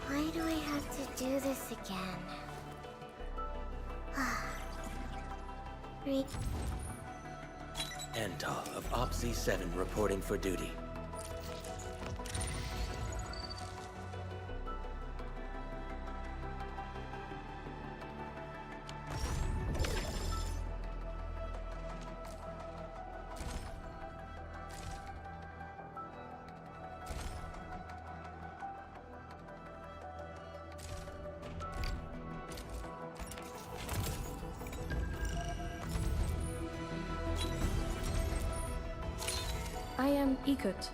Why do I have to do this again? Antar of Op Z7 reporting for duty. I am Ikut.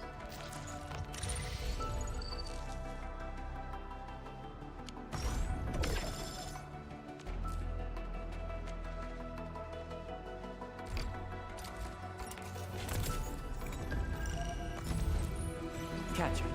Catcher.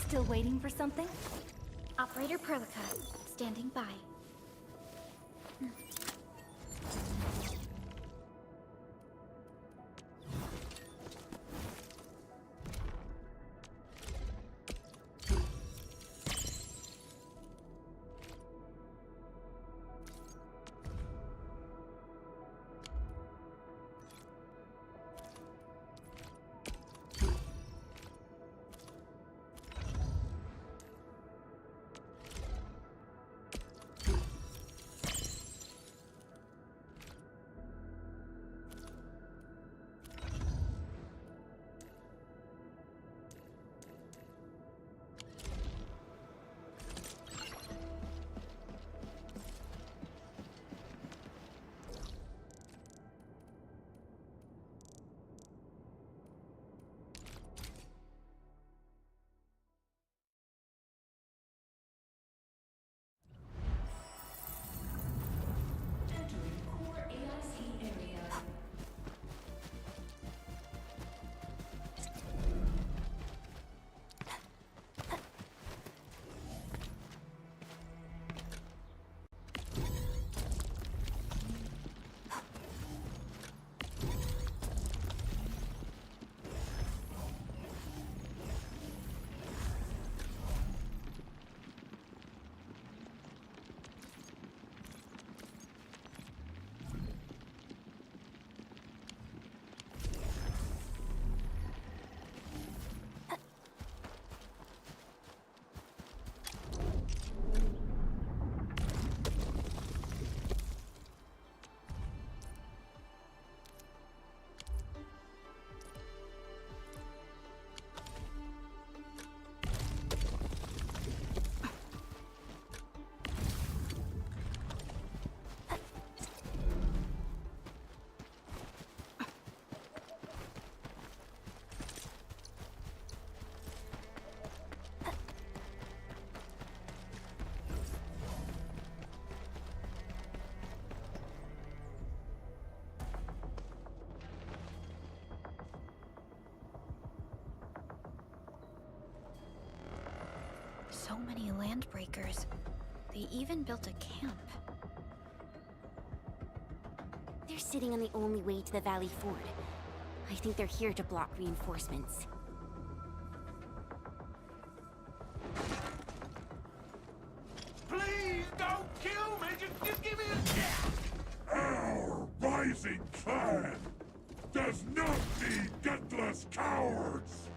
Still waiting for something? Operator Perlica, standing by. So many landbreakers. They even built a camp. They're sitting on the only way to the Valley Ford. I think they're here to block reinforcements. rising clan does not need gutless cowards!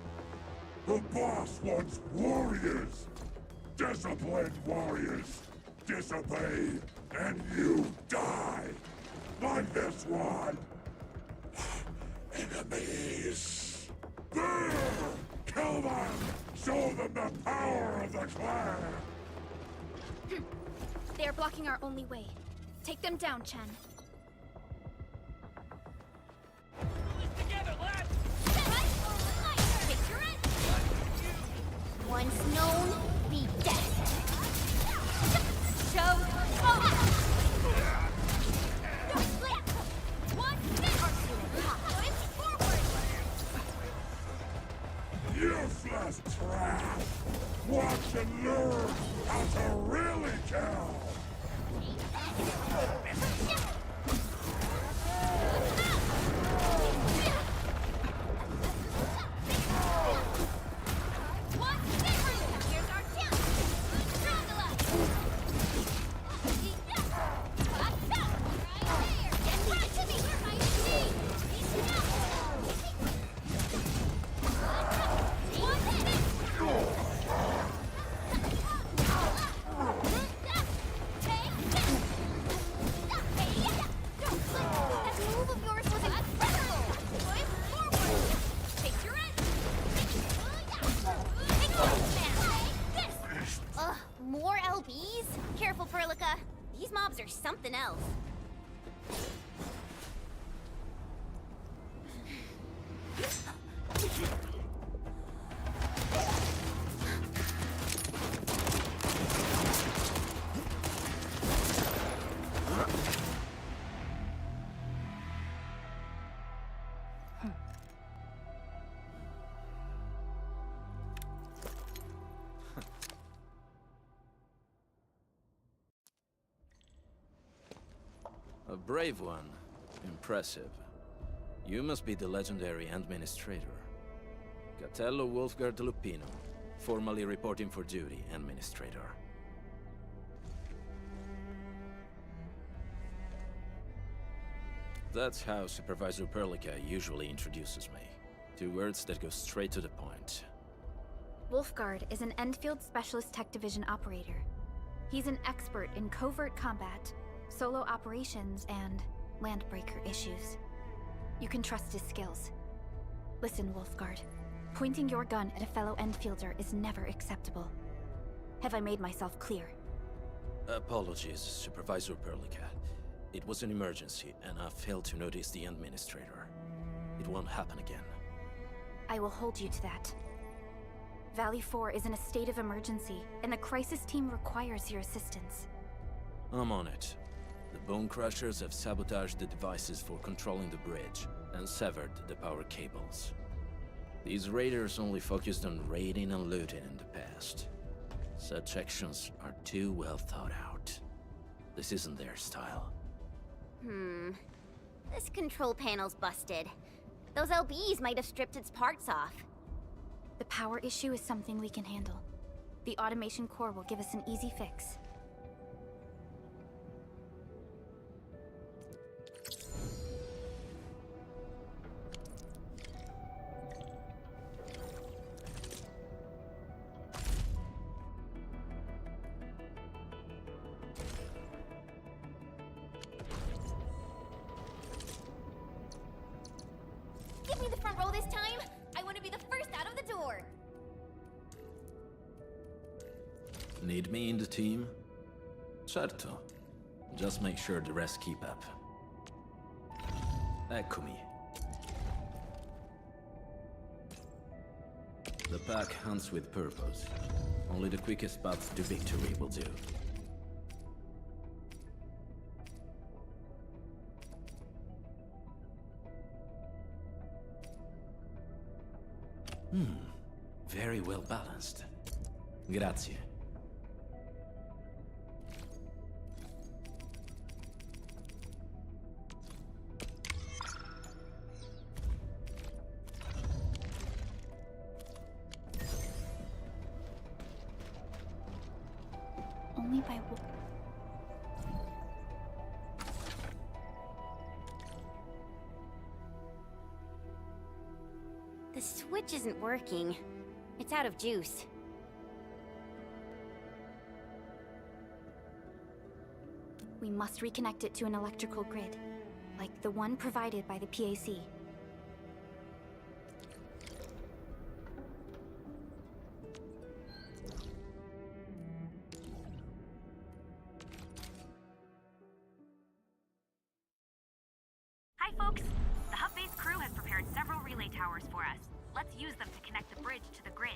The boss wants warriors! Disciplined warriors! Disobey, and you die! Like this one! Enemies! There! Kill them! Show them the power of the clan! They are blocking our only way. Take them down, Chen. Once known, be dead. Show Useless trash! Watch and learn how to really kill! More LBs? Careful, Perlica. These mobs are something else. A brave one. Impressive. You must be the legendary administrator. Catello Wolfgard Lupino, formally reporting for duty, administrator. That's how Supervisor Perlica usually introduces me. 2 words that go straight to the point. Wolfgard is an Endfield Specialist Tech Division operator. He's an expert in covert combat, solo operations, and landbreaker issues. You can trust his skills. Listen, Wolfgard. Pointing your gun at a fellow Enfielder is never acceptable. Have I made myself clear? Apologies, Supervisor Perlica. It was an emergency, and I failed to notice the administrator. It won't happen again. I will hold you to that. Valley 4 is in a state of emergency, and the crisis team requires your assistance. I'm on it. The Bone Crushers have sabotaged the devices for controlling the bridge, and severed the power cables. These raiders only focused on raiding and looting in the past. Such actions are too well thought out. This isn't their style. This control panel's busted. Those LBs might have stripped its parts off. The power issue is something we can handle. The automation core will give us an easy fix. Give me the front row this time! I want to be the first out of the door! Need me in the team? Certo. Just make sure the rest keep up. Eccomi. The pack hunts with purpose. Only the quickest path to victory will do. Very well balanced. Grazie. Only by switch isn't working. It's out of juice. We must reconnect it to an electrical grid, like the one provided by the PAC. Hi, folks. The hub base crew has prepared several relay towers for us. Let's use them to connect the bridge to the grid.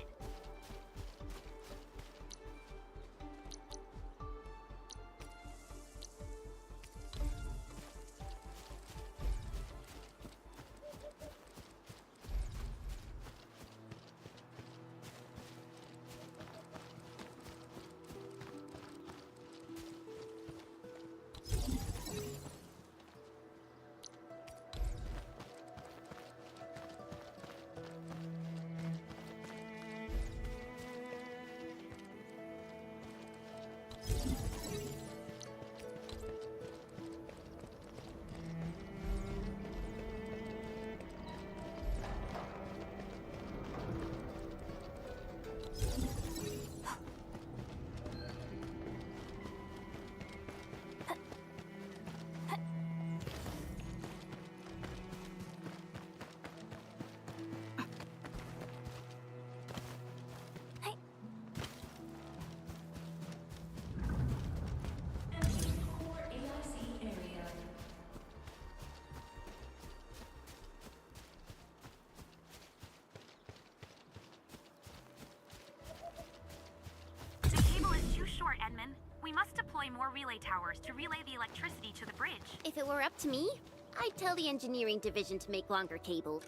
Core AIC area. The cable is too short, Edmund. We must deploy more relay towers to relay the electricity to the bridge. If it were up to me, I'd tell the engineering division to make longer cable.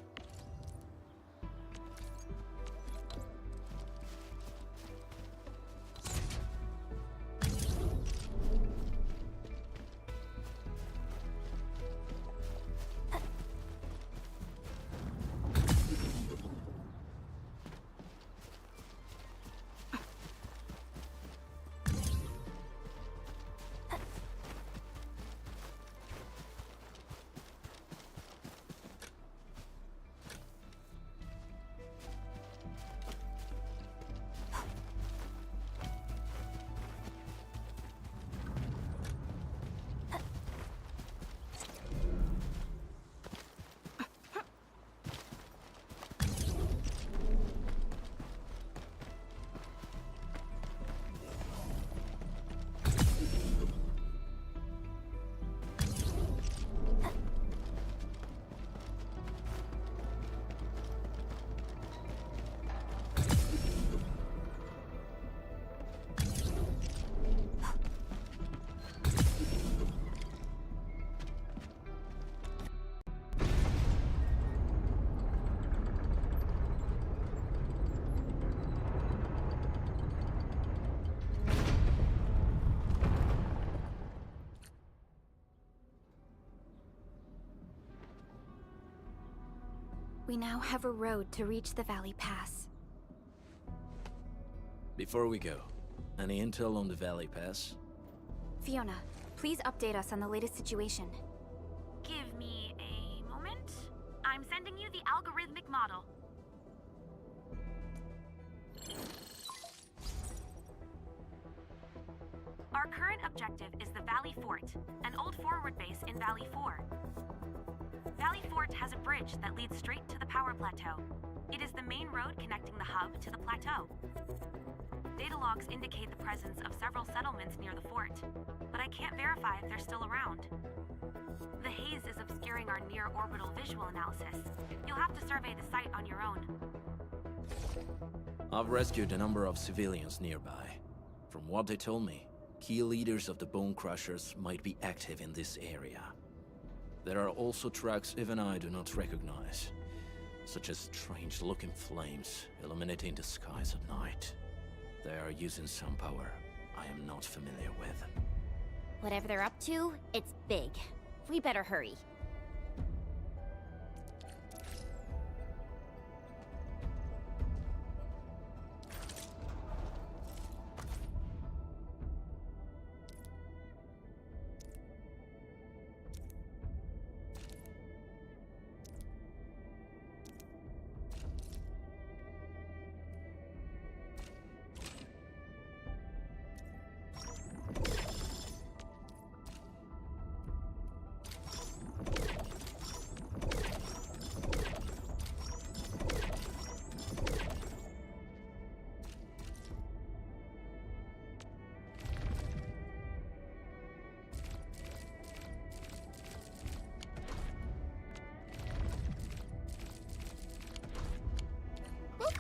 We now have a road to reach the Valley Pass. Before we go, any intel on the Valley Pass? Fiona, please update us on the latest situation. Give me a moment. I'm sending you the algorithmic model. Our current objective is the Valley Fort, an old forward base in Valley 4. Valley Fort has a bridge that leads straight to the power plateau. It is the main road connecting the hub to the plateau. Data logs indicate the presence of several settlements near the fort, but I can't verify if they're still around. The haze is obscuring our near-orbital visual analysis. You'll have to survey the site on your own. I've rescued a number of civilians nearby. From what they told me, key leaders of the Bone Crushers might be active in this area. There are also tracks even I do not recognize, such as strange-looking flames illuminating the skies at night. They are using some power I am not familiar with. Whatever they're up to, it's big. We better hurry.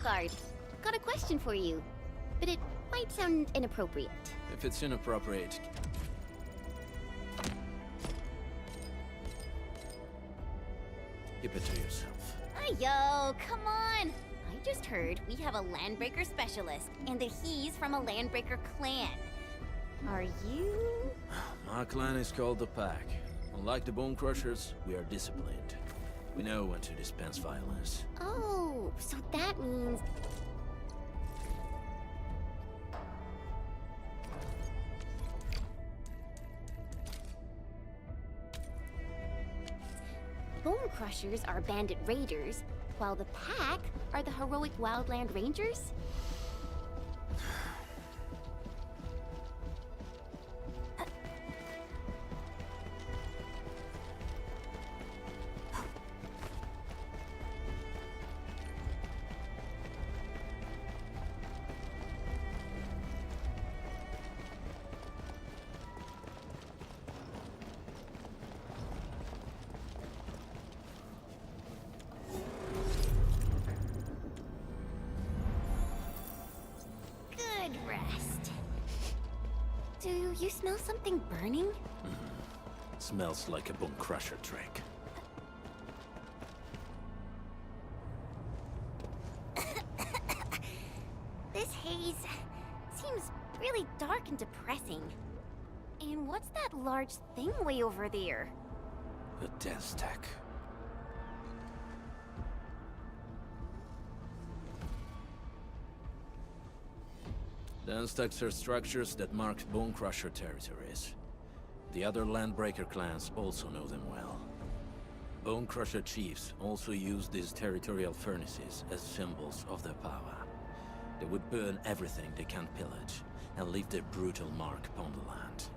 Wolfguard. Got a question for you, but it might sound inappropriate. If it's inappropriate, keep it to yourself. Yo, come on! I just heard we have a Landbreaker specialist, and that he's from a Landbreaker clan. Are you? My clan is called the Pack. Unlike the Bone Crushers, we are disciplined. We know when to dispense violence. Oh, so that means... Bone Crushers are bandit raiders, while the Pack are the heroic wildland rangers? Good rest. Do you smell something burning? Smells like a Bone Crusher trick. This haze seems really dark and depressing. And what's that large thing way over there? A dense tech. Dense techs are structures that mark Bone Crusher territories. The other Landbreaker clans also know them well. Bone Crusher chiefs also use these territorial furnaces as symbols of their power. They would burn everything they can't pillage, and leave their brutal mark upon the land.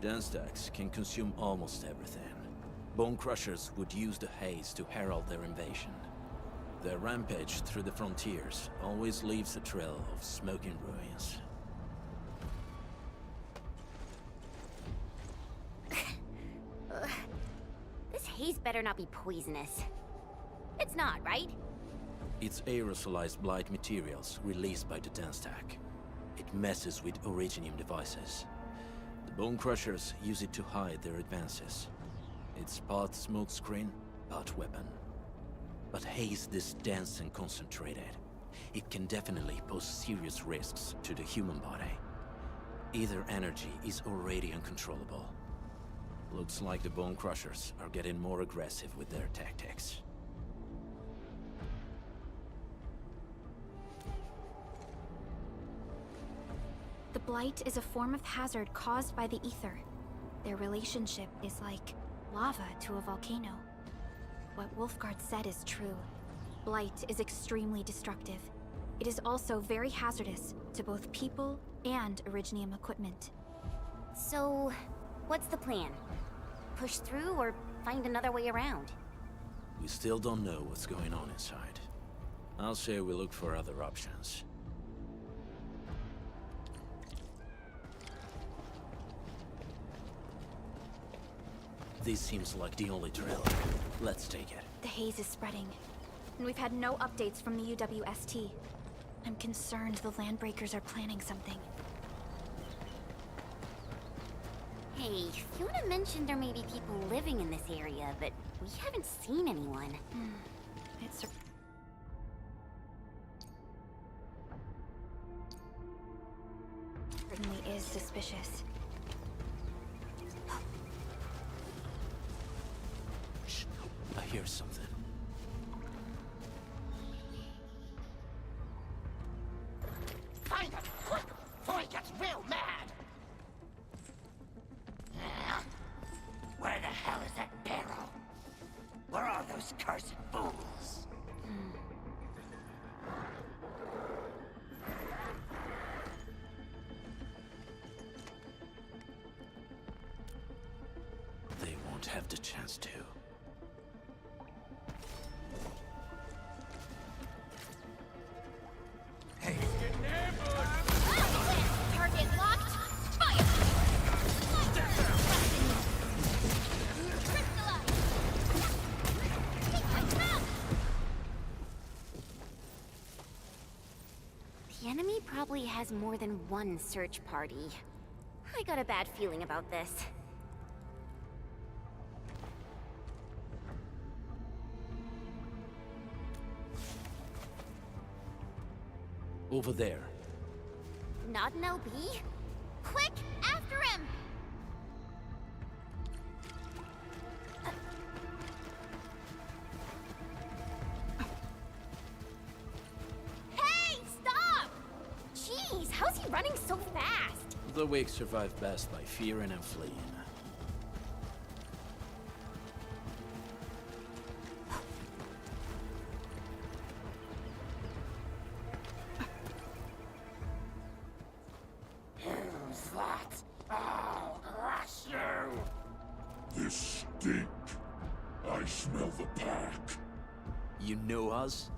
Dense techs can consume almost everything. Bone Crushers would use the haze to herald their invasion. Their rampage through the frontiers always leaves a trail of smoking ruins. This haze better not be poisonous. It's not, right? It's aerosolized blight materials released by the dense tech. It messes with originium devices. The Bone Crushers use it to hide their advances. It's part smokescreen, part weapon. But haze this dense and concentrated. It can definitely pose serious risks to the human body. Either energy is already uncontrollable. Looks like the Bone Crushers are getting more aggressive with their tactics. The Blight is a form of hazard caused by the ether. Their relationship is like lava to a volcano. What Wolfguard said is true. Blight is extremely destructive. It is also very hazardous to both people and Originium equipment. So, what's the plan? Push through or find another way around? We still don't know what's going on inside. I'll say we look for other options. This seems like the only trail. Let's take it. The haze is spreading, and we've had no updates from the UWST. I'm concerned the Landbreakers are planning something. Hey, Fiona mentioned there may be people living in this area, but we haven't seen anyone. It certainly is suspicious. Shh, I hear something. Find him, quick, before he gets real mad! Where the hell is that barrel? Where are those cursed fools? They won't have the chance to. Hey, getting ambushed! Target locked! Fire! The enemy probably has more than one search party. I got a bad feeling about this. Over there. Not an LB? Quick, after him! Hey, stop! Jeez, how's he running so fast? The weak survive best by fearing and fleeing. Who's that? I'll crush you! This stink. I smell the pack. You know us?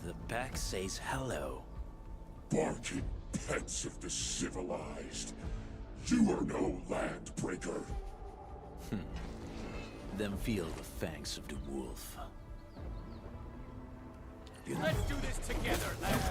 The pack says hello. Barking pets of the civilized. You are no landbreaker. Then feel the fangs of the wolf. Let's do this together, lads!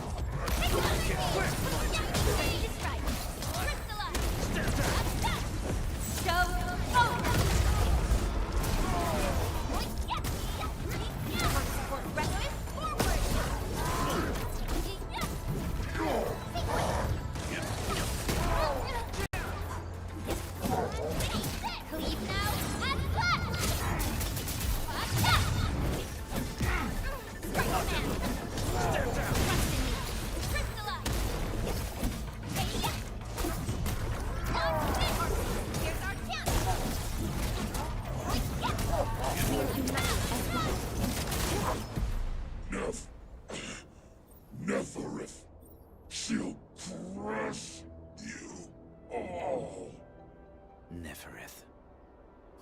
Neferith. She'll crush you all. Neferith.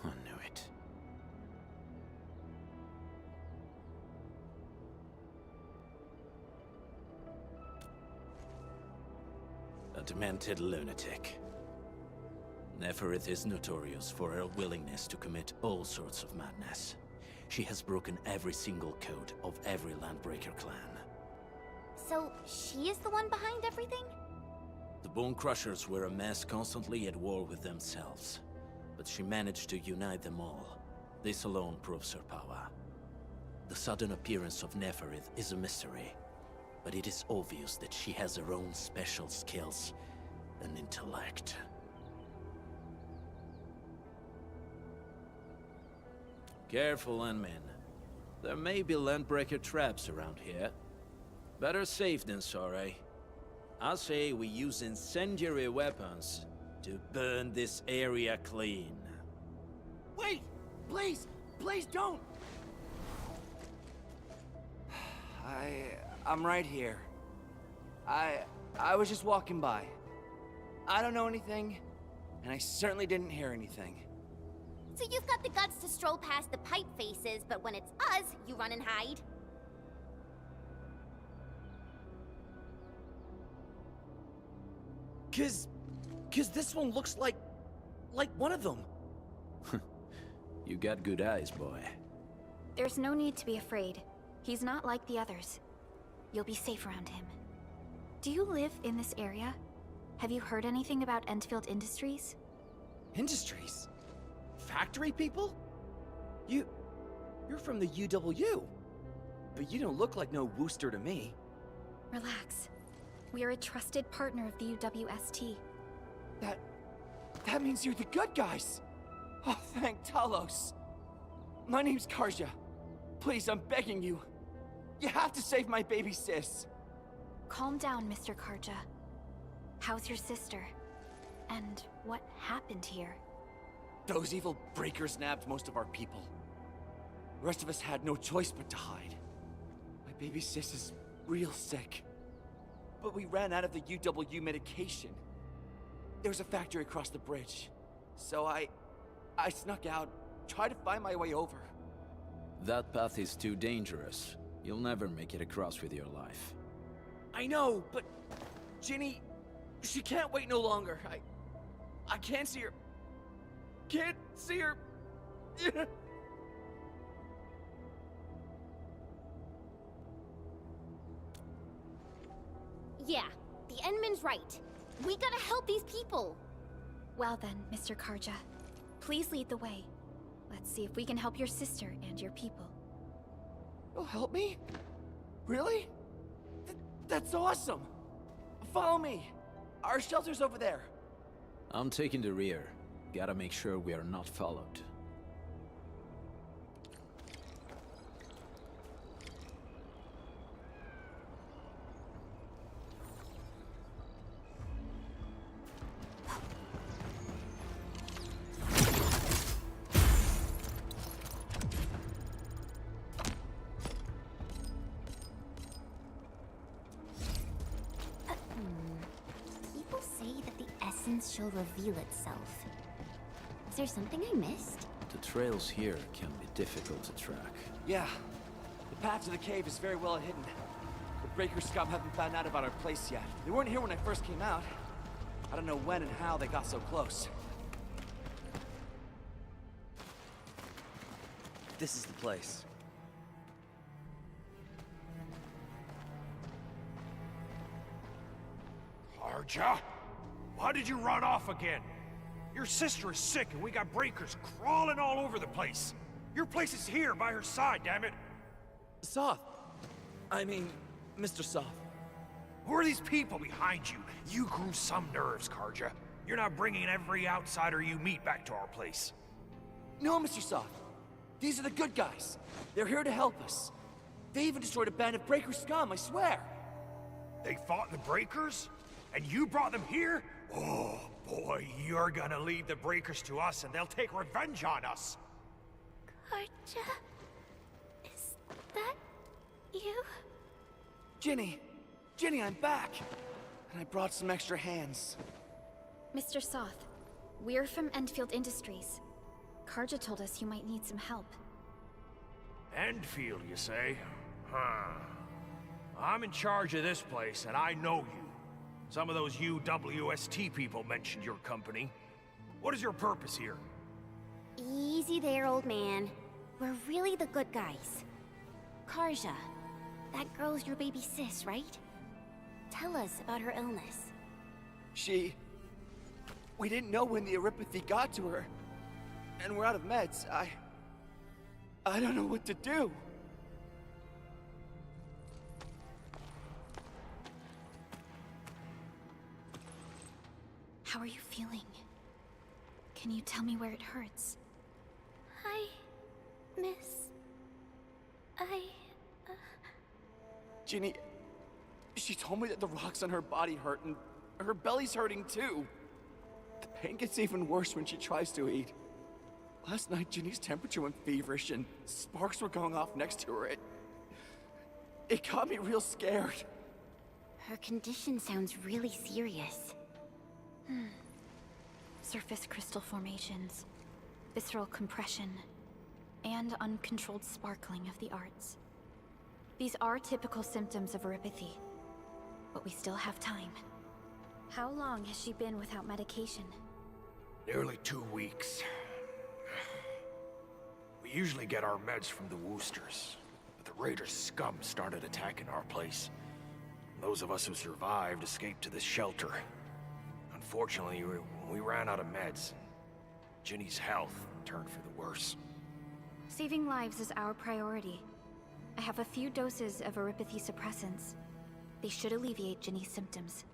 I knew it. A demented lunatic. Neferith is notorious for her willingness to commit all sorts of madness. She has broken every single code of every Landbreaker clan. So, she is the one behind everything? The Bone Crushers were a mess constantly at war with themselves, but she managed to unite them all. This alone proves her power. The sudden appearance of Neferith is a mystery, but it is obvious that she has her own special skills and intellect. Careful, Landmen. There may be Landbreaker traps around here. Better safe than sorry. I say we use incendiary weapons to burn this area clean. Wait! Please! Please don't! I'm right here. I was just walking by. I don't know anything, and I certainly didn't hear anything. So you've got the guts to stroll past the pipe faces, but when it's us, you run and hide? Cause this one looks like one of them. You got good eyes, boy. There's no need to be afraid. He's not like the others. You'll be safe around him. Do you live in this area? Have you heard anything about Endfield Industries? Industries? Factory people? You're from the UW. But you don't look like no Wooster to me. Relax. We are a trusted partner of the UWST. That means you're the good guys! Oh, thank Talos! My name's Karja. Please, I'm begging you. You have to save my baby sis. Calm down, Mr. Karja. How's your sister? And what happened here? Those evil breakers nabbed most of our people. The rest of us had no choice but to hide. My baby sis is real sick. But we ran out of the UW medication. There was a factory across the bridge. So I snuck out, tried to find my way over. That path is too dangerous. You'll never make it across with your life. I know, but Ginny, she can't wait no longer. I can't see her. Can't see her. Yeah, the Endman's right. We gotta help these people. Well then, Mr. Karja, please lead the way. Let's see if we can help your sister and your people. You'll help me? Really? That's awesome! Follow me! Our shelter's over there. I'm taking the rear. Gotta make sure we are not followed. People say that the essence shall reveal itself. Is there something I missed? The trails here can be difficult to track. Yeah. The path to the cave is very well hidden. The Breaker scum haven't found out about our place yet. They weren't here when I first came out. I don't know when and how they got so close. This is the place. Karja? Why did you run off again? Your sister is sick and we got breakers crawling all over the place. Your place is here by her side, damn it. Soth. I mean, Mr. Soth. Who are these people behind you? You grew some nerves, Karja. You're not bringing every outsider you meet back to our place. No, Mr. Soth. These are the good guys. They're here to help us. They even destroyed a band of Breaker scum, I swear. They fought the Breakers? And you brought them here? Oh, boy, you're gonna lead the Breakers to us and they'll take revenge on us. Karja? Is that you? Ginny! Ginny, I'm back! And I brought some extra hands. Mr. Soth, we're from Endfield Industries. Karja told us you might need some help. Endfield, you say? Huh. I'm in charge of this place, and I know you. Some of those UWST people mentioned your company. What is your purpose here? Easy there, old man. We're really the good guys. Karja, that girl's your baby sis, right? Tell us about her illness. We didn't know when the Aripathy got to her. And we're out of meds. I don't know what to do. How are you feeling? Can you tell me where it hurts? Hi, miss. Ginny, she told me that the rocks on her body hurt and her belly's hurting too. The pain gets even worse when she tries to eat. Last night, Ginny's temperature went feverish and sparks were going off next to her. It got me real scared. Her condition sounds really serious. Surface crystal formations, visceral compression, and uncontrolled sparkling of the arts. These are typical symptoms of Aripathy, but we still have time. How long has she been without medication? Nearly 2 weeks. We usually get our meds from the Woosters, but the Raiders' scum started attacking our place. Those of us who survived escaped to this shelter. Unfortunately, we ran out of meds. Ginny's health turned for the worse. Saving lives is our priority. I have a few doses of Aripathy suppressants. They should alleviate Ginny's symptoms.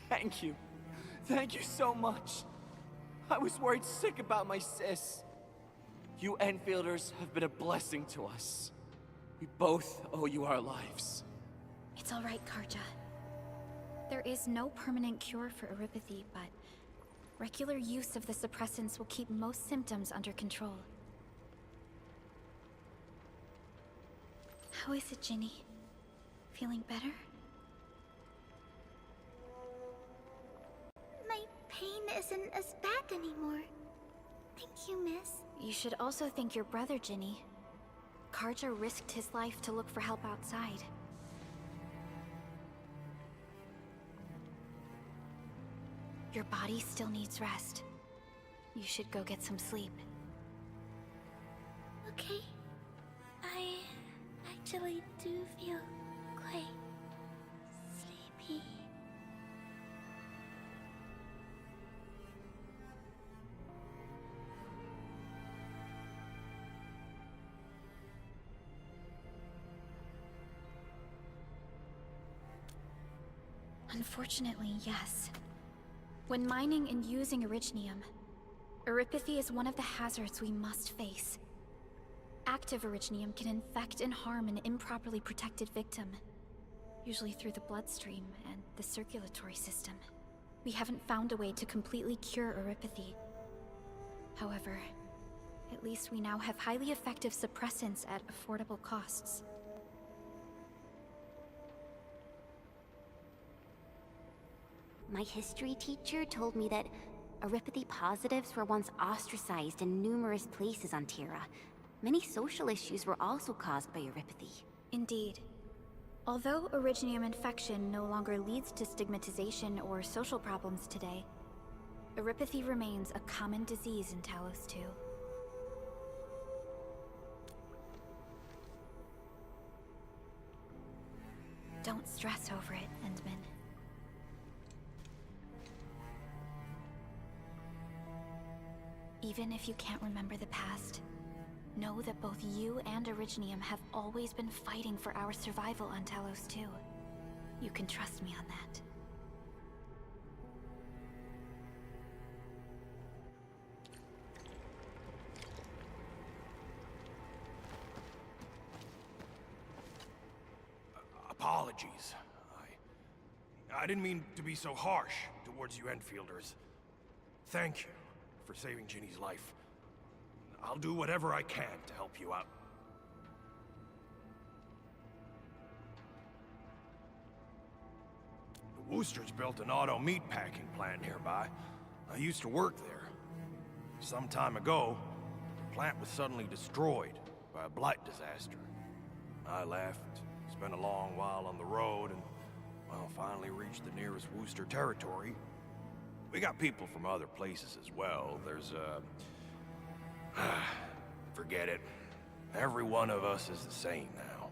Thank you. Thank you so much. I was worried sick about my sis. You Enfielders have been a blessing to us. We both owe you our lives. It's all right, Karja. There is no permanent cure for erypathy, but regular use of the suppressants will keep most symptoms under control. How is it, Ginny? Feeling better? My pain isn't as bad anymore. Thank you, miss. You should also thank your brother, Ginny. Karja risked his life to look for help outside. Your body still needs rest. You should go get some sleep. Okay. I actually do feel quite sleepy. Unfortunately, yes. When mining and using Originium, erypathy is one of the hazards we must face. Active Originium can infect and harm an improperly protected victim, usually through the bloodstream and the circulatory system. We haven't found a way to completely cure erypathy. However, at least we now have highly effective suppressants at affordable costs. My history teacher told me that erypathy positives were once ostracized in numerous places on Terra. Many social issues were also caused by erypathy. Indeed. Although Originium infection no longer leads to stigmatization or social problems today, erypathy remains a common disease in Talos 2. Don't stress over it, Endman. Even if you can't remember the past, know that both you and Originium have always been fighting for our survival on Talos 2. You can trust me on that. Apologies. I didn't mean to be so harsh towards you Enfielders. Thank you for saving Ginny's life. I'll do whatever I can to help you out. The Woosters built an auto meatpacking plant nearby. I used to work there. Some time ago, the plant was suddenly destroyed by a blight disaster. I left, spent a long while on the road, and, well, finally reached the nearest Wooster territory. We got people from other places as well. There's, forget it. Every one of us is the same now.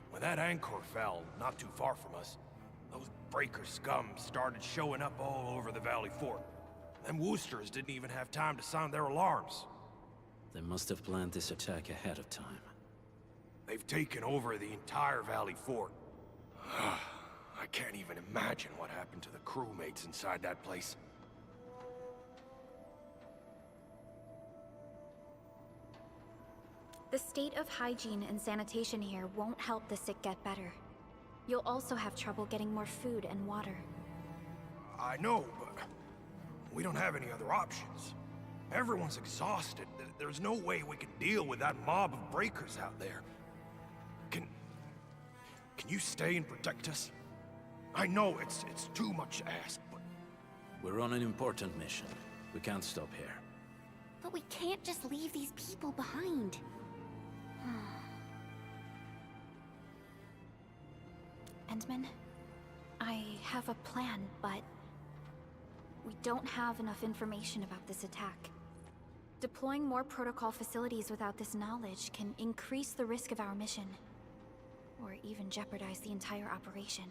When that anchor fell, not too far from us, those breaker scum started showing up all over the Valley Fort. Them Woosters didn't even have time to sound their alarms. They must have planned this attack ahead of time. They've taken over the entire Valley Fort. I can't even imagine what happened to the crewmates inside that place. The state of hygiene and sanitation here won't help the sick get better. You'll also have trouble getting more food and water. I know, but we don't have any other options. Everyone's exhausted. There's no way we can deal with that mob of breakers out there. Can you stay and protect us? I know it's too much to ask, but... We're on an important mission. We can't stop here. But we can't just leave these people behind. Endman, I have a plan, but we don't have enough information about this attack. Deploying more protocol facilities without this knowledge can increase the risk of our mission, or even jeopardize the entire operation.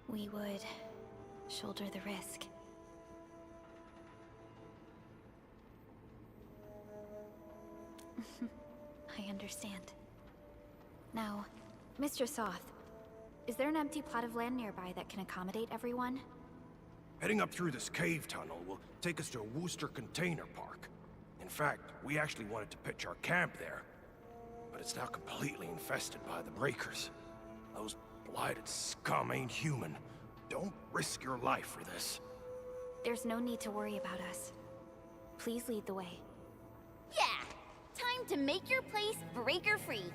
We would shoulder the risk. I understand. Now, Mr. Soth, is there an empty plot of land nearby that can accommodate everyone? Heading up through this cave tunnel will take us to a Wooster container park. In fact, we actually wanted to pitch our camp there, but it's now completely infested by the breakers. Those blighted scum ain't human. Don't risk your life for this. There's no need to worry about us. Please lead the way. Yeah! Time to make your place breaker-free.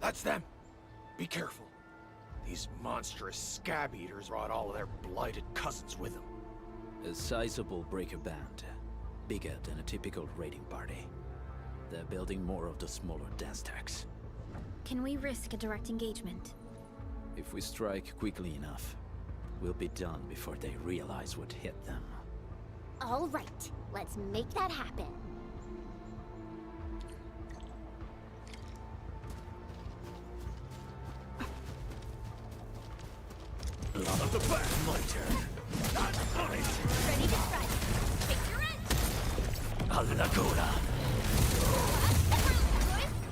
That's them! Be careful. These monstrous scab eaters brought all of their blighted cousins with them. A sizable breaker band. Bigger than a typical raiding party. They're building more of the smaller dance tags. Can we risk a direct engagement? If we strike quickly enough, we'll be done before they realize what hit them. All right, let's make that happen. Lot of the back, my turn. Not on it. Ready to strike. Take your end. A la cola.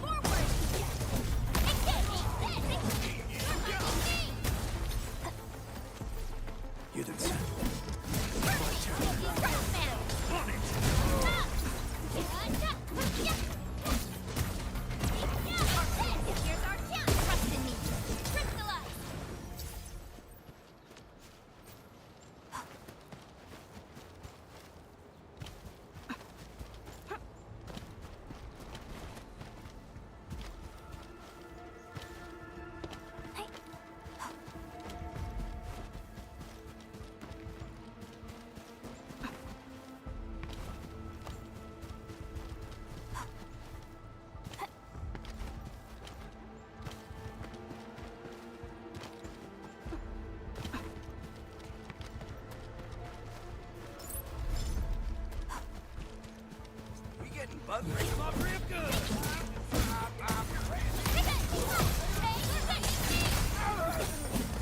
Forward. You do so. Here's our chance. Trust in me. Crystallize. We getting bug raised off real good.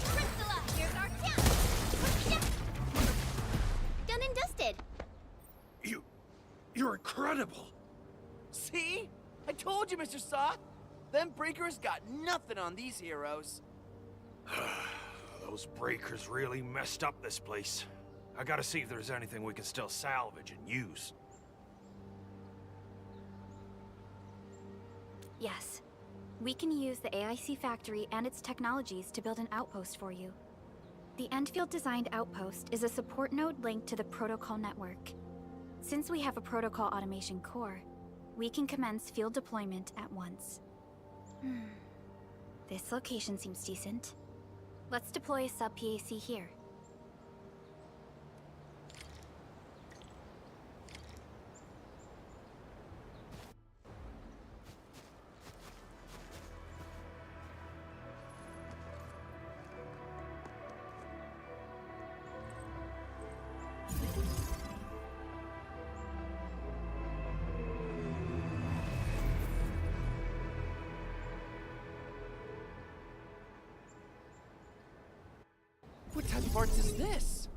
Crystallize. Here's our chance. Done and dusted. You're incredible. See? I told you, Mr. Soth. Them breakers got nothing on these heroes. Those breakers really messed up this place. I gotta see if there's anything we can still salvage and use. Yes. We can use the AIC factory and its technologies to build an outpost for you. The endfield designed outpost is a support node linked to the protocol network. Since we have a protocol automation core, we can commence field deployment at once. This location seems decent. Let's deploy a sub-PAC here. What type of arts is this?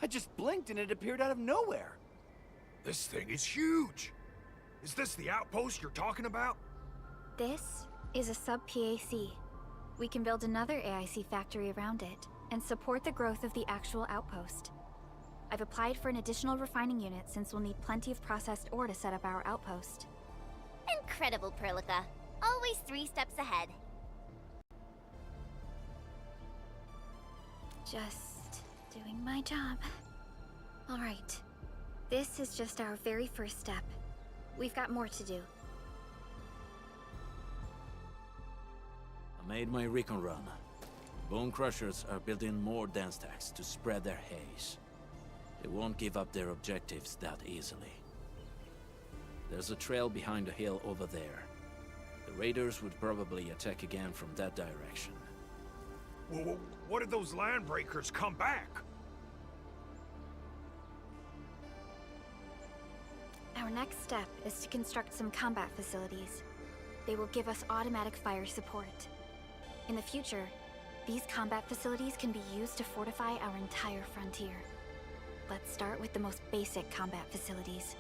I just blinked and it appeared out of nowhere. This thing is huge. Is this the outpost you're talking about? This is a sub-PAC. We can build another AIC factory around it and support the growth of the actual outpost. I've applied for an additional refining unit since we'll need plenty of processed ore to set up our outpost. Incredible, Perlica. Always 3 steps ahead. Just doing my job. All right. This is just our very first step. We've got more to do. I made my recon run. Bone Crushers are building more dance stacks to spread their haze. They won't give up their objectives that easily. There's a trail behind the hill over there. The raiders would probably attack again from that direction. Well, what if those land breakers come back? next step is to construct some combat facilities. They will give us automatic fire support. In the future, these combat facilities can be used to fortify our entire frontier. Let's start with the most basic combat facilities.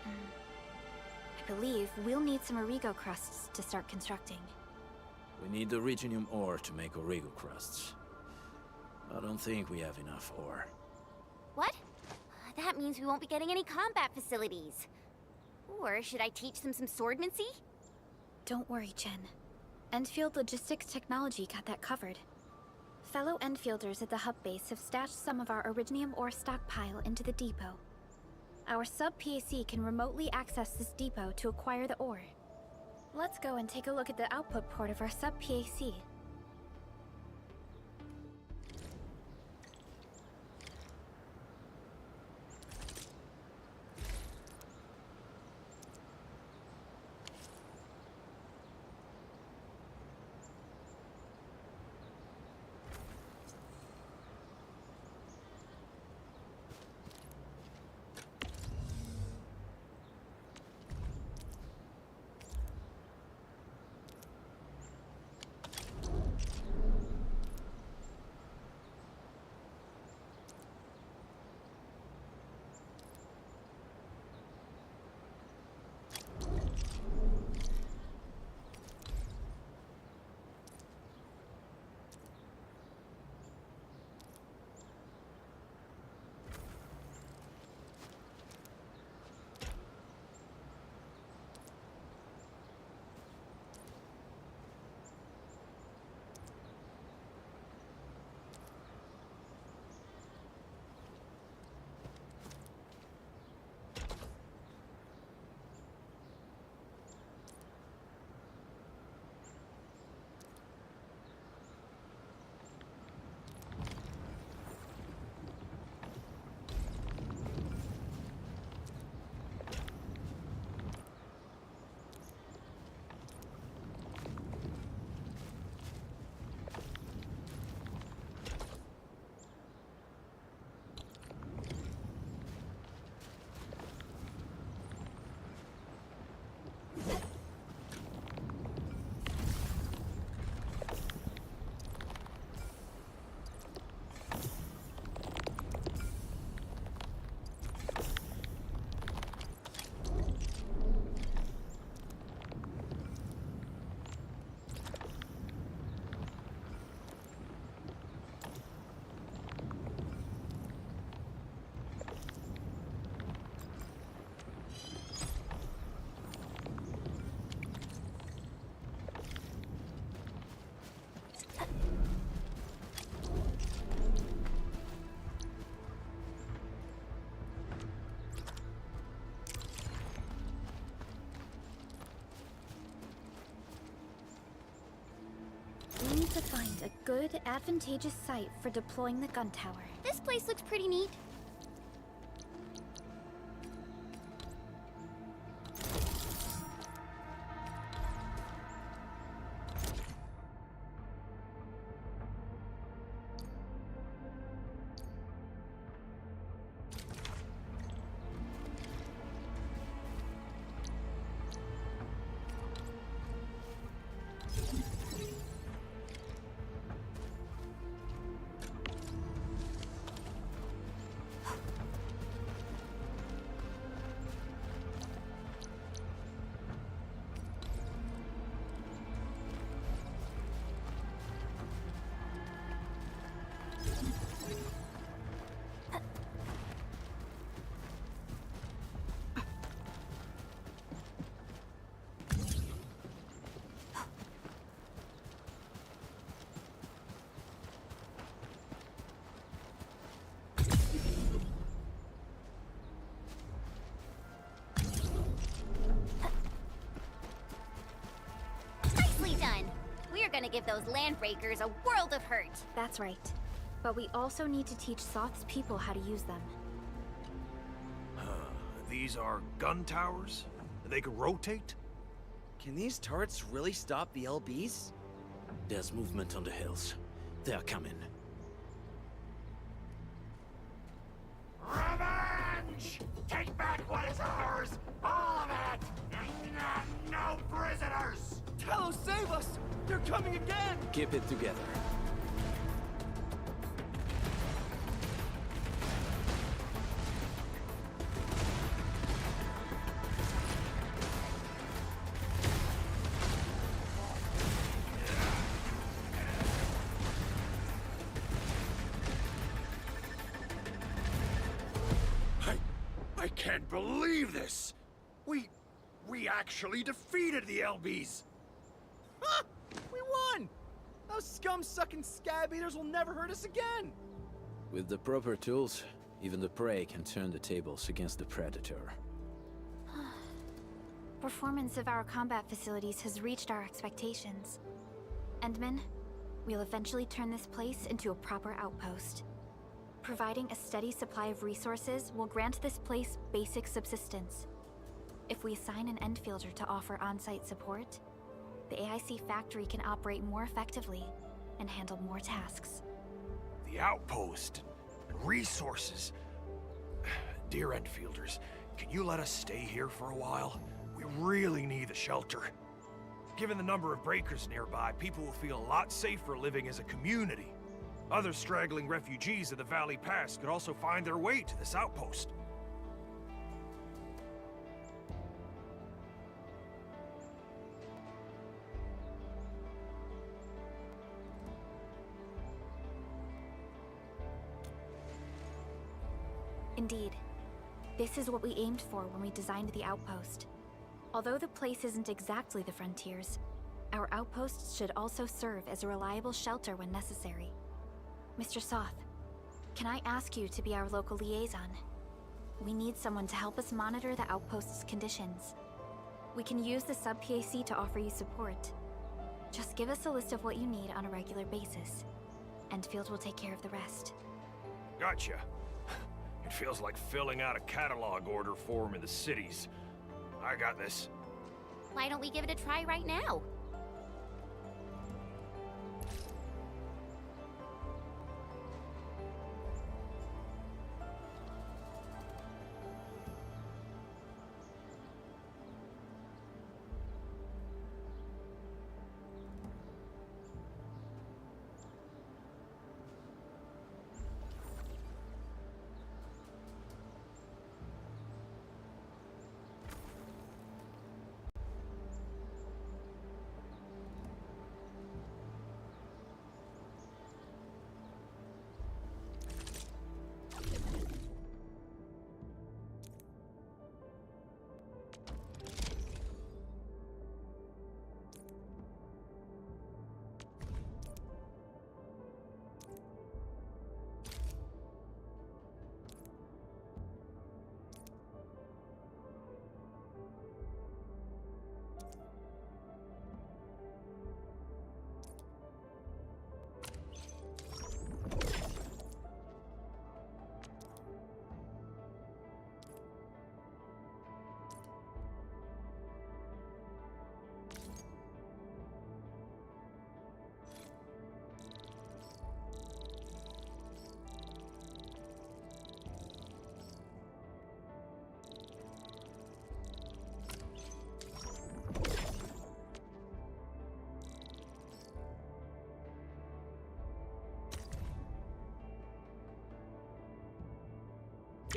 I believe we'll need some Origo crusts to start constructing. We need the Reginium ore to make Origo crusts. I don't think we have enough ore. What? That means we won't be getting any combat facilities. Or should I teach them some swordmancy? Don't worry, Jen. Endfield Logistics Technology got that covered. Fellow Enfielders at the hub base have stashed some of our Originium ore stockpile into the depot. Our sub-PAC can remotely access this depot to acquire the ore. Let's go and take a look at the output port of our sub-PAC. We need to find a good, advantageous site for deploying the gun tower. This place looks pretty neat. Done. We're gonna give those landbreakers a world of hurt. That's right. But we also need to teach Soth's people how to use them. These are gun towers? They can rotate? Can these turrets really stop the LBs? There's movement on the hills. They're coming. Revenge! Take back what is ours! keep it together. I can't believe this! We actually defeated the LBs! Huh! We won! Those scum-sucking scab eaters will never hurt us again! With the proper tools, even the prey can turn the tables against the predator. Performance of our combat facilities has reached our expectations. Endman, we'll eventually turn this place into a proper outpost. Providing a steady supply of resources will grant this place basic subsistence. If we assign an endfielder to offer on-site support, the AIC factory can operate more effectively and handle more tasks. The outpost and resources. Dear Enfielders, can you let us stay here for a while? We really need the shelter. Given the number of breakers nearby, people will feel a lot safer living as a community. Other straggling refugees of the Valley Pass could also find their way to this outpost. Indeed. This is what we aimed for when we designed the outpost. Although the place isn't exactly the frontiers, our outposts should also serve as a reliable shelter when necessary. Mr. Soth, can I ask you to be our local liaison? We need someone to help us monitor the outpost's conditions. We can use the sub-PAC to offer you support. Just give us a list of what you need on a regular basis. Endfield will take care of the rest. Gotcha. It feels like filling out a catalog order form in the cities. I got this. Why don't we give it a try right now?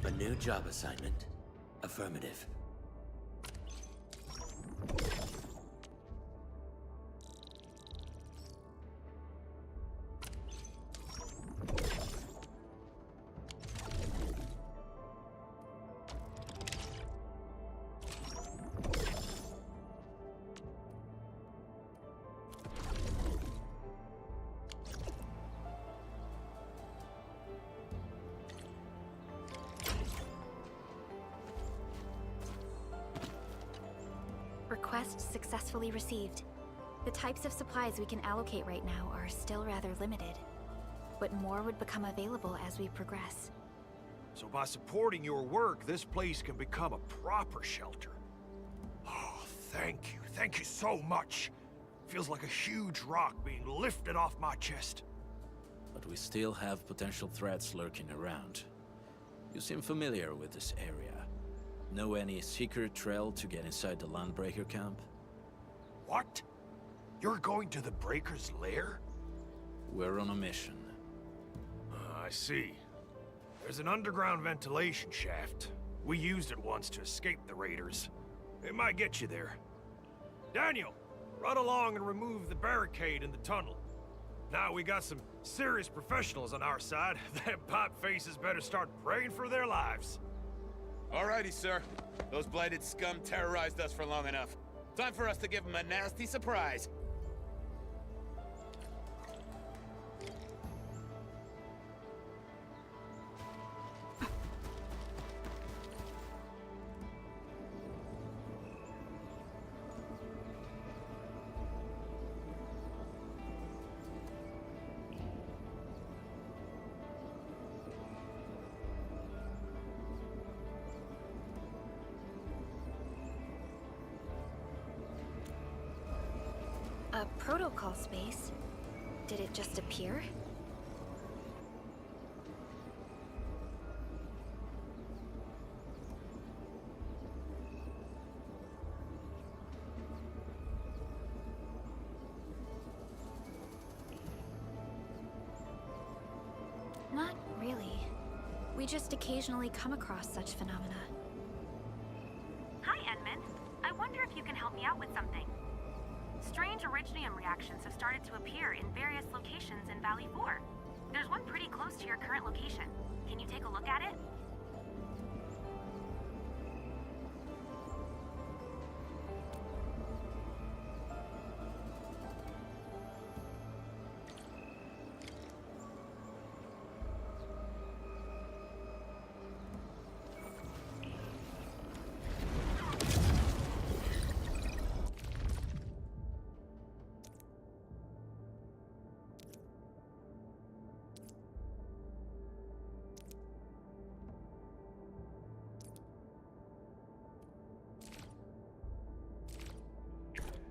A new job assignment? Affirmative. Request successfully received. The types of supplies we can allocate right now are still rather limited, but more would become available as we progress. So by supporting your work, this place can become a proper shelter. Oh, thank you. Thank you so much. Feels like a huge rock being lifted off my chest. But we still have potential threats lurking around. You seem familiar with this area. Know any secret trail to get inside the Landbreaker camp? What? You're going to the Breaker's lair? We're on a mission. I see. There's an underground ventilation shaft. We used it once to escape the raiders. It might get you there. Daniel, run along and remove the barricade in the tunnel. Now we got some serious professionals on our side. Them pipe faces better start praying for their lives. Alrighty, sir. Those blighted scum terrorized us for long enough. Time for us to give them a nasty surprise. A protocol space? Did it just appear? Not really. We just occasionally come across such phenomena. Hi, Edmund. I wonder if you can help me out with something. Strange originium reactions have started to appear in various locations in Valley 4. There's one pretty close to your current location. Can you take a look at it?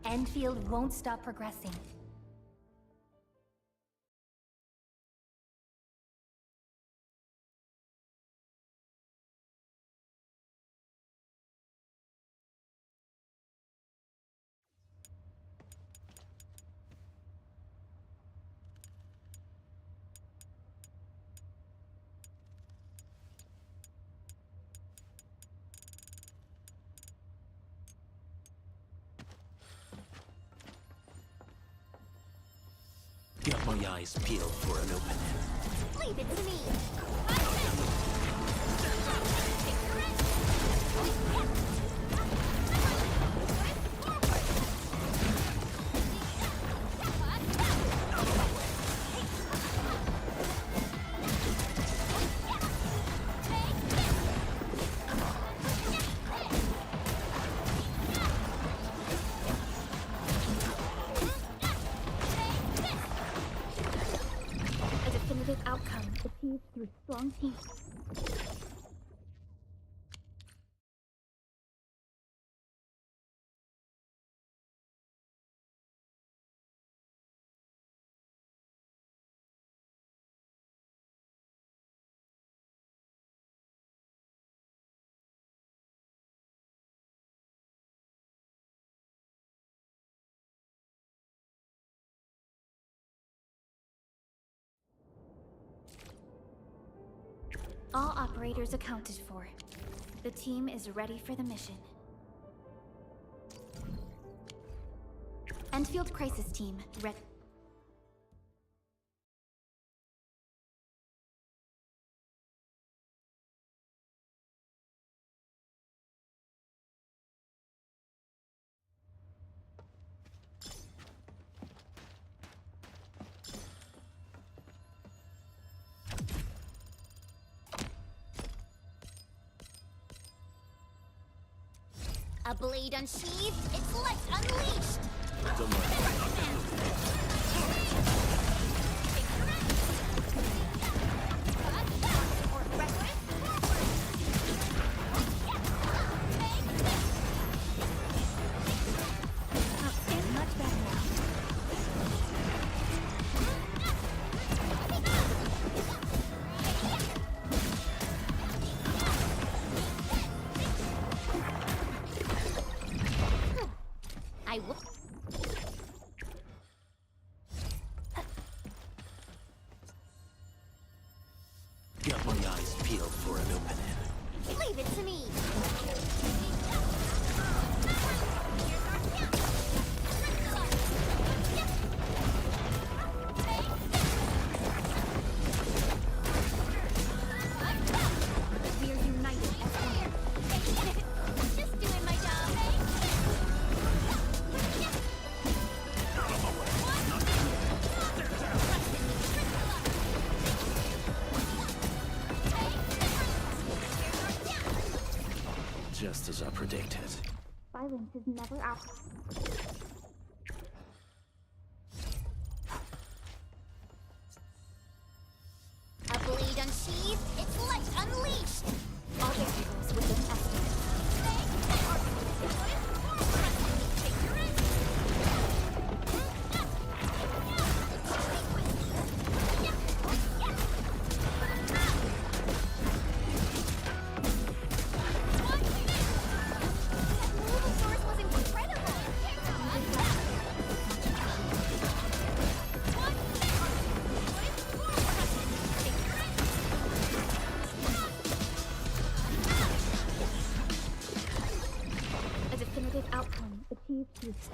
Enfield won't stop progressing. Got my eyes peeled for an opening. Leave it to me. A definitive outcome achieved through strong team. All operators accounted for. The team is ready for the mission. Endfield Crisis Team, ready. A blade unsheathed, its light unleashed! Don't I will. Just as I predicted. Violence is never out. A blade unsheathed, its light unleashed! Other heroes within estimate. A definitive outcome achieved peace.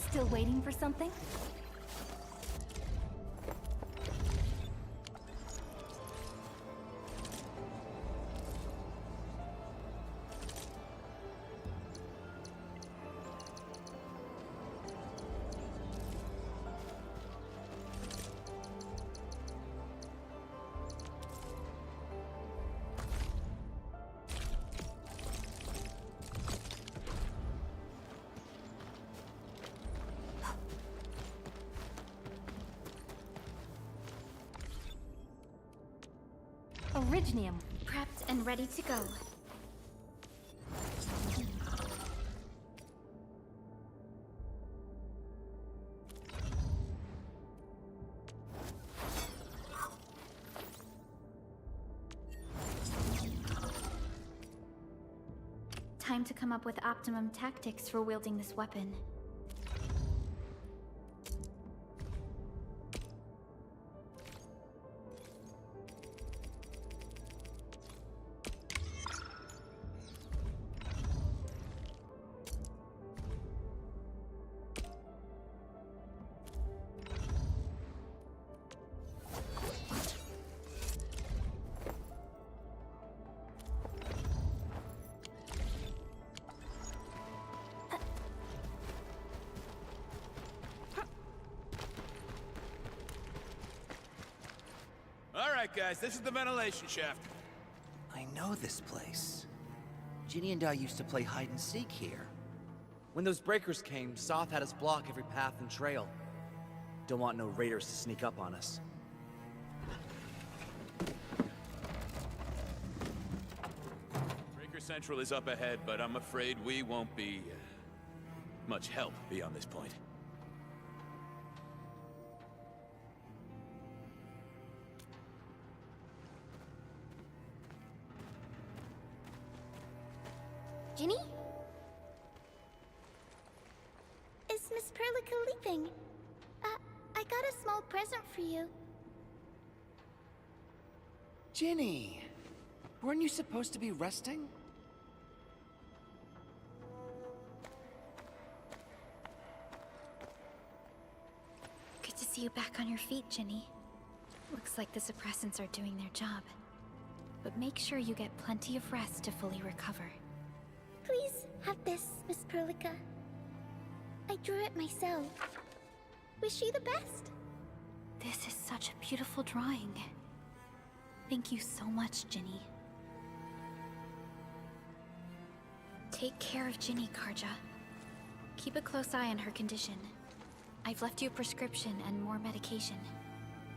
Still waiting for something? Originium, prepped and ready to go. time to come up with optimum tactics for wielding this weapon. Alright, guys, this is the ventilation shaft. I know this place. Ginny and I used to play hide and seek here. When those breakers came, Soth had us block every path and trail. Don't want no raiders to sneak up on us. Breaker Central is up ahead, but I'm afraid we won't be much help beyond this point. Ginny? Is Miss Perlica leaving? I got a small present for you. Ginny! Weren't you supposed to be resting? Good to see you back on your feet, Ginny. Looks like the suppressants are doing their job. But make sure you get plenty of rest to fully recover. Please have this, Miss Perlica. I drew it myself. Wish you the best. This is such a beautiful drawing. Thank you so much, Ginny. Take care of Ginny, Karja. Keep a close eye on her condition. I've left you a prescription and more medication.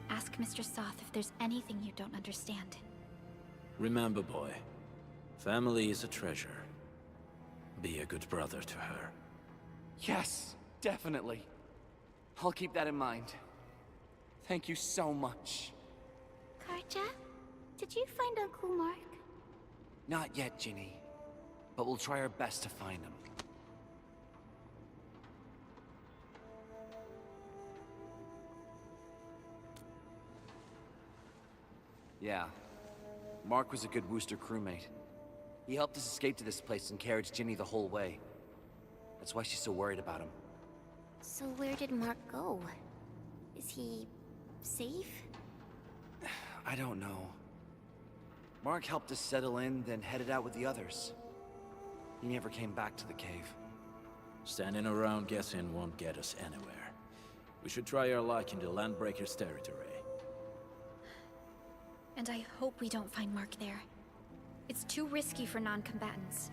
Ask Mr. Soth if there's anything you don't understand. Remember, boy, family is a treasure. Be a good brother to her. Yes, definitely. I'll keep that in mind. Thank you so much. Karja, did you find Uncle Mark? Not yet, Ginny. But we'll try our best to find him. Yeah. Mark was a good Wooster crewmate. He helped us escape to this place and carried Ginny the whole way. That's why she's so worried about him. So where did Mark go? Is he safe? I don't know. Mark helped us settle in, then headed out with the others. He never came back to the cave. Standing around guessing won't get us anywhere. We should try our luck in the Landbreakers' territory. And I hope we don't find Mark there. It's too risky for non-combatants.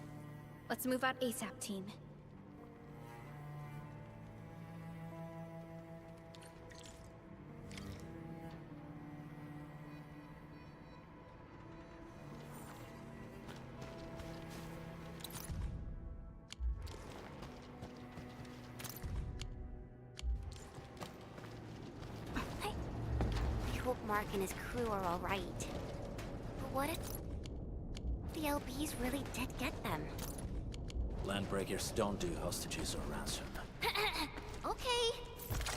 Let's move out ASAP, team. I hope Mark and his crew are all right. But what if the LBs really did get them? Landbreakers don't do hostages or ransom. Okay.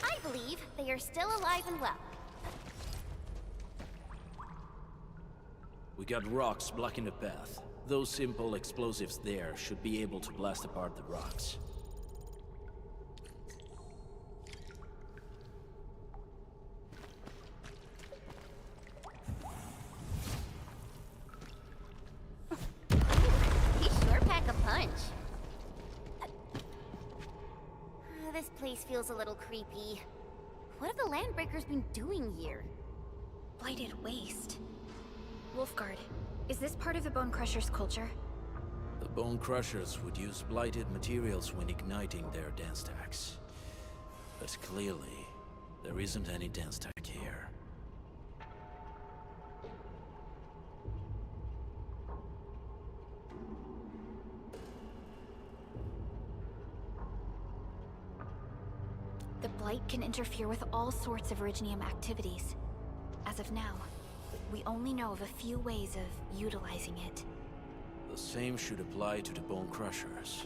I believe they are still alive and well. We got rocks blocking the path. Those simple explosives there should be able to blast apart the rocks. He sure pack a punch. This place feels a little creepy. What have the Landbreakers been doing here? Blighted waste. Wolfguard, is this part of the Bone Crusher's culture? The Bone Crushers would use blighted materials when igniting their dance stacks. But clearly, there isn't any dance stack here. The Blight can interfere with all sorts of Originium activities. As of now, we only know of a few ways of utilizing it. The same should apply to the Bone Crushers.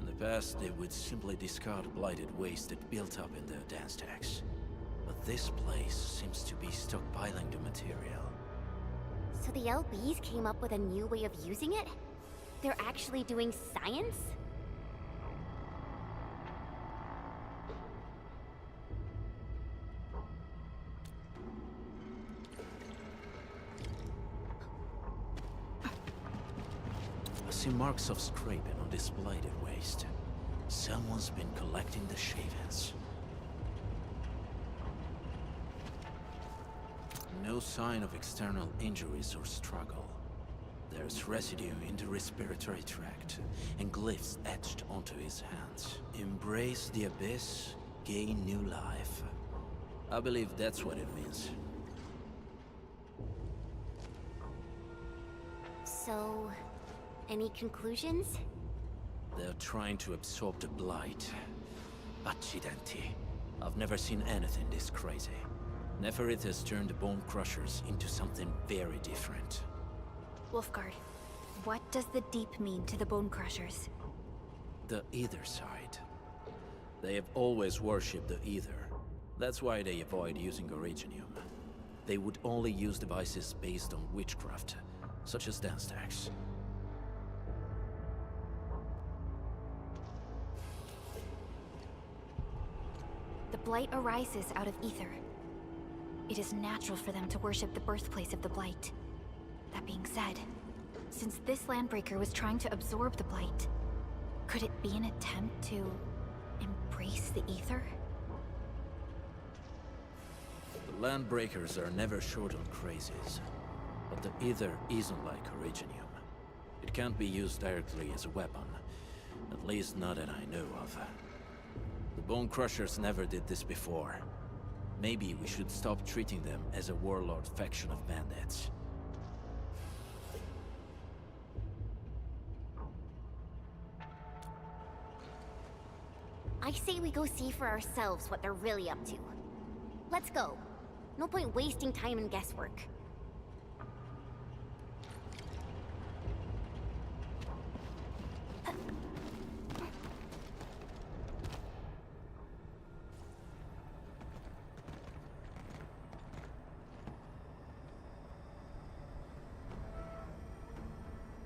In the past, they would simply discard blighted waste that built up in their dance stacks. But this place seems to be stockpiling the material. So the LBs came up with a new way of using it? They're actually doing science? I see marks of scraping on this blighted waste. Someone's been collecting the shavings. No sign of external injuries or struggle. There's residue in the respiratory tract, and glyphs etched onto his hands. Embrace the abyss, gain new life. I believe that's what it means. So, any conclusions? They're trying to absorb the blight. Accidenti. I've never seen anything this crazy. Neferith has turned the Bone Crushers into something very different. Wolfguard, what does the Deep mean to the Bone Crushers? The Ether side. They have always worshipped the Ether. That's why they avoid using Originium. They would only use devices based on witchcraft, such as dance stacks. The Blight arises out of Ether. It is natural for them to worship the birthplace of the Blight. That being said, since this Landbreaker was trying to absorb the Blight, could it be an attempt to embrace the Ether? The Landbreakers are never short on crazes, but the Ether isn't like Originium. It can't be used directly as a weapon, at least not that I know of. The Bone Crushers never did this before. Maybe we should stop treating them as a warlord faction of bandits. I say we go see for ourselves what they're really up to. Let's go. No point wasting time in guesswork.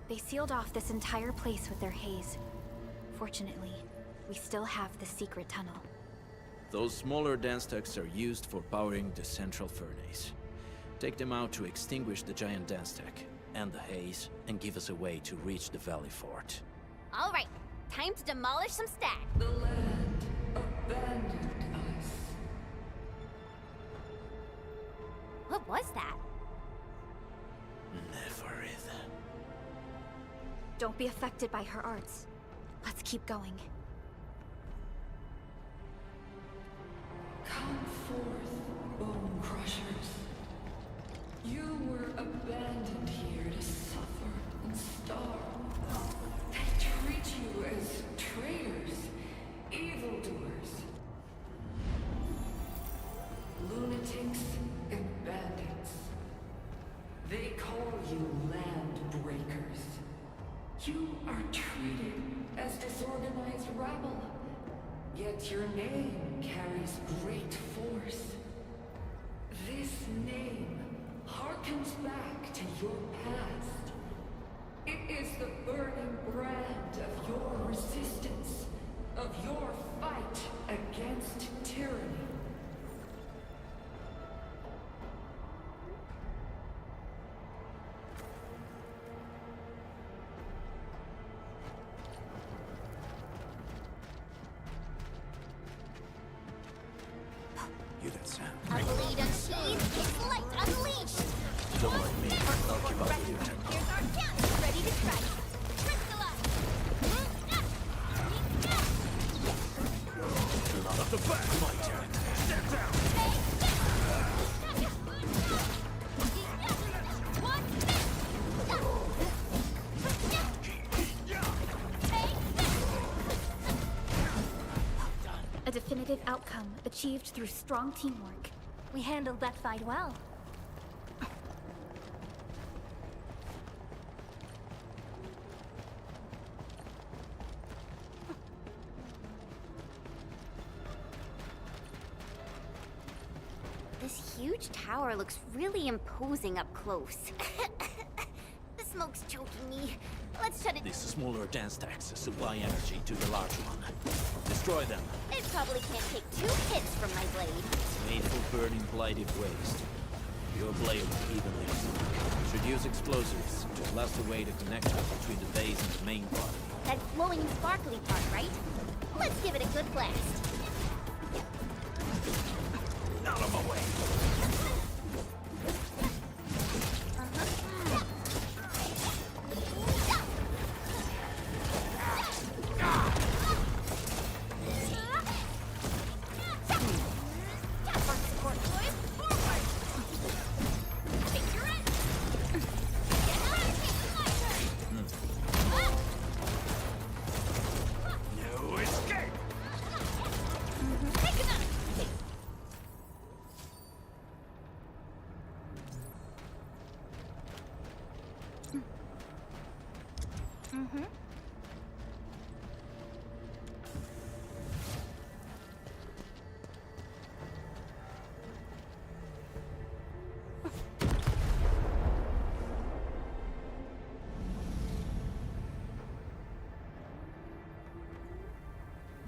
They sealed off this entire place with their haze. Fortunately, we still have the secret tunnel. Those smaller dance stacks are used for powering the central furnace. Take them out to extinguish the giant dance stack, and the haze, and give us a way to reach the Valley Fort. All right, time to demolish some stacks. The land abandoned us. What was that? Neferith. Don't be affected by her arts. Let's keep going. Come forth, Bone Crushers. You were abandoned here to suffer and starve. They treat you as traitors, evildoers, lunatics and bandits. They call you land breakers. You are treated as disorganized rabble, yet your name carries great force. This name harkens back to your past. It is the burning brand of your resistance, of your fight against tyranny. Hear that sound? A blade unsheathed, its light unleashed! Don't mind me. I'll keep up with you. Here's our chance, ready to strike! Crystallize! Not at the back, my turn. Step down. A definitive outcome achieved through strong teamwork. We handled that fight well. huge tower looks really imposing up close. The smoke's choking me. Let's shut it. These smaller dance stacks supply energy to the large one. Destroy them. It probably can't take 2 hits from my blade. It's made for burning blighted waste. Your blade will evenly should use explosives to blast away the connection between the base and the main body. That glowing sparkly part, right? Let's give it a good blast. Out of my way.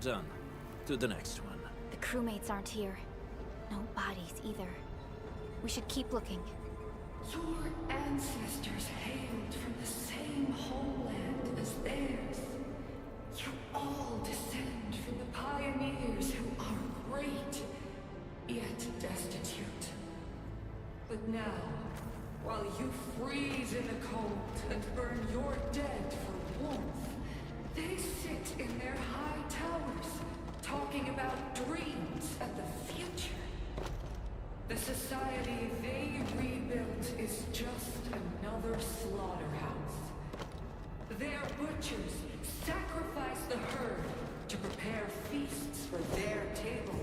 Done. To the next one. The crewmates aren't here. No bodies either. We should keep looking. Your ancestors hailed from the same homeland as theirs. You all descend from the pioneers who are great, yet destitute. But now, while you freeze in the cold and burn your dead for warmth, they sit in their high towers, talking about dreams and the future. The society they rebuilt is just another slaughterhouse. Their butchers sacrifice the herd to prepare feasts for their table.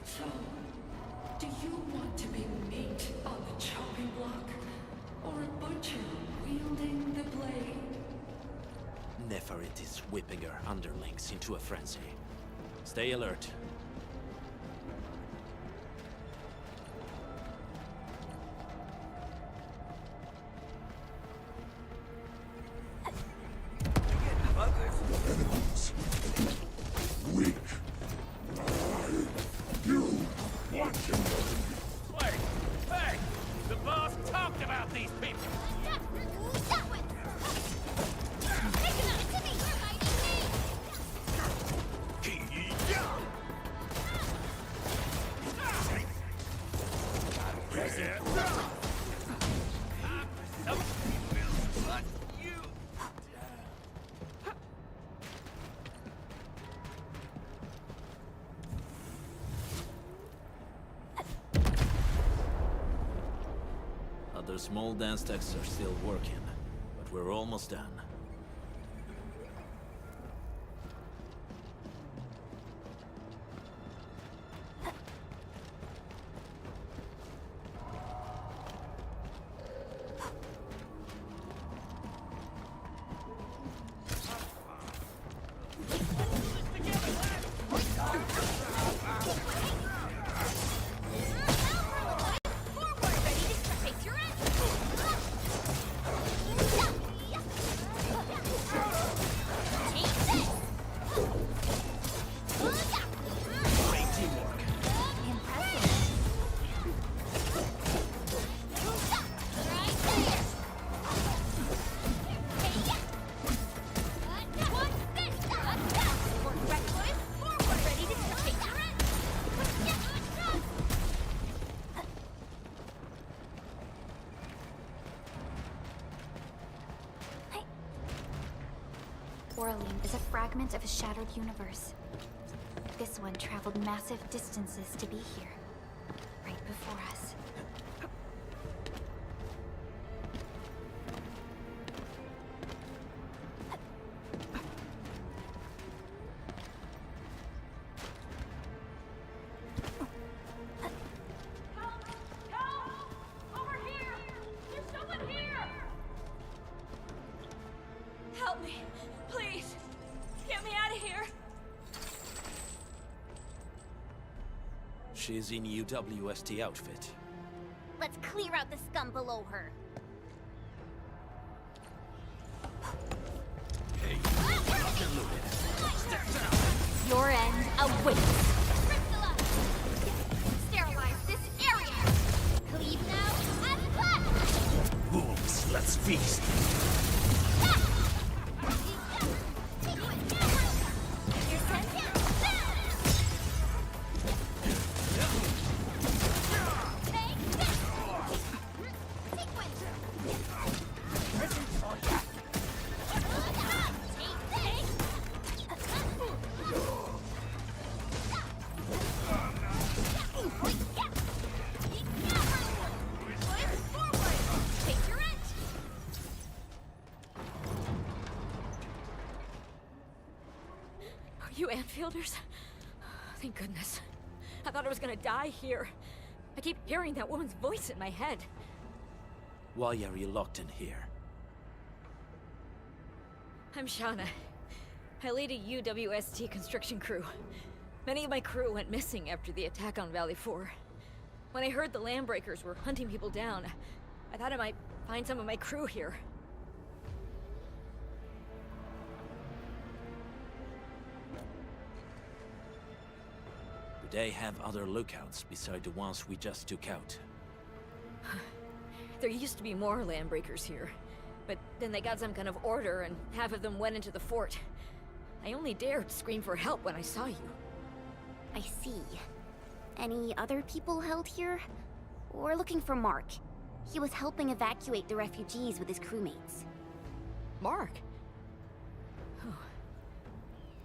So, do you want to be meat on the chopping block, or a butcher wielding the blade? Neferit is whipping her underlings into a frenzy. Stay alert. Enemies. Weak. You watching them. Wait! Hey! The boss talked about these people! Other small dance stacks are still working, but we're almost done. Oraline is a fragment of a shattered universe. This one traveled massive distances to be here, right before us. Help me! Please! Get me out of here! she's in UWST outfit. Let's clear out the scum below her. Hey, locked and loaded. Step down! Your end awaits. Sterilize this area. Cleave now and cut. Wolves, let's feast. You Anfielders? Thank goodness. I thought I was gonna die here. I keep hearing that woman's voice in my head. Why are you locked in here? I'm Shauna. I lead a UWST construction crew. Many of my crew went missing after the attack on Valley 4. When I heard the Landbreakers were hunting people down, I thought I might find some of my crew here. Do they have other lookouts beside the ones we just took out? There used to be more Landbreakers here, but then they got some kind of order and half of them went into the fort. I only dared scream for help when I saw you. I see. Any other people held here? We're looking for Mark. He was helping evacuate the refugees with his crewmates. Mark? Oh.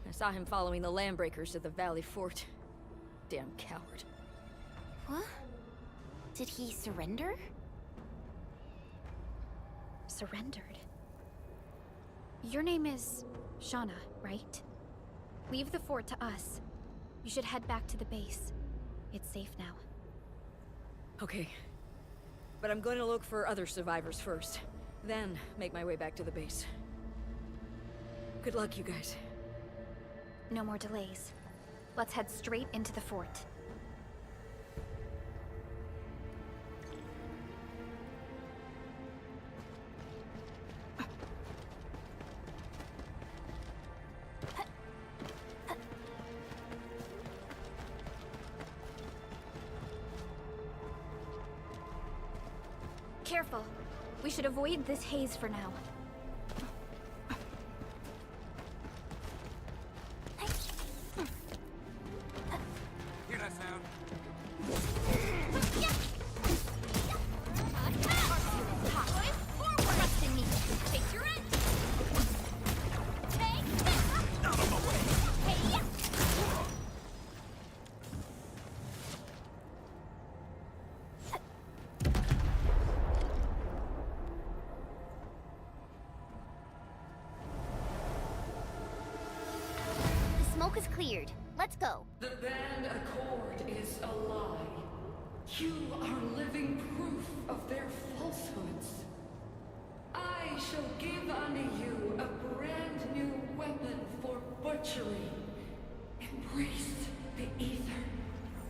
I saw him following the Landbreakers to the Valley Fort. Damn coward. What? Did he surrender? Surrendered? Your name is Shauna, right? Leave the fort to us. You should head back to the base. It's safe now. Okay. But I'm going to look for other survivors first. Then make my way back to the base. Good luck, you guys. No more delays. Let's head straight into the fort. Careful. We should avoid this haze for now. Hear that sound? Trust in me. Take your end. Take this. Out of my way. Hey, the smoke is cleared. Let's go. The Band Accord is a lie. You are living proof of their falsehoods. I shall give unto you a brand new weapon for butchery. Embrace the Ether.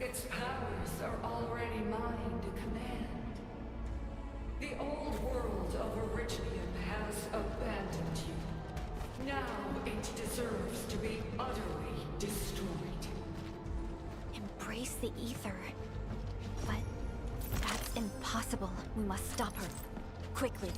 Its powers are already mine to command. The old world of Originium has abandoned you. Now it deserves to be utterly destroyed. Embrace the ether. But that's impossible. We must stop her. Quickly.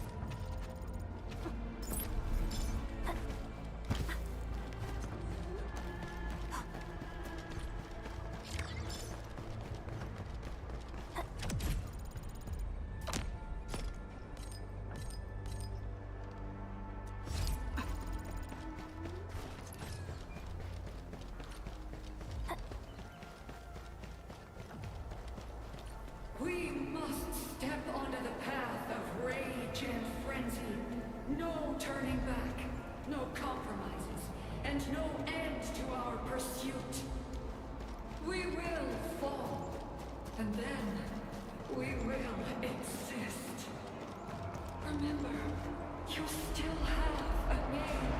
We must step onto the path of rage and frenzy. No turning back, no compromises, and no end to our pursuit. We will fall, and then we will exist. Remember, you still have a name.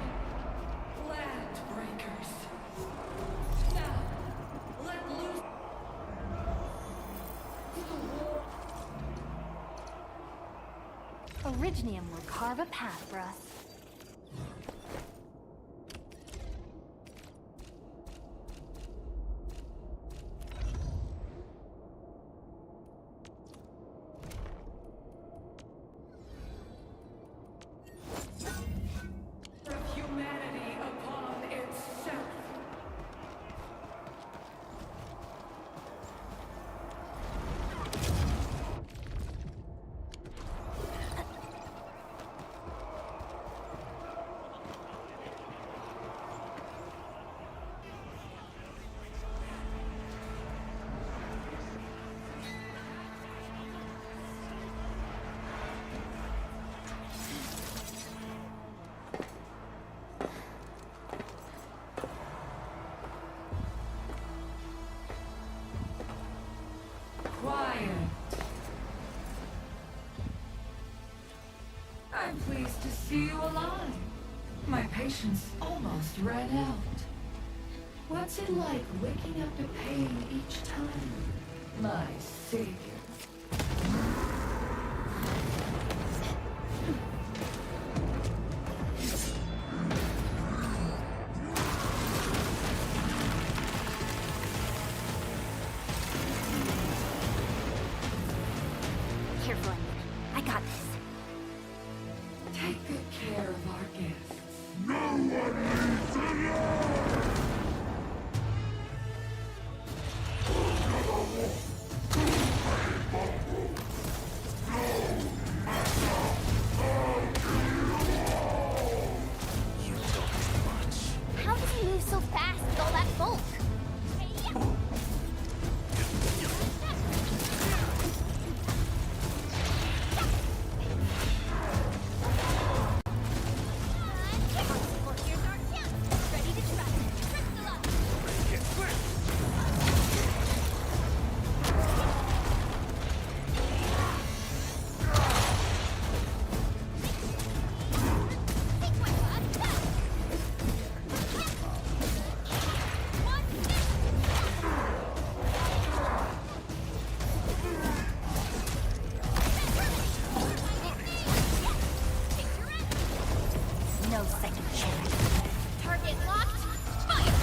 Landbreakers. Now, let loose. Originium will carve a path for us. Humanity upon itself. Quiet. I'm pleased to see you alive. My patience almost ran out. What's it like waking up to pain each time? My savior. Careful, Onion. I got this. Take good care of our guests. No one needs to know! How does he move so fast with all that bulk? No second chance. Target locked. Fire!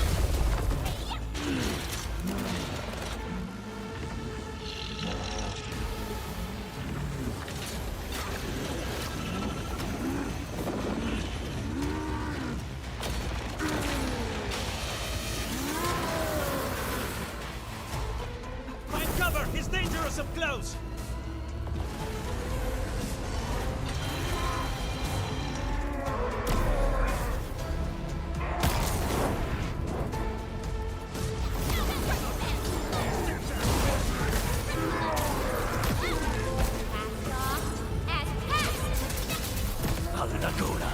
Find cover! He's dangerous up close! All'ancora!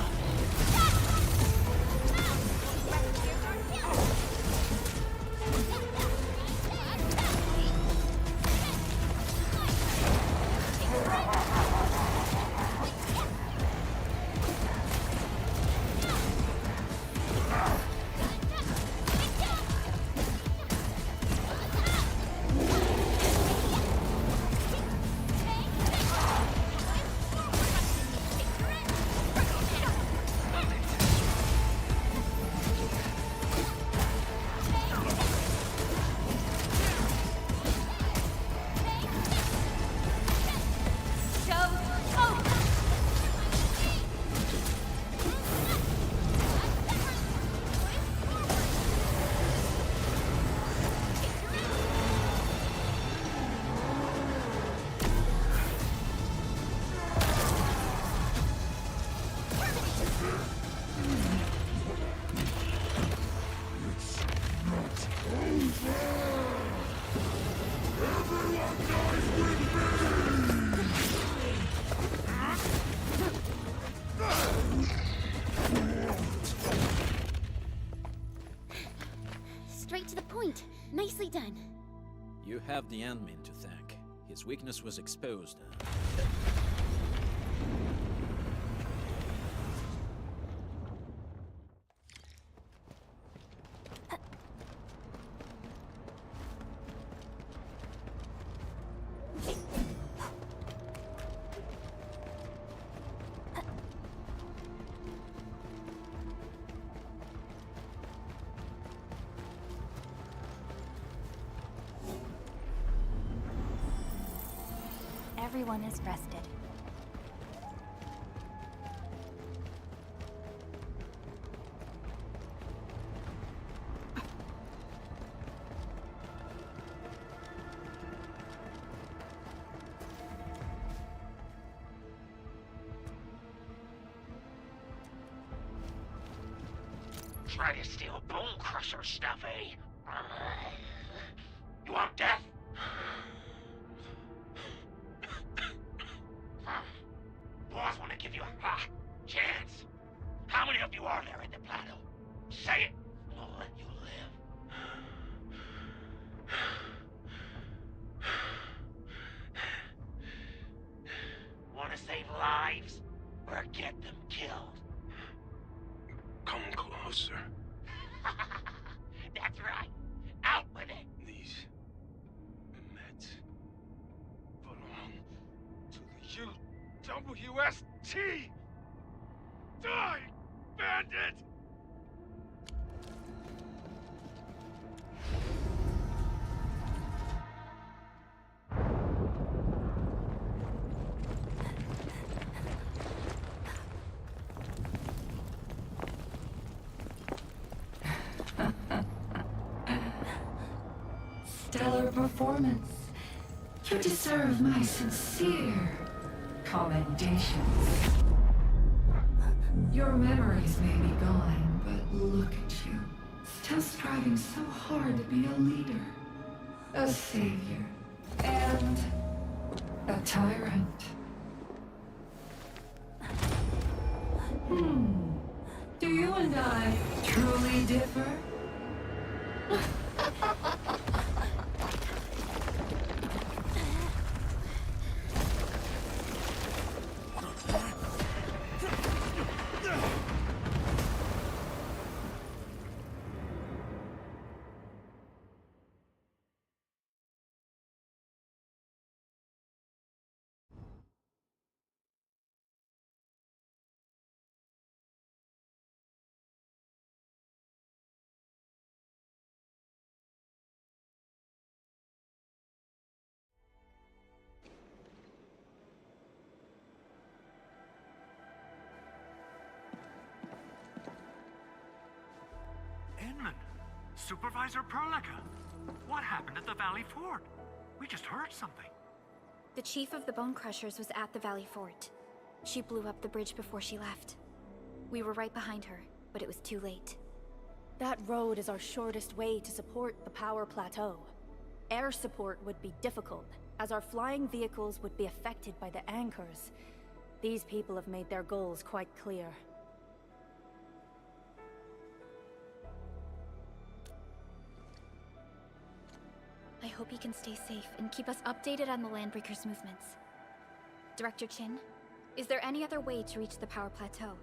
Straight to the point. Nicely done. You have the admin to thank. His weakness was exposed. everyone is rested. Try to steal Bone Crusher stuff, eh? You want death? Boss want to give you a chance. How many of you are there in the plateau? Say it, and I'll let you live. Want to save lives, or get them killed? Come closer. That's right. Out with it. These meds belong to the UWST. Die, bandit! Stellar performance. You deserve my sincere commendations. Your memories may be gone, but look at you. Still striving so hard to be a leader, a savior, and a tyrant. Do you and I truly differ? Supervisor Perlica, what happened at the Valley Fort? We just heard something. The chief of the Bone Crushers was at the Valley Fort. She blew up the bridge before she left. We were right behind her, but it was too late. That road is our shortest way to support the power plateau. Air support would be difficult, as our flying vehicles would be affected by the anchors. These people have made their goals quite clear. I hope you can stay safe and keep us updated on the Landbreakers' movements. Director Chin, is there any other way to reach the power plateau?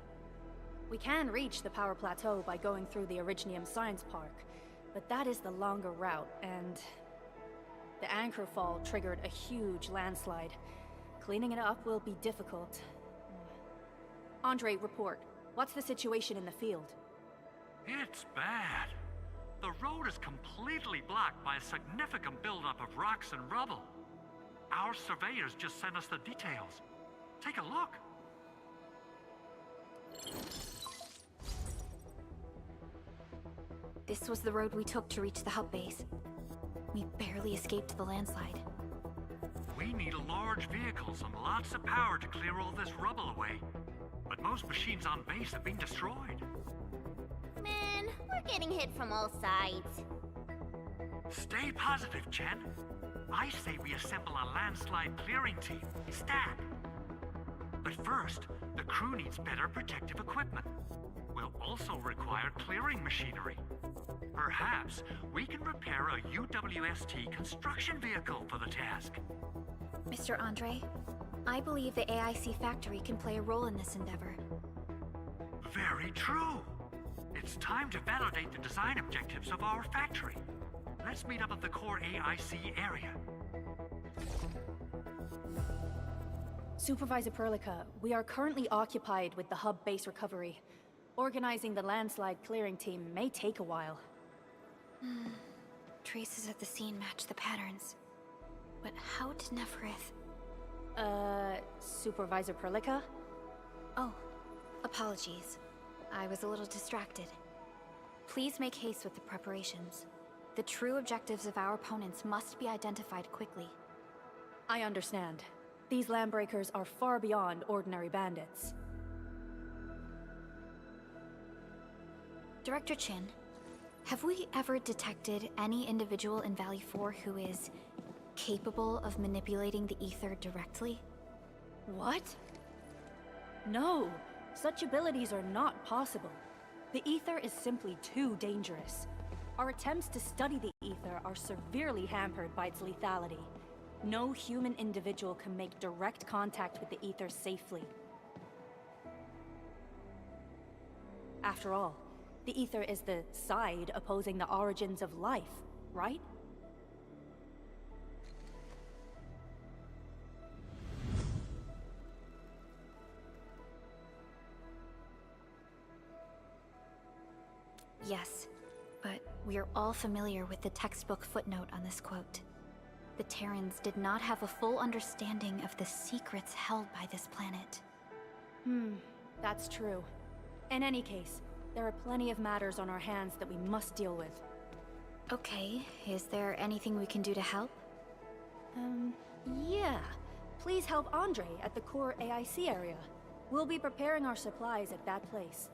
We can reach the power plateau by going through the Originium Science Park, but that is the longer route, and the anchor fall triggered a huge landslide. Cleaning it up will be difficult. Andre, report. What's the situation in the field? It's bad. The road is completely blocked by a significant buildup of rocks and rubble. Our surveyors just sent us the details. Take a look. This was the road we took to reach the hub base. We barely escaped the landslide. We need large vehicles and lots of power to clear all this rubble away. But most machines on base have been destroyed. Man, we're getting hit from all sides. Stay positive, Chen. I say we assemble a landslide clearing team, stat. But first, the crew needs better protective equipment. We'll also require clearing machinery. Perhaps we can repair a UWST construction vehicle for the task. Mr. Andre, I believe the AIC factory can play a role in this endeavor. Very true. It's time to validate the design objectives of our factory. Let's meet up at the core AIC area. Supervisor Perlica, we are currently occupied with the hub base recovery. Organizing the landslide clearing team may take a while. Traces at the scene match the patterns. But how did Neferith... Supervisor Perlica? Oh, apologies. I was a little distracted. Please make haste with the preparations. The true objectives of our opponents must be identified quickly. I understand. These landbreakers are far beyond ordinary bandits. Director Chin, have we ever detected any individual in Valley 4 who is capable of manipulating the ether directly? What? No, such abilities are not possible. The ether is simply too dangerous. Our attempts to study the ether are severely hampered by its lethality. No human individual can make direct contact with the ether safely. After all, the ether is the side opposing the origins of life, right? Yes, but we are all familiar with the textbook footnote on this quote. The Terrans did not have a full understanding of the secrets held by this planet. That's true. In any case, there are plenty of matters on our hands that we must deal with. Okay, is there anything we can do to help? Yeah. Please help Andre at the core AIC area. We'll be preparing our supplies at that place.